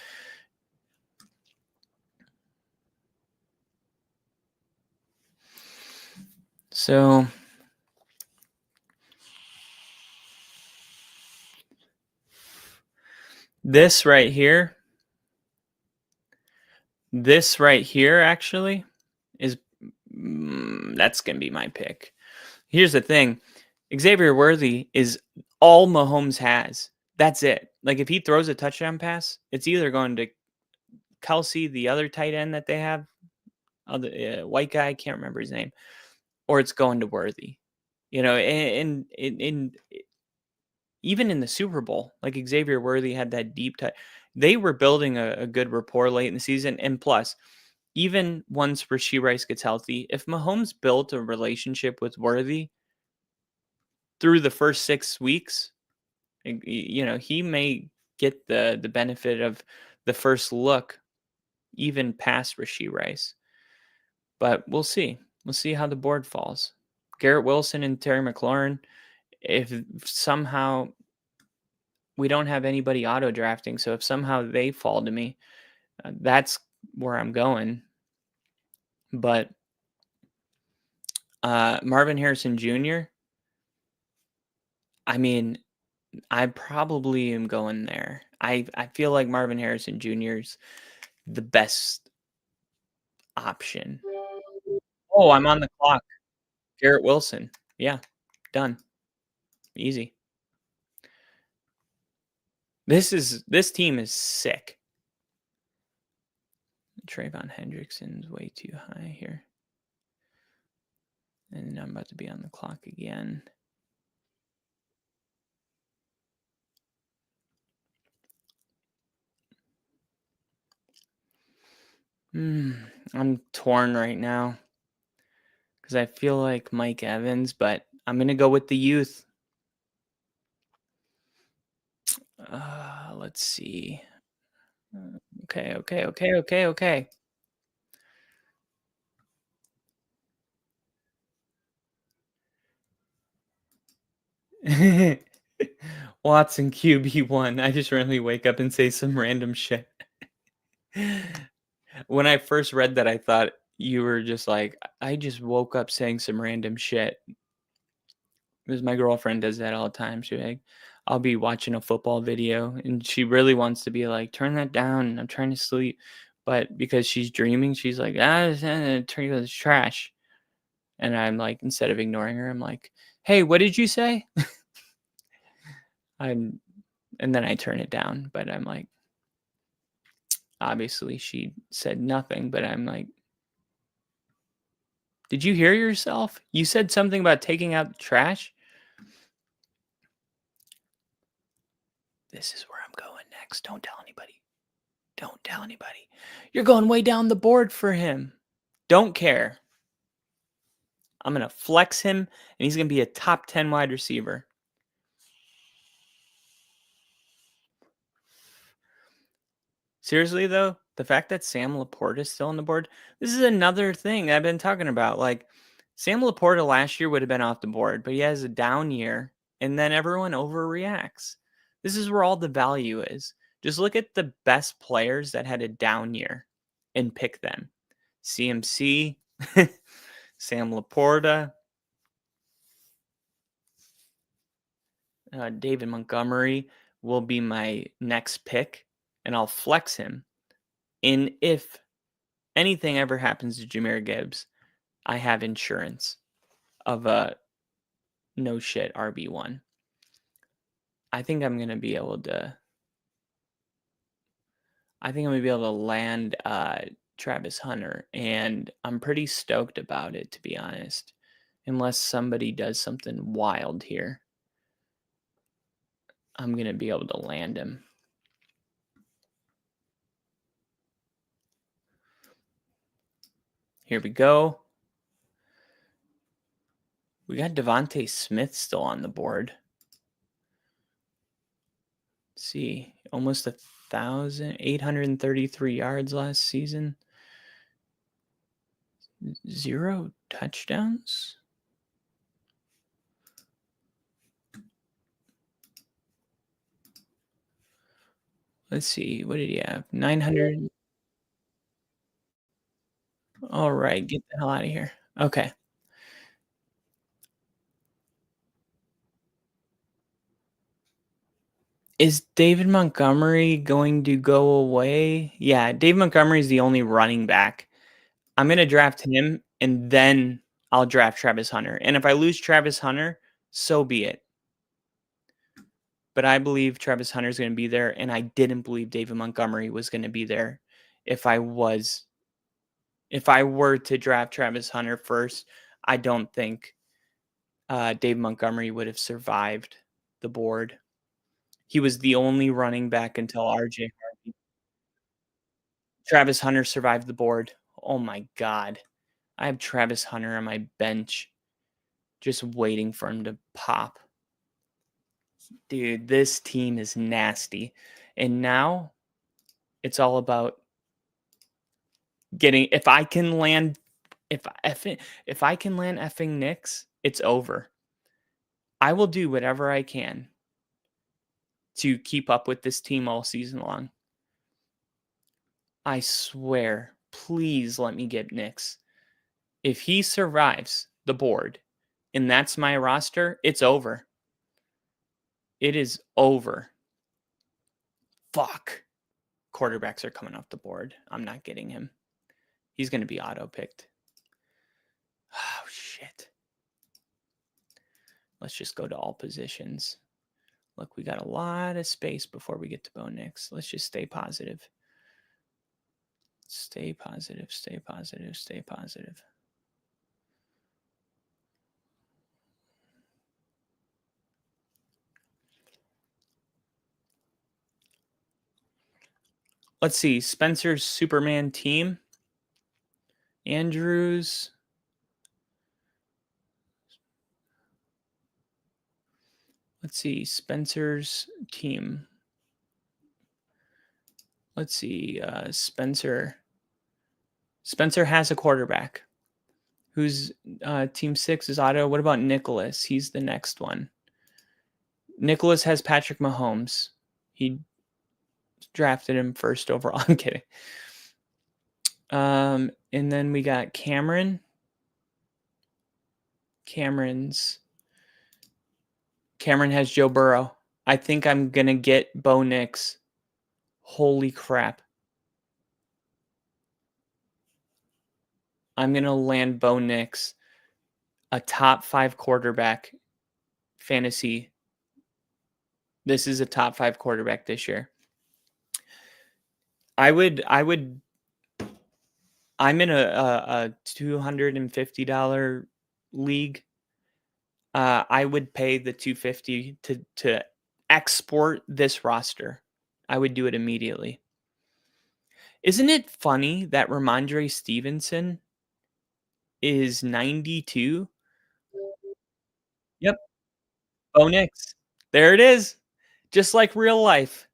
So this right here actually is, that's going to be my pick. Here's the thing. Xavier Worthy is all Mahomes has. That's it. Like, if he throws a touchdown pass, it's either going to Kelsey, the other tight end that they have, white guy, I can't remember his name, or it's going to Worthy. And even in the Super Bowl, like Xavier Worthy had that deep touch. They were building a good rapport late in the season. And plus, even once Rashee Rice gets healthy, if Mahomes built a relationship with Worthy through the first 6 weeks, he may get the benefit of the first look even past Rashee Rice. But we'll see. We'll see how the board falls. Garrett Wilson and Terry McLaurin, if somehow we don't have anybody auto drafting, so if somehow they fall to me, that's where I'm going. But Marvin Harrison Jr., I mean, I probably am going there. I feel like Marvin Harrison Jr. is the best option. Oh, I'm on the clock. Garrett Wilson. Yeah, done. Easy. This team is sick. Trayvon Hendrickson's way too high here. And I'm about to be on the clock again. I'm torn right now because I feel like Mike Evans, but I'm going to go with the youth. Let's see. Okay. Watson QB1. I just randomly wake up and say some random shit. When I first read that, I thought you were just like, I just woke up saying some random shit. Because my girlfriend does that all the time. She's like, I'll be watching a football video and she really wants to be like, turn that down. I'm trying to sleep. But because she's dreaming, she's like, turn this trash. And I'm like, instead of ignoring her, I'm like, hey, what did you say? And then I turn it down. But I'm like, obviously she said nothing. But I'm like, did you hear yourself? You said something about taking out the trash. This is where I'm going next. Don't tell anybody. Don't tell anybody. You're going way down the board for him. Don't care. I'm going to flex him, and he's going to be a top 10 wide receiver. Seriously, though, the fact that Sam Laporta is still on the board, this is another thing I've been talking about. Like, Sam Laporta last year would have been off the board, but he has a down year, and then everyone overreacts. This is where all the value is. Just look at the best players that had a down year and pick them. CMC, Sam Laporta, David Montgomery will be my next pick, and I'll flex him. And if anything ever happens to Jahmyr Gibbs, I have insurance of a no shit RB1. I think I'm gonna be able to land Travis Hunter, and I'm pretty stoked about it, to be honest. Unless somebody does something wild here, I'm gonna be able to land him. Here we go. We got Devontae Smith still on the board. Let's see, almost 1,833 yards last season. 0 touchdowns. Let's see, what did he have? 900. All right, get the hell out of here. Okay. Is David Montgomery going to go away? Yeah, David Montgomery is the only running back. I'm going to draft him, and then I'll draft Travis Hunter. And if I lose Travis Hunter, so be it. But I believe Travis Hunter is going to be there, and I didn't believe David Montgomery was going to be there if I were to draft Travis Hunter first. I don't think David Montgomery would have survived the board. He was the only running back until RJ Harvey. Travis Hunter survived the board. Oh my God. I have Travis Hunter on my bench just waiting for him to pop. Dude, this team is nasty. And now it's all about getting, if I can land effing Knicks, it's over. I will do whatever I can to keep up with this team all season long. I swear, please let me get Nix. If he survives the board and that's my roster, it's over. It is over. Fuck. Quarterbacks are coming off the board. I'm not getting him. He's going to be auto-picked. Oh, shit. Let's just go to all positions. Look, we got a lot of space before we get to Bo Nix. Let's just stay positive. Stay positive, stay positive, stay positive. Let's see. Spencer's Superman team. Andrews. Let's see. Spencer's team. Let's see. Spencer. Spencer has a quarterback. Who's team 6 is auto. What about Nicholas? He's the next one. Nicholas has Patrick Mahomes. He drafted him first overall. I'm kidding. And then we got Cameron. Cameron has Joe Burrow. I think I'm going to get Bo Nix. Holy crap. I'm going to land Bo Nix, a top 5 quarterback fantasy. This is a top 5 quarterback this year. I'm in a $250 league. I would pay the $250 to export this roster. I would do it immediately. Isn't it funny that Ramondre Stevenson is 92? Yep. Bo Nix. There it is. Just like real life.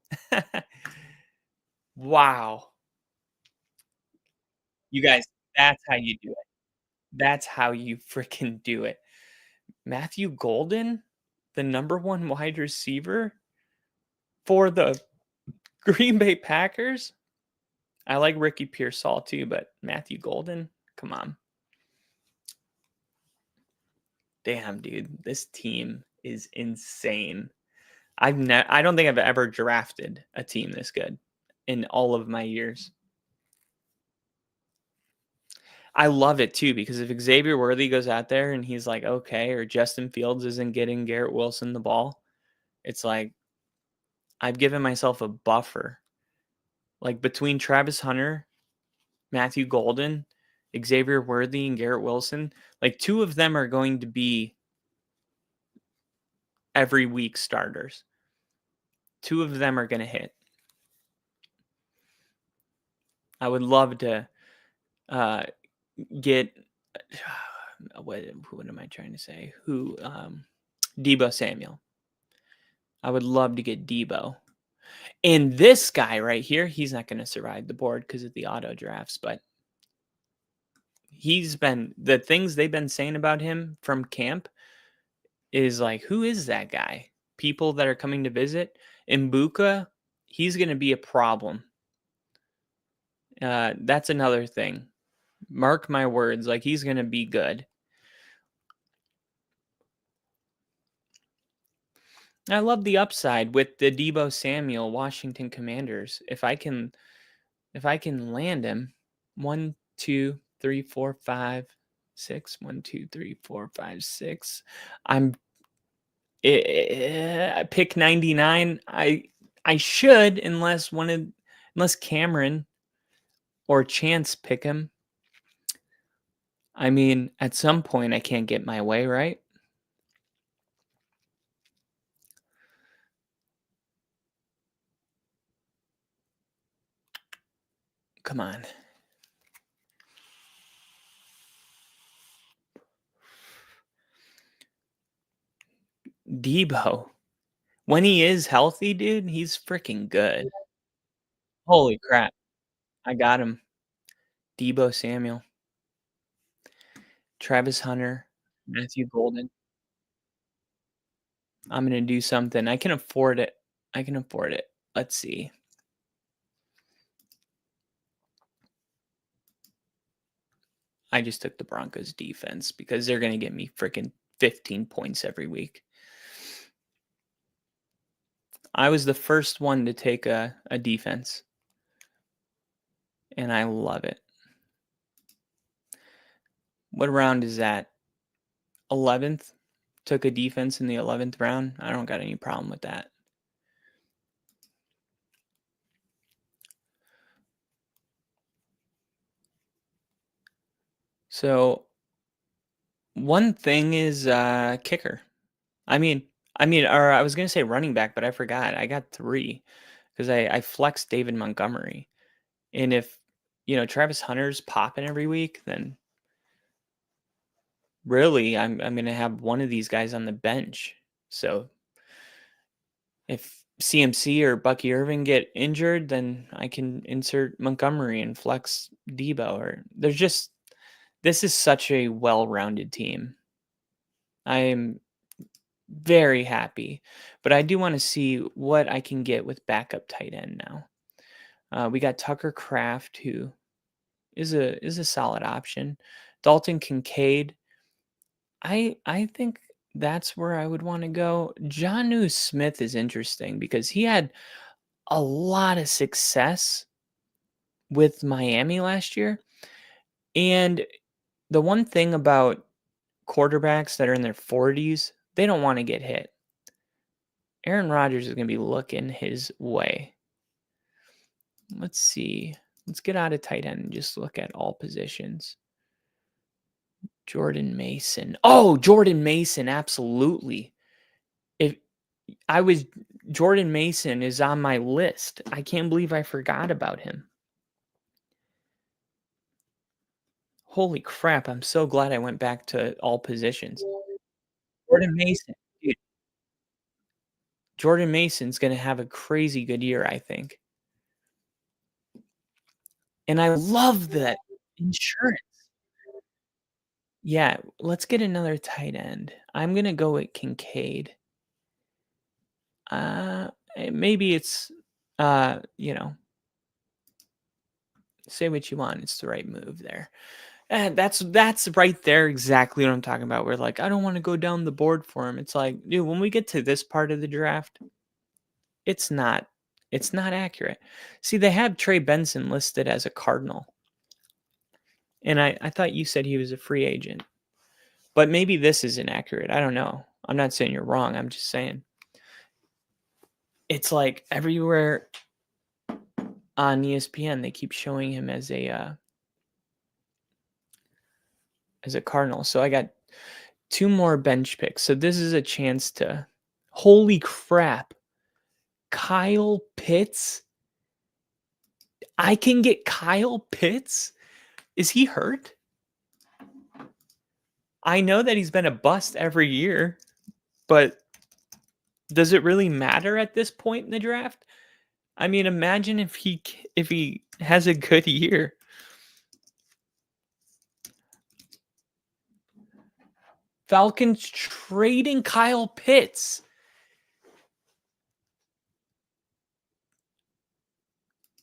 Wow. You guys, that's how you do it. That's how you freaking do it. Matthew Golden, the number 1 wide receiver for the Green Bay Packers. I like Ricky Pearsall too, but Matthew Golden, come on. Damn, dude, this team is insane. I don't think I've ever drafted a team this good in all of my years. I love it too, because if Xavier Worthy goes out there and he's like, okay, or Justin Fields isn't getting Garrett Wilson the ball, it's like I've given myself a buffer. Like between Travis Hunter, Matthew Golden, Xavier Worthy, and Garrett Wilson, like 2 of them are going to be every week starters. 2 of them are going to hit. I would love to get what am I trying to say? Deebo Samuel. I would love to get Deebo. And this guy right here, he's not going to survive the board because of the auto drafts, but the things they've been saying about him from camp is like, who is that guy? People that are coming to visit. Mbuka, he's going to be a problem. That's another thing. Mark my words, like he's going to be good. I love the upside with the Deebo Samuel Washington Commanders. If I can land him, 1, 2, 3, 4, 5, 6. 1, 2, 3, 4, 5, 6. I pick 99. I should, unless Cameron or Chance pick him. I mean, at some point I can't get my way, right? Come on. Deebo. When he is healthy, dude, he's freaking good. Holy crap. I got him. Deebo Samuel. Travis Hunter. Matthew Golden. I'm going to do something. I can afford it. Let's see. I just took the Broncos defense because they're going to get me freaking 15 points every week. I was the first one to take a defense, and I love it. What round is that? 11th? Took a defense in the 11th round. I don't got any problem with that. So one thing is kicker. I mean, or I was gonna say running back, but I forgot. I got 3 because I flexed David Montgomery, and if Travis Hunter's popping every week, then really I'm gonna have one of these guys on the bench. So if CMC or Bucky Irving get injured, then I can insert Montgomery and flex Debo. Or this is such a well-rounded team. I am very happy, but I do want to see what I can get with backup tight end now. We got Tucker Kraft, who is a solid option. Dalton Kincaid. I think that's where I would want to go. Jonnu Smith is interesting because he had a lot of success with Miami last year. And the one thing about quarterbacks that are in their 40s, they don't want to get hit. Aaron Rodgers is going to be looking his way. Let's see. Let's get out of tight end and just look at all positions. Jordan Mason. Oh, Jordan Mason, absolutely. Jordan Mason is on my list. I can't believe I forgot about him. Holy crap, I'm so glad I went back to all positions. Jordan Mason. Dude, Jordan Mason's going to have a crazy good year, I think. And I love that insurance. Yeah, let's get another tight end. I'm going to go with Kincaid. Maybe it's, say what you want. It's the right move there. That's right there exactly what I'm talking about. We're like, I don't want to go down the board for him. It's like, dude, when we get to this part of the draft, it's not accurate. See, they have Trey Benson listed as a Cardinal. And I thought you said he was a free agent. But maybe this is inaccurate. I don't know. I'm not saying you're wrong. I'm just saying. It's like everywhere on ESPN, they keep showing him as a Cardinal. So I got 2 more bench picks. So this is a chance to, holy crap, Kyle Pitts. I can get Kyle Pitts? Is he hurt? I know that he's been a bust every year, but does it really matter at this point in the draft? I mean, imagine if he has a good year. Falcons trading Kyle Pitts.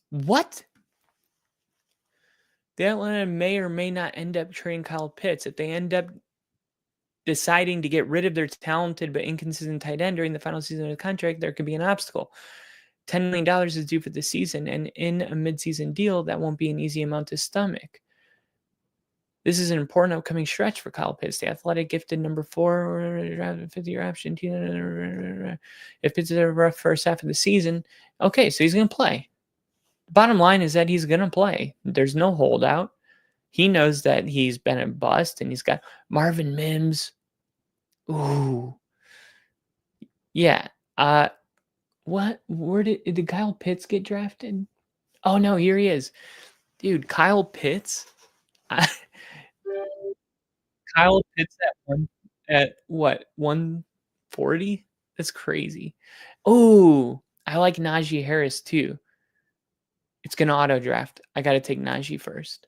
What? The Atlanta may or may not end up trading Kyle Pitts. If they end up deciding to get rid of their talented but inconsistent tight end during the final season of the contract, there could be an obstacle. $10 million is due for the season, and in a midseason deal, that won't be an easy amount to stomach. This is an important upcoming stretch for Kyle Pitts, the athletic, gifted number 4, 50-year option. If Pitts is a rough first half of the season, okay, so he's going to play. The bottom line is that he's going to play. There's no holdout. He knows that he's been a bust, and he's got Marvin Mims. Ooh. Yeah. What? Where did Kyle Pitts get drafted? Oh, no, here he is. Dude, Kyle Pitts? Kyle Pitts at what, 140? That's crazy. Oh, I like Najee Harris too. It's going to auto draft. I got to take Najee first.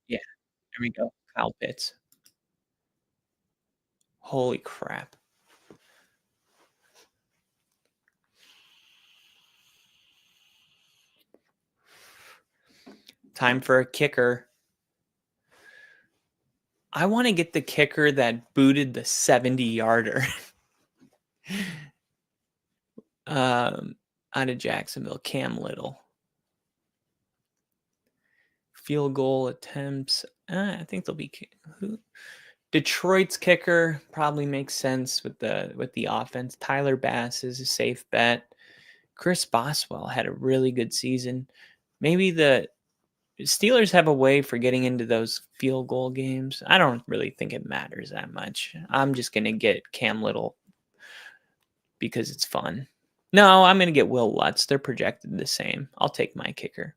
Yeah, there we go. Kyle Pitts. Holy crap. Time for a kicker. I want to get the kicker that booted the 70-yarder out of Jacksonville, Cam Little. Field goal attempts. I think they'll be Detroit's kicker probably makes sense with the offense. Tyler Bass is a safe bet. Chris Boswell had a really good season. Maybe the Steelers have a way for getting into those field goal games. I don't really think it matters that much. I'm just going to get Cam Little because it's fun. No, I'm going to get Will Lutz. They're projected the same. I'll take my kicker.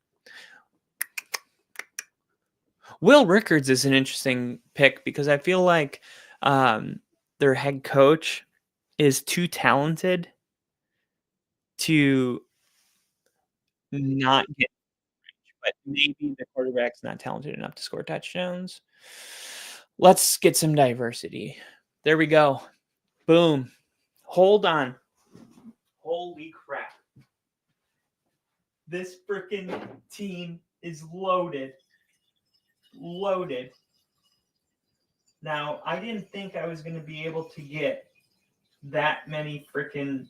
Will Rickards is an interesting pick because I feel like their head coach is too talented to not get, but maybe the quarterback's not talented enough to score touchdowns. Let's get some diversity. There we go. Boom. Hold on. Holy crap. This freaking team is loaded. Loaded. Now, I didn't think I was going to be able to get that many freaking...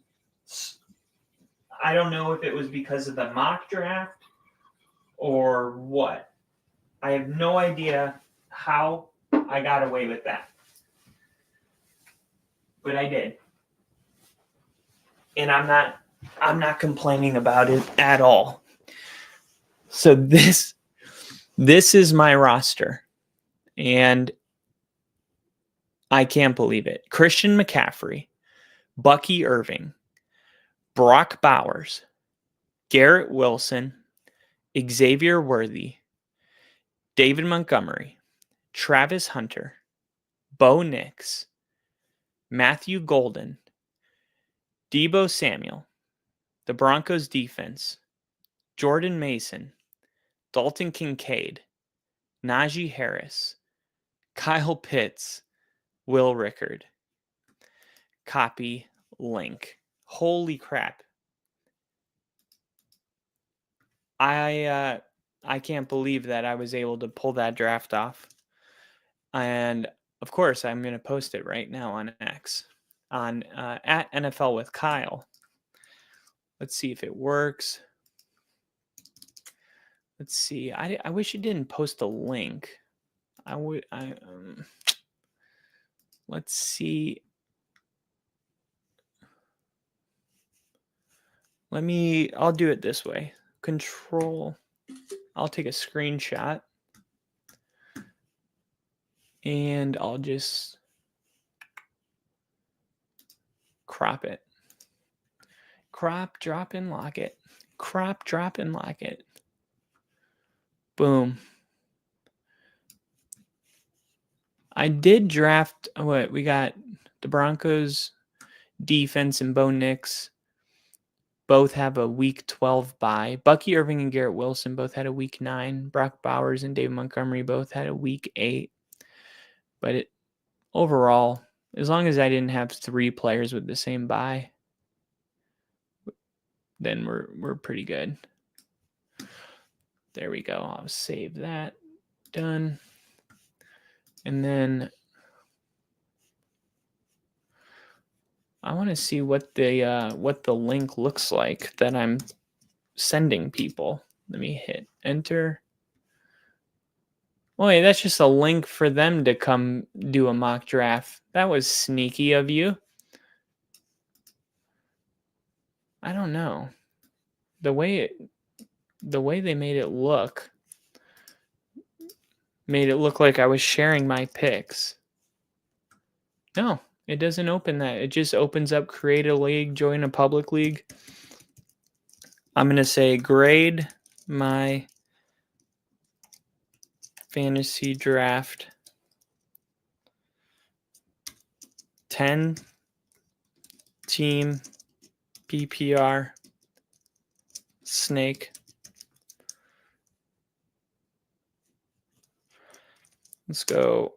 I don't know if it was because of the mock draft or what. I have no idea how I got away with that. But I did. And I'm not complaining about it at all. So this is my roster. And I can't believe it. Christian McCaffrey, Bucky Irving, Brock Bowers, Garrett Wilson, Xavier Worthy, David Montgomery, Travis Hunter, Bo Nix, Matthew Golden, Deebo Samuel, the Broncos defense, Jordan Mason, Dalton Kincaid, Najee Harris, Kyle Pitts, Will Rickard. Copy link. Holy crap. I can't believe that I was able to pull that draft off. And of course, I'm going to post it right now on X, on at NFL with Kyle. Let's see if it works. Let's see. I wish you didn't post a link. Let's see. I'll do it this way. I'll take a screenshot and I'll just crop it. Crop, drop, and lock it. Crop, drop, and lock it. Boom. I did draft, we got the Broncos defense and Bo Nix. Both have a week 12 bye. Bucky Irving and Garrett Wilson both had a week 9. Brock Bowers and David Montgomery both had a week 8. But overall, as long as I didn't have 3 players with the same bye, then we're pretty good. There we go. I'll save that. Done. And then I want to see what the link looks like that I'm sending people. Let me hit enter. Oh, wait, that's just a link for them to come do a mock draft. That was sneaky of you. I don't know. The way they made it look like I was sharing my picks. No. It doesn't open that. It just opens up create a league, join a public league. I'm going to say grade my fantasy draft 10 team PPR snake. Let's go.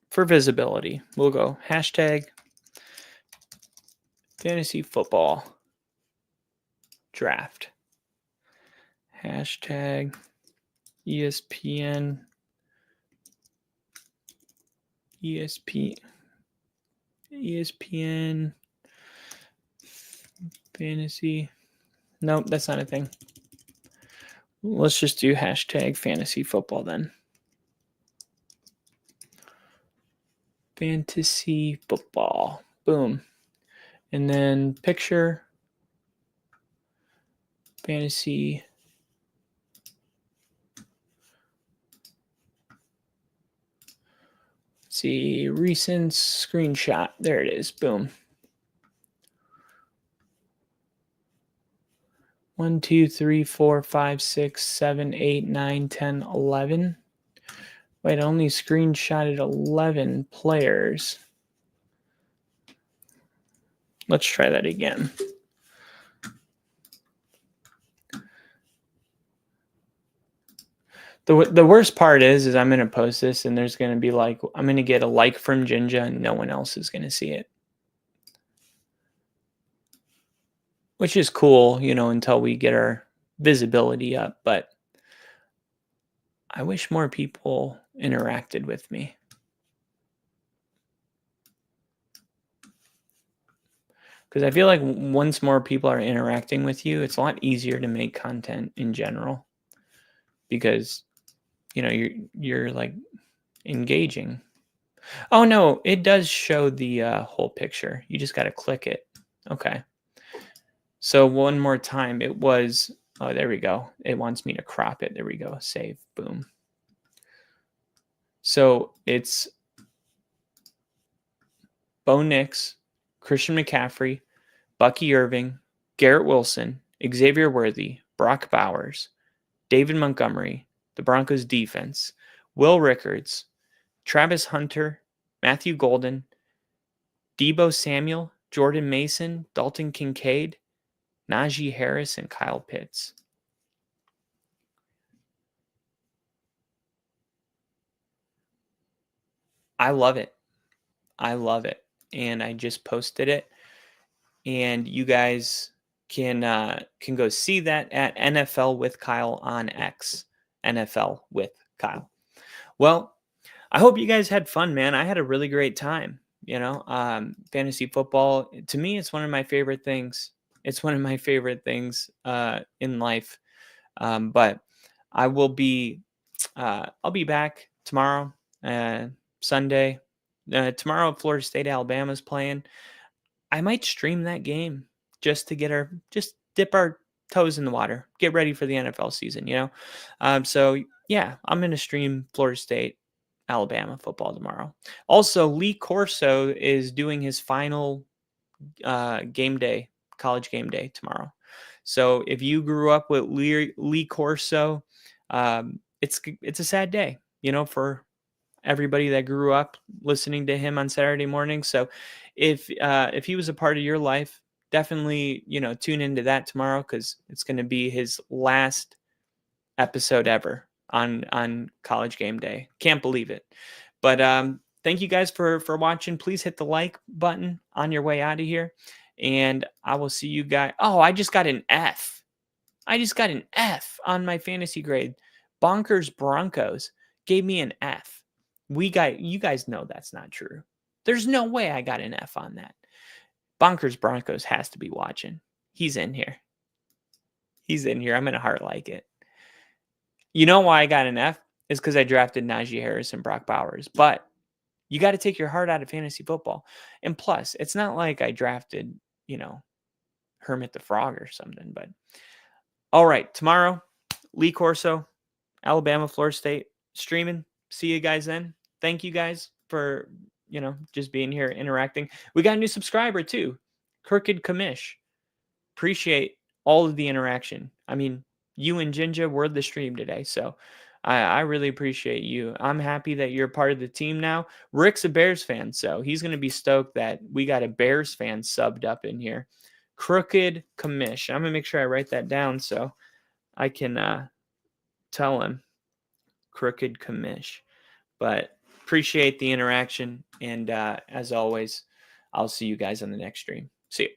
For visibility, we'll go hashtag fantasy football draft. Hashtag ESPN. Fantasy. Nope, that's not a thing. Let's just do hashtag fantasy football then. Fantasy football. Boom. And then picture. Fantasy. Let's see. Recent screenshot. There it is. Boom. 1, 2, 3, 4, 5, 6, 7, 8, 9, 10, 11. Wait, I only screenshotted 11 players. Let's try that again. The worst part is I'm going to post this and there's going to be like, I'm going to get a like from Jinja and no one else is going to see it. Which is cool, until we get our visibility up. But I wish more people interacted with me. Because I feel like once more people are interacting with you, it's a lot easier to make content in general. Because, you're like engaging. Oh, no, it does show the whole picture. You just got to click it. Okay. So one more time, it was, oh, there we go. It wants me to crop it. There we go. Save. Boom. So it's Bo Nix, Christian McCaffrey, Bucky Irving, Garrett Wilson, Xavier Worthy, Brock Bowers, David Montgomery, the Broncos defense, Will Rickards, Travis Hunter, Matthew Golden, Deebo Samuel, Jordan Mason, Dalton Kincaid, Najee Harris, and Kyle Pitts. I love it. I love it. And I just posted it. And you guys can go see that at NFL with Kyle on X. NFL with Kyle. Well, I hope you guys had fun, man. I had a really great time. Fantasy football, to me, it's one of my favorite things. It's one of my favorite things in life. But I will be, I'll be back tomorrow, Sunday. Tomorrow, Florida State, Alabama's playing. I might stream that game just to just dip our toes in the water, get ready for the NFL season, So yeah, I'm going to stream Florida State, Alabama football tomorrow. Also, Lee Corso is doing his final college game day tomorrow. So if you grew up with Lee Corso, it's a sad day, for everybody that grew up listening to him on Saturday morning. So if he was a part of your life, definitely, tune into that tomorrow, because it's going to be his last episode ever on college game day. Can't believe it. But thank you guys for watching. Please hit the like button on your way out of here. And I will see you guys. Oh, I just got an F. I just got an F on my fantasy grade. Bonkers Broncos gave me an F. You guys know that's not true. There's no way I got an F on that. Bonkers Broncos has to be watching. He's in here. I'm going to heart like it. You know why I got an F? Is because I drafted Najee Harris and Brock Bowers. But you got to take your heart out of fantasy football. And plus, it's not like I drafted, Hermit the Frog or something. But all right, tomorrow, Lee Corso, Alabama, Florida State, streaming. See you guys then. Thank you guys for, just being here, interacting. We got a new subscriber too, Crooked Commish. Appreciate all of the interaction. I mean, you and Jinja were the stream today, so I really appreciate you. I'm happy that you're part of the team now. Rick's a Bears fan, so he's going to be stoked that we got a Bears fan subbed up in here. Crooked Commish. I'm going to make sure I write that down so I can tell him. Crooked Commish. But appreciate the interaction, and as always, I'll see you guys on the next stream. See you.